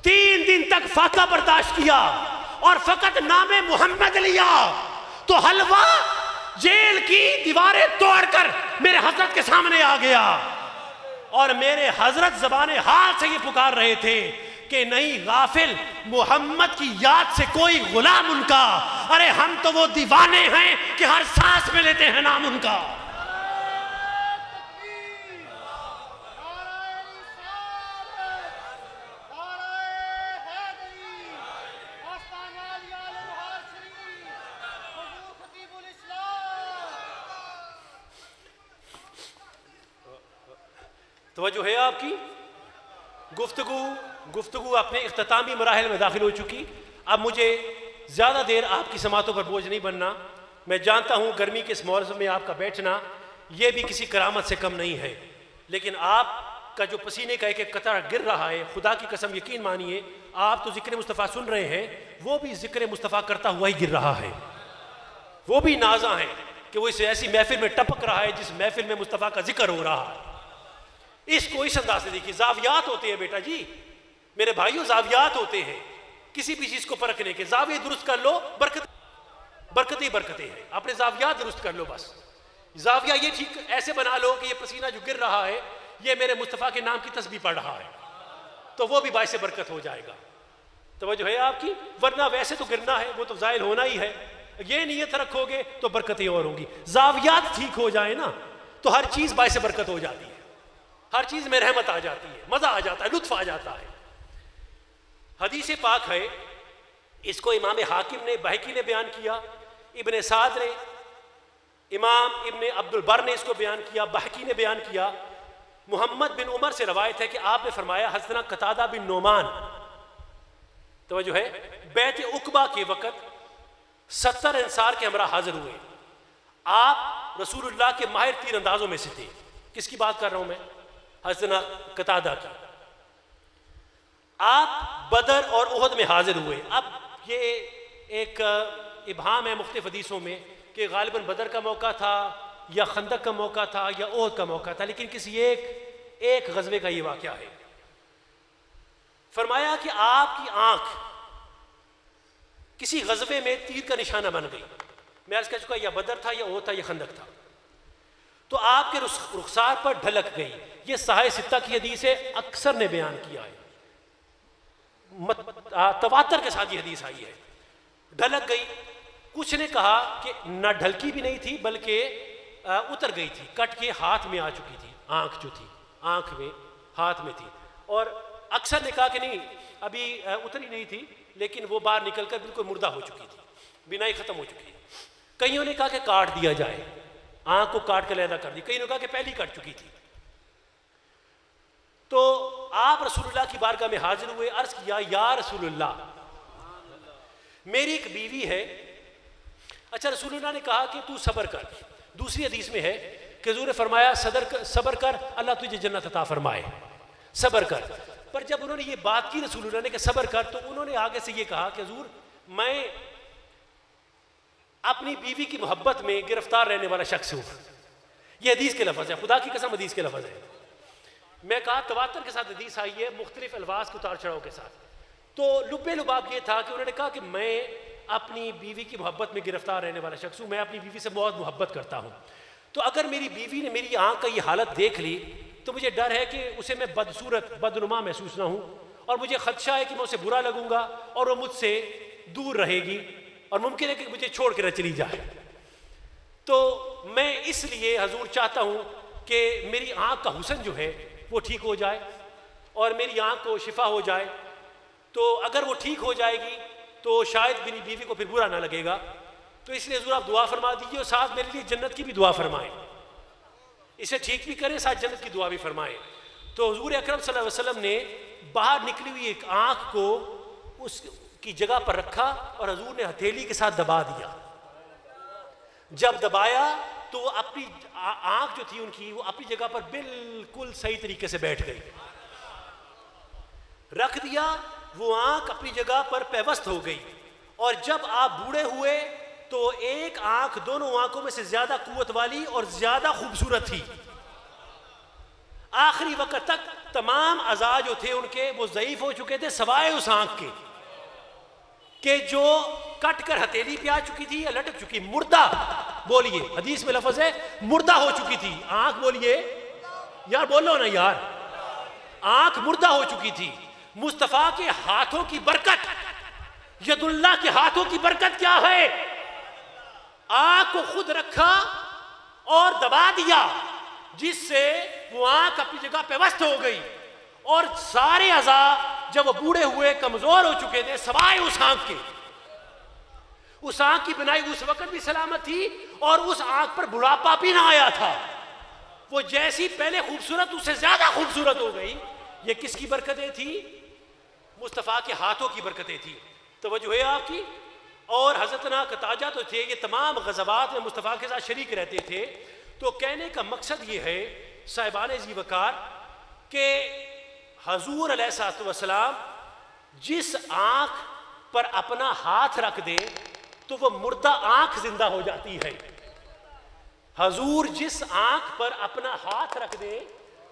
3 دن تک فاقہ برداشت کیا اور فقط نام محمد لیا, تو حلوہ جیل کی دیواریں توڑ کر میرے حضرت کے سامنے آ گیا. اور میرے حضرت زبان حال سے یہ پکار رہے تھے کہ نہیں غافل, محمد کی یاد سے کوئی غلام ان کا, ارے ہم تو وہ دیوانے ہیں کہ ہر سانس میں لیتے ہیں نام ان کا. توجہ ہے آپ کی. گفتگو اپنے اختتامی مراحل میں داخل ہو چکی. اب مجھے زیادہ دیر آپ کی سماعتوں پر بوجھ نہیں بننا. میں جانتا ہوں گرمی کے اس موسم میں آپ کا بیٹھنا یہ بھی کسی کرامت سے کم نہیں ہے, لیکن آپ کا جو پسینے کا ایک ایک قطرہ گر رہا ہے, خدا کی قسم یقین مانیے آپ تو ذکر مصطفیٰ سن رہے ہیں, وہ بھی ذکر مصطفیٰ کرتا ہوا ہی گر رہا ہے. وہ بھی نازاں ہیں کہ وہ اس ایسی محفل میں ٹپک رہا ہے جس محفل میں مصطفیٰ کا ذکر ہو رہا ہے. اس کو اس انداز سے دیکھیے, زاویات ہوتے ہیں بیٹا جی, میرے بھائیوں زاویات ہوتے ہیں. کسی بھی چیز کو پرکھنے کے زاویے درست کر لو, برکتیں ہیں. اپنے زاویات درست کر لو, بس زاویہ یہ ٹھیک ایسے بنا لو کہ یہ پسینہ جو گر رہا ہے یہ میرے مصطفیٰ کے نام کی تسبیح پڑھ رہا ہے, تو وہ بھی باعث برکت ہو جائے گا. توجہ ہے آپ کی. ورنہ ویسے تو گرنا ہے, وہ تو زائل ہونا ہی ہے. یہ نیت رکھو گے تو برکتیں اور ہوں گی. زاویات ٹھیک ہو جائیں نا تو ہر چیز باعث برکت ہو جاتی ہے, ہر چیز میں رحمت آ جاتی ہے, مزہ آ جاتا ہے, لطف آ جاتا ہے. حدیث پاک ہے, اس کو امام حاکم نے, بہقی نے بیان کیا, ابن سعد نے, امام ابن عبد البر نے اس کو بیان کیا, بہقی نے بیان کیا. محمد بن عمر سے روایت ہے کہ آپ نے فرمایا حدثنا قتادہ بن نعمان, توجہ ہے, بیعت عقبہ کے وقت 70 انصار کے ہمراہ حاضر ہوئے. آپ رسول اللہ کے ماہر تیر اندازوں میں سے تھے. کس کی بات کر رہا ہوں میں؟ حضرت قتادہ کی. آپ بدر اور احد میں حاضر ہوئے. اب یہ ایک ابہام ہے مختلف حدیثوں میں کہ غالباً بدر کا موقع تھا یا خندق کا موقع تھا یا احد کا موقع تھا, لیکن کسی ایک غزوے کا یہ واقعہ ہے. فرمایا کہ آپ کی آنکھ کسی غزوے میں تیر کا نشانہ بن گئی. میں عرض کر چکا یا بدر تھا یا احد تھا یا خندق تھا. تو آپ کے رخسار پر ڈھلک گئی. یہ صحاح ستہ کی حدیث ہے, اکثر نے بیان کیا ہے, تواتر کے ساتھ یہ حدیث آئی ہے. ڈھلک گئی. کچھ نے کہا کہ نہ ڈھلکی بھی نہیں تھی بلکہ اتر گئی تھی, کٹ کے ہاتھ میں آ چکی تھی, آنکھ جو تھی آنکھ میں ہاتھ میں تھی. اور اکثر نے کہا کہ نہیں ابھی اتری نہیں تھی لیکن وہ باہر نکل کر بالکل مردہ ہو چکی تھی, بینائی ختم ہو چکی ہے. کئیوں نے کہا کہ کاٹ دیا جائے, آنکھ کو کاٹ کے علیحدہ کر دی. کئیوں نے کہا کہ پہلی کٹ چکی تھی. تو آپ رسول اللہ کی بارگاہ میں حاضر ہوئے, عرض کیا یا رسول اللہ میری ایک بیوی ہے. اچھا, رسول اللہ نے کہا کہ تو صبر کر. دوسری حدیث میں ہے کہ حضور نے فرمایا صبر کر اللہ تجھے جنت عطا فرمائے, صبر کر. پر جب انہوں نے یہ بات کی رسول اللہ نے کہ صبر کر, تو انہوں نے آگے سے یہ کہا کہ حضور میں اپنی بیوی کی محبت میں گرفتار رہنے والا شخص ہوں. یہ حدیث کے لفظ ہے, خدا کی قسم حدیث کے لفظ ہے. میں کہا تواتر کے ساتھ حدیث آئی ہے, مختلف الفاظ کے اتار چڑھاؤ کے ساتھ. تو لب لباب یہ تھا کہ انہوں نے کہا کہ میں اپنی بیوی کی محبت میں گرفتار رہنے والا شخص ہوں, میں اپنی بیوی سے بہت محبت کرتا ہوں. تو اگر میری بیوی نے میری آنکھ کا یہ حالت دیکھ لی تو مجھے ڈر ہے کہ اسے میں بدصورت بدنما محسوس نہ ہوں, اور مجھے خدشہ ہے کہ میں اسے برا لگوں گا اور وہ مجھ سے دور رہے گی اور ممکن ہے کہ مجھے چھوڑ کے نہ چلی جائے. تو میں اس لیے حضور چاہتا ہوں کہ میری آنکھ کا حسن جو ہے وہ ٹھیک ہو جائے اور میری آنکھ کو شفا ہو جائے. تو اگر وہ ٹھیک ہو جائے گی تو شاید میری بیوی کو پھر برا نہ لگے گا. تو اس لیے حضور آپ دعا فرما دیجیے اور ساتھ میرے لیے جنت کی بھی دعا فرمائیں, اسے ٹھیک بھی کریں, ساتھ جنت کی دعا بھی فرمائیں. تو حضور اکرم صلی اللہ علیہ وسلم نے باہر نکلی ہوئی ایک آنکھ کو اس کی جگہ پر رکھا اور حضور نے ہتھیلی کے ساتھ دبا دیا. جب دبایا تو وہ اپنی آنکھ جو تھی ان کی وہ اپنی جگہ پر بالکل صحیح طریقے سے بیٹھ گئی. رکھ دیا, وہ آنکھ اپنی جگہ پر پیوست ہو گئی. اور جب آپ بوڑھے ہوئے تو ایک آنکھ دونوں آنکھوں میں سے زیادہ قوت والی اور زیادہ خوبصورت تھی. آخری وقت تک تمام اعضاء جو تھے ان کے وہ ضعیف ہو چکے تھے سوائے اس آنکھ کے کہ جو کٹ کر ہتھیلی پہ آ چکی تھی یا لٹک چکی, مردہ. بولیے, حدیث میں لفظ ہے مردہ ہو چکی تھی آنکھ. بولیے یار, بولو نا یار, آنکھ مردہ ہو چکی تھی. مصطفیٰ کے ہاتھوں کی برکت, ید اللہ کے ہاتھوں کی برکت کیا ہے؟ آنکھ کو خود رکھا اور دبا دیا جس سے وہ آنکھ اپنی جگہ پہ وسط ہو گئی. اور سارے اعضاء جب وہ بوڑھے ہوئے کمزور ہو چکے تھے سوائے اس آنکھ کے, اس آنکھ کی بنائی اس وقت بھی سلامت تھی اور اس آنکھ پر بڑھاپا بھی نہ آیا تھا. وہ جیسی پہلے خوبصورت اس سے زیادہ خوبصورت ہو گئی. یہ کس کی برکتیں تھی؟ مصطفیٰ کے ہاتھوں کی برکتیں تھی. توجہ ہے آپ کی. اور حضرت قتادہ تو تھے, یہ تمام غزوات میں مصطفیٰ کے ساتھ شریک رہتے تھے. تو کہنے کا مقصد یہ ہے صاحبان ذی وقار کہ حضور علیہ الصلوۃ والسلام جس آنکھ پر اپنا ہاتھ رکھ دیں تو وہ مردہ آنکھ زندہ ہو جاتی ہے. حضور جس آنکھ پر اپنا ہاتھ رکھ دیں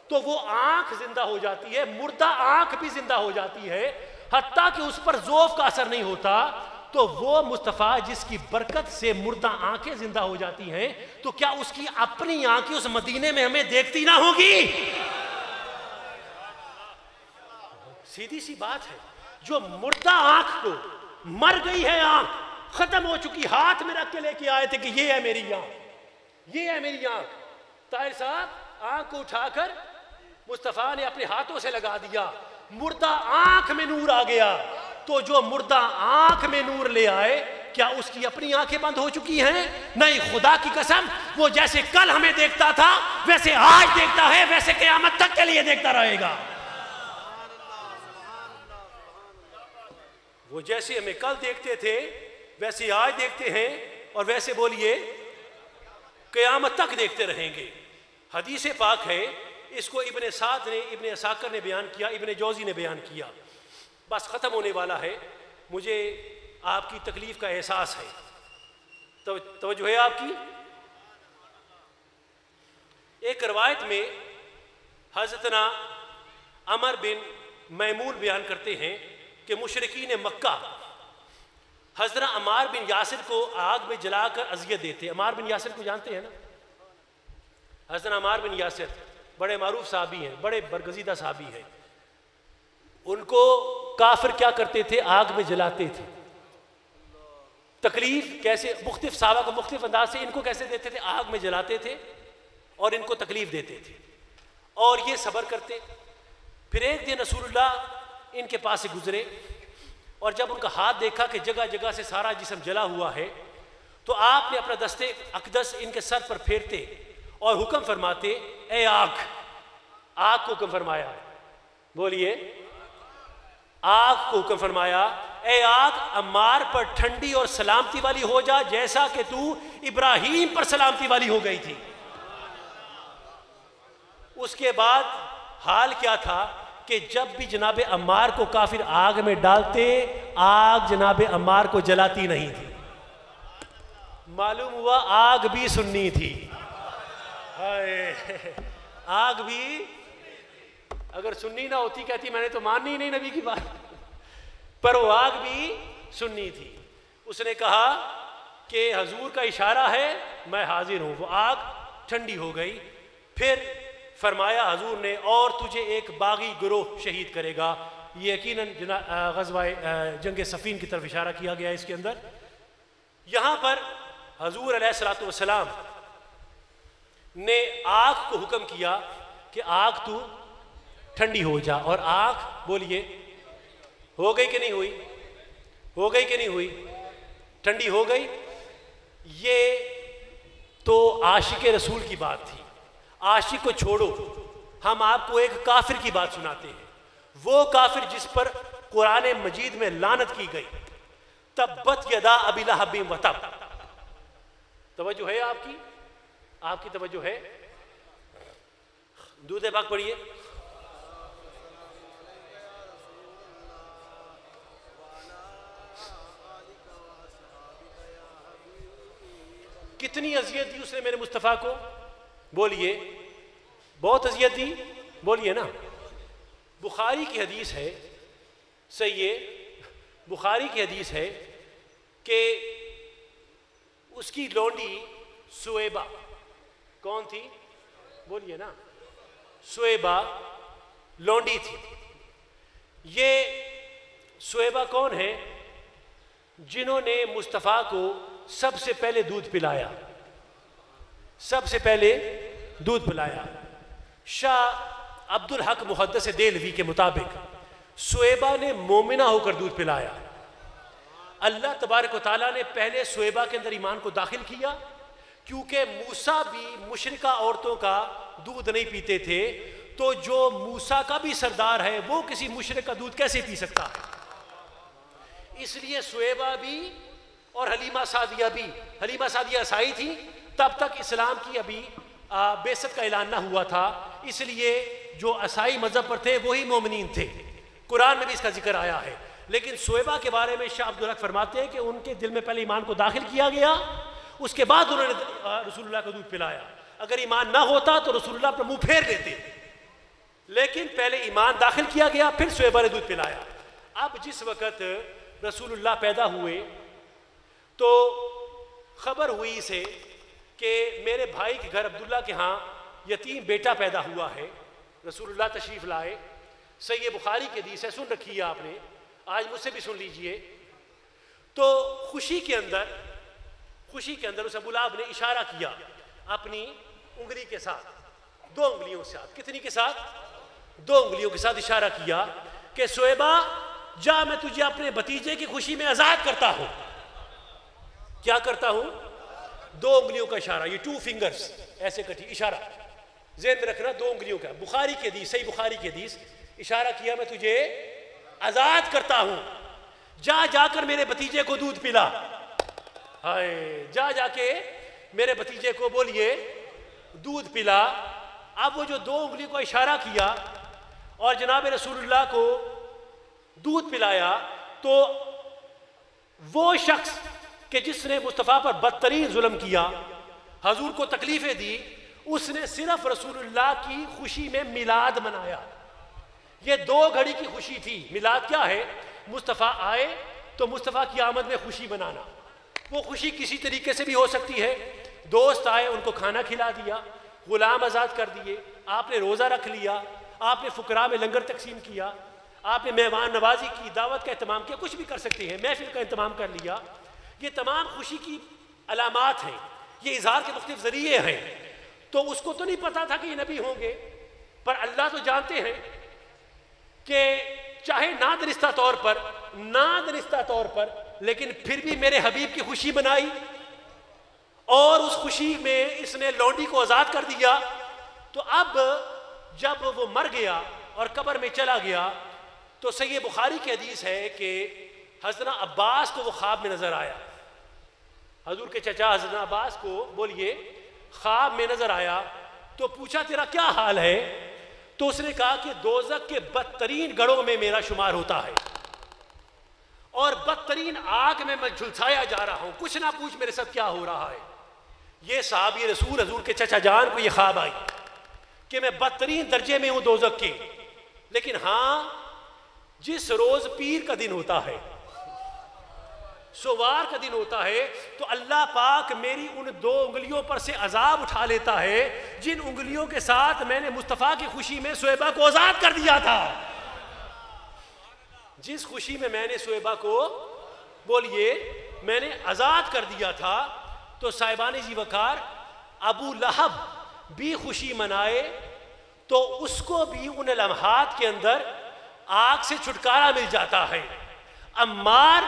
تو وہ آنکھ زندہ ہو جاتی ہے, مردہ آنکھ بھی زندہ ہو جاتی ہے. حتیٰ کہ اس پر ذوف کا اثر نہیں ہوتا. تو وہ مصطفیٰ جس کی برکت سے مردہ آنکھیں زندہ ہو جاتی ہیں تو کیا اس کی اپنی آنکھیں اس مدینے میں ہمیں دیکھتی نہ ہوگی؟ سیدھی سی بات ہے. جو مردہ آنکھ کو, مر گئی ہے آنکھ, ختم ہو چکی, ہاتھ میں رکھ کے لے کے آئے تھے کہ یہ ہے میری آنکھ, یہ ہے میری آنکھ. طاہر صاحب آنکھ کو اٹھا کر مصطفیٰ نے اپنے ہاتھوں سے لگا دیا, مردہ آنکھ میں نور آ گیا. تو جو مردہ آنکھ میں نور لے آئے کیا اس کی اپنی آنکھیں بند ہو چکی ہیں؟ نہیں, خدا کی قسم وہ جیسے کل ہمیں دیکھتا تھا ویسے آج دیکھتا ہے, ویسے قیامت تک کے لیے دیکھتا رہے گا. وہ جیسے ہمیں کل دیکھتے تھے ویسے آج دیکھتے ہیں اور ویسے بولیے قیامت تک دیکھتے رہیں گے. حدیث پاک ہے, اس کو ابن سعد نے, ابن عساکر نے بیان کیا, ابن جوزی نے بیان کیا. بس ختم ہونے والا ہے, مجھے آپ کی تکلیف کا احساس ہے. توجہ ہے آپ کی. ایک روایت میں حضرتنا عمر بن میمون بیان کرتے ہیں کہ مشرکین مکہ حضرت عمار بن یاسر کو آگ میں جلا کر اذیت دیتے. عمار بن یاسر کو جانتے ہیں نا, حضرت عمار بن یاسر بڑے معروف صحابی ہیں، بڑے برگزیدہ صحابی ہیں، ان کو کافر کیا کرتے تھے؟ آگ میں جلاتے تھے۔ تکلیف کیسے؟ مختلف صحابہ کو مختلف انداز سے ان کو کیسے دیتے تھے؟ آگ میں جلاتے تھے اور ان کو تکلیف دیتے تھے اور یہ صبر کرتے۔ پھر ایک دن رسول اللہ ان کے پاس سے گزرے اور جب ان کا ہاتھ دیکھا کہ جگہ جگہ سے سارا جسم جلا ہوا ہے تو آپ نے اپنا دستے اقدس ان کے سر پر پھیرتے اور حکم فرماتے، اے آگ! آگ کو حکم فرمایا، بولیے، آگ کو حکم فرمایا، اے آگ عمار پر ٹھنڈی اور سلامتی والی ہو جا جیسا کہ تو ابراہیم پر سلامتی والی ہو گئی تھی۔ اس کے بعد حال کیا تھا کہ جب بھی جناب عمار کو کافر آگ میں ڈالتے، آگ جناب عمار کو جلاتی نہیں تھی۔ معلوم ہوا آگ بھی سنی تھی۔ آگ بھی اگر سنی نہ ہوتی کہتی میں نے تو ماننی نہیں نبی کی بات، پر وہ آگ بھی سنی تھی۔ اس نے کہا کہ حضور کا اشارہ ہے میں حاضر ہوں۔ وہ آگ ٹھنڈی ہو گئی۔ پھر فرمایا حضور نے، اور تجھے ایک باغی گروہ شہید کرے گا۔ یہ یقیناً غزوہ جنگ صفین کی طرف اشارہ کیا گیا اس کے اندر۔ یہاں پر حضور علیہ الصلوۃ والسلام نے آگ کو حکم کیا کہ آگ تو ٹھنڈی ہو جا، اور آگ بولیے ہو گئی کہ نہیں ہوئی؟ ہو گئی کہ نہیں ہوئی؟ ٹھنڈی ہو گئی۔ یہ تو عاشق رسول کی بات تھی۔ عاشق کو چھوڑو، ہم آپ کو ایک کافر کی بات سناتے ہیں۔ وہ کافر جس پر قرآن مجید میں لعنت کی گئی، تبت یدا ابی لہب وتب۔ توجہ ہے آپ کی؟ آپ کی توجہ ہے؟ درود پاک پڑھیے۔ کتنی اذیت دی اس نے میرے مصطفیٰ کو؟ بولیے، بہت اذیت دی، بولیے نا۔ بخاری کی حدیث ہے، صحیح بخاری کی حدیث ہے کہ اس کی لونڈی سویبہ، کون تھی؟ بولیے نا، سویبہ لونڈی تھی۔ یہ سویبہ کون ہے؟ جنہوں نے مصطفیٰ کو سب سے پہلے دودھ پلایا، سب سے پہلے دودھ پلایا۔ شاہ عبد الحق محدث دہلوی کے مطابق سویبہ نے مومنہ ہو کر دودھ پلایا۔ اللہ تبارک و تعالیٰ نے پہلے سویبہ کے اندر ایمان کو داخل کیا، کیونکہ موسیٰ بھی مشرکہ عورتوں کا دودھ نہیں پیتے تھے، تو جو موسیٰ کا بھی سردار ہے وہ کسی مشرک کا دودھ کیسے پی سکتا ہے؟ اس لیے سویبہ بھی اور حلیمہ سعدیہ بھی، حلیمہ سعدیہ عیسائی تھی، تب تک اسلام کی ابھی بعثت کا اعلان نہ ہوا تھا، اس لیے جو عیسائی مذہب پر تھے وہی مومنین تھے۔ قرآن میں بھی اس کا ذکر آیا ہے۔ لیکن سویبہ کے بارے میں شاہ عبد الحق فرماتے ہیں کہ ان کے دل میں پہلے ایمان کو داخل کیا گیا، اس کے بعد انہوں نے رسول اللہ کو دودھ پلایا۔ اگر ایمان نہ ہوتا تو رسول اللہ اپنا منہ پھیر لیتے، لیکن پہلے ایمان داخل کیا گیا، پھر سویبہ نے دودھ پلایا۔ اب جس وقت رسول اللہ پیدا ہوئے تو خبر ہوئی اسے کہ میرے بھائی کے گھر عبداللہ کے ہاں یتیم بیٹا پیدا ہوا ہے۔ رسول اللہ تشریف لائے۔ صحیح بخاری کی حدیث ہے، سن رکھی ہے آپ نے، آج مجھ سے بھی سن لیجئے۔ تو خوشی کے اندر اس ابو لہب نے اشارہ کیا اپنی انگلی کے ساتھ، 2 انگلیوں کے ساتھ۔ کتنی کے ساتھ؟ 2 انگلیوں کے ساتھ اشارہ کیا کہ سویبہ جا، میں تجھے اپنے بھتیجے کی خوشی میں آزاد کرتا ہوں۔ کیا کرتا ہوں؟ 2 انگلیوں کا اشارہ، یہ 2 فنگرز ایسے کٹھی، اشارہ ذہن میں رکھنا، 2 انگلیوں کا۔ بخاری کی حدیث، صحیح بخاری کی حدیث، اشارہ کیا میں تجھے آزاد کرتا ہوں، جا کر میرے بھتیجے کو دودھ پلا۔ ہائے، جا کے میرے بھتیجے کو بولیے دودھ پلا۔ اب وہ جو 2 انگلیوں کا اشارہ کیا اور جناب رسول اللہ کو دودھ پلایا، تو وہ شخص کہ جس نے مصطفیٰ پر بدترین ظلم کیا، حضور کو تکلیفیں دی، اس نے صرف رسول اللہ کی خوشی میں میلاد منایا۔ یہ 2 گھڑی کی خوشی تھی۔ میلاد کیا ہے؟ مصطفیٰ آئے تو مصطفیٰ کی آمد میں خوشی منانا۔ وہ خوشی کسی طریقے سے بھی ہو سکتی ہے، دوست آئے ان کو کھانا کھلا دیا، غلام آزاد کر دیے، آپ نے روزہ رکھ لیا، آپ نے فقراء میں لنگر تقسیم کیا، آپ نے مہمان نوازی کی، دعوت کا اہتمام کیا، کچھ بھی کر سکتے ہیں، محفل کا اہتمام کر لیا، یہ تمام خوشی کی علامات ہیں، یہ اظہار کے مختلف ذریعے ہیں۔ تو اس کو تو نہیں پتا تھا کہ یہ نبی ہوں گے، پر اللہ تو جانتے ہیں کہ چاہے نادرستہ طور پر لیکن پھر بھی میرے حبیب کی خوشی منائی، اور اس خوشی میں اس نے لونڈی کو آزاد کر دیا۔ تو اب جب وہ مر گیا اور قبر میں چلا گیا تو صحیح بخاری کی حدیث ہے کہ حضرت عباس کو وہ خواب میں نظر آیا، حضور کے چچا حضرت عباس کو بولیے خواب میں نظر آیا، تو پوچھا تیرا کیا حال ہے؟ تو اس نے کہا کہ دوزخ کے بدترین گڑھوں میں میرا شمار ہوتا ہے، اور بدترین آگ میں جھلسایا جا رہا ہوں، کچھ نہ پوچھ میرے ساتھ کیا ہو رہا ہے۔ یہ صحابی رسول حضور کے چچا جان کو یہ خواب آئی کہ میں بدترین درجے میں ہوں دوزخ کے، لیکن ہاں جس روز پیر کا دن ہوتا ہے، سوار کا دن ہوتا ہے، تو اللہ پاک میری ان 2 انگلیوں پر سے عذاب اٹھا لیتا ہے جن انگلیوں کے ساتھ میں نے مصطفیٰ کی خوشی میں سویبہ کو آزاد کر دیا تھا۔ جس خوشی میں نے سویبہ کو بولیے میں نے آزاد کر دیا تھا، تو صاحبان ذی وقار ابو لہب بھی خوشی منائے تو اس کو بھی ان لمحات کے اندر آگ سے چھٹکارا مل جاتا ہے۔ عمار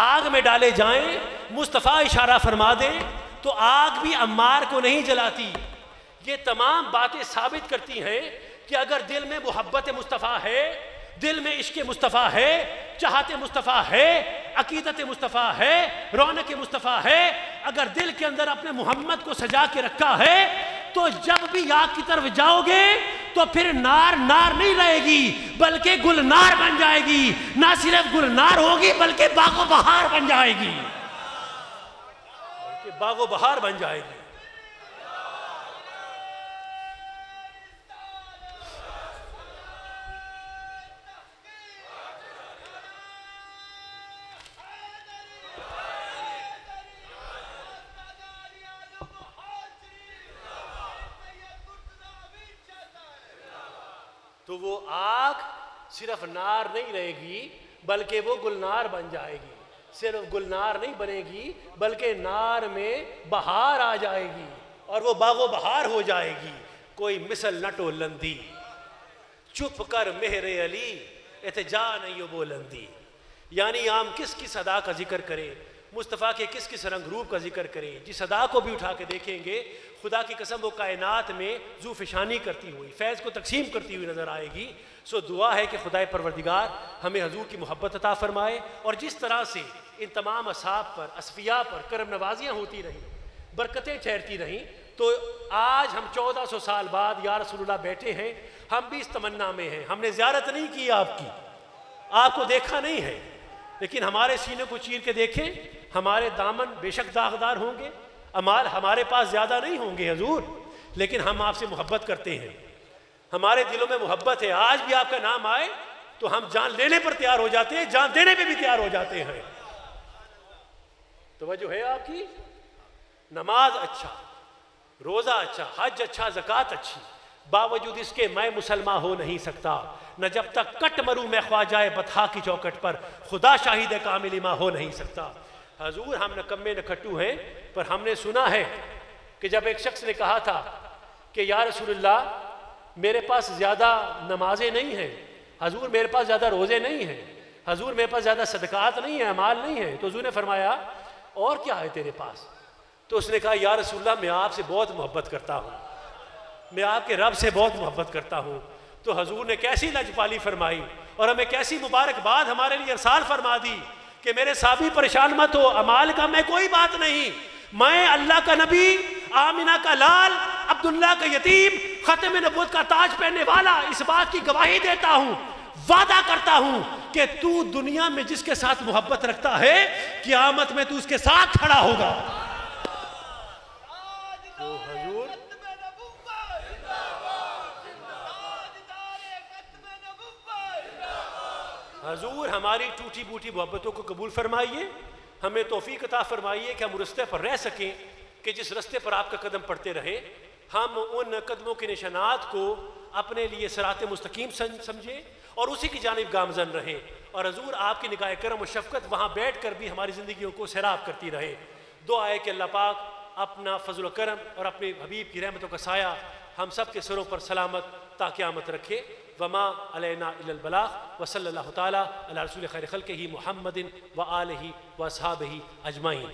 آگ میں ڈالے جائیں، مصطفیٰ اشارہ فرما دیں تو آگ بھی عمار کو نہیں جلاتی۔ یہ تمام باتیں ثابت کرتی ہیں کہ اگر دل میں محبت مصطفیٰ ہے، دل میں عشق مصطفیٰ ہے، چاہت مصطفیٰ ہے، عقیدت مصطفیٰ ہے، رونق مصطفیٰ ہے، اگر دل کے اندر اپنے محمد کو سجا کے رکھا ہے تو جب بھی آگ کی طرف جاؤ گے تو پھر نار نہیں رہے گی بلکہ گلنار بن جائے گی، نہ صرف گلنار ہوگی بلکہ باغ و بہار بن جائے گی، باغ و بہار بن جائے گی۔ تو وہ آگ صرف نار نہیں رہے گی بلکہ وہ گلنار بن جائے گی، صرف گلنار نہیں بنے گی بلکہ نار میں بہار آ جائے گی اور وہ باغ و بہار ہو جائے گی۔ کوئی مثل نہ ٹولندی، چپ کر مہر علی اتجا نہیں بولندی، یعنی ہم کس کی صدا کا ذکر کریں، مصطفیٰ کے کس کس رنگ روپ کا ذکر کریں، جس صدا کو بھی اٹھا کے دیکھیں گے خدا کی قسم وہ کائنات میں ذو فشانی کرتی ہوئی، فیض کو تقسیم کرتی ہوئی نظر آئے گی۔ سو دعا ہے کہ خدائے پروردگار ہمیں حضور کی محبت عطا فرمائے، اور جس طرح سے ان تمام اصحاب پر، اصفیاء پر کرم نوازیاں ہوتی رہیں، برکتیں ٹھہرتی رہیں، تو آج ہم 1400 سال بعد یا رسول اللہ بیٹھے ہیں، ہم بھی اس تمنا میں ہیں۔ ہم نے زیارت نہیں کی آپ کی، آپ کو دیکھا نہیں ہے، لیکن ہمارے سینے کو چیر کے دیکھیں، ہمارے دامن بے شک داغدار ہوں گے، اعمال ہمارے پاس زیادہ نہیں ہوں گے حضور، لیکن ہم آپ سے محبت کرتے ہیں، ہمارے دلوں میں محبت ہے۔ آج بھی آپ کا نام آئے تو ہم جان لینے پر تیار ہو جاتے ہیں، جان دینے پہ بھی تیار ہو جاتے ہیں۔ توجہ ہے آپ کی؟ نماز اچھا، روزہ اچھا، حج اچھا، زکوٰۃ اچھی، باوجود اس کے میں مسلمان ہو نہیں سکتا، نہ جب تک کٹ مروں میں خواجہ بطحا کی چوکٹ پر خدا شاہد کامل ماں ہو نہیں سکتا۔ حضور ہم نکمے نکھٹو ہیں، پر ہم نے سنا ہے کہ جب ایک شخص نے کہا تھا کہ یا رسول اللہ میرے پاس زیادہ نمازیں نہیں ہیں، حضور میرے پاس زیادہ روزے نہیں ہیں، حضور میرے پاس زیادہ صدقات نہیں ہیں، اعمال نہیں ہیں، تو حضور نے فرمایا اور کیا ہے تیرے پاس؟ تو اس نے کہا یا رسول اللہ میں آپ سے بہت محبت کرتا ہوں، میں آپ کے رب سے بہت محبت کرتا ہوں۔ تو حضور نے کیسی لجپالی فرمائی اور ہمیں کیسی مبارکباد ہمارے لیے ارسال فرما دی کہ میرے صحابی پریشان مت ہو، اعمال کا میں کوئی بات نہیں، میں اللہ کا نبی، آمنہ کا لال، عبداللہ کا یتیم، ختم نبوت کا تاج پہننے والا اس بات کی گواہی دیتا ہوں، وعدہ کرتا ہوں کہ تو دنیا میں جس کے ساتھ محبت رکھتا ہے قیامت میں تو اس کے ساتھ کھڑا ہوگا۔ تو حضور ہماری ٹوٹی بوٹی محبتوں کو قبول فرمائیے، ہمیں توفیق عطا فرمائیے کہ ہم رستے پر رہ سکیں کہ جس رستے پر آپ کا قدم پڑتے رہے، ہم ان قدموں کے نشانات کو اپنے لیے صراط مستقیم سمجھیں اور اسی کی جانب گامزن رہیں، اور حضور آپ کی نگاہ کرم و شفقت وہاں بیٹھ کر بھی ہماری زندگیوں کو سیراب کرتی رہے۔ دعا ہے کہ اللہ پاک اپنا فضل و کرم اور اپنے حبیب کی رحمتوں کا سایہ ہم سب کے سروں پر سلامت تا قیامت رکھے۔ وما علینا الا البلاغ وصلی اللہ تعالی علی رسول خیر خلقہ محمد وآلہ واصحابہ اجمعین۔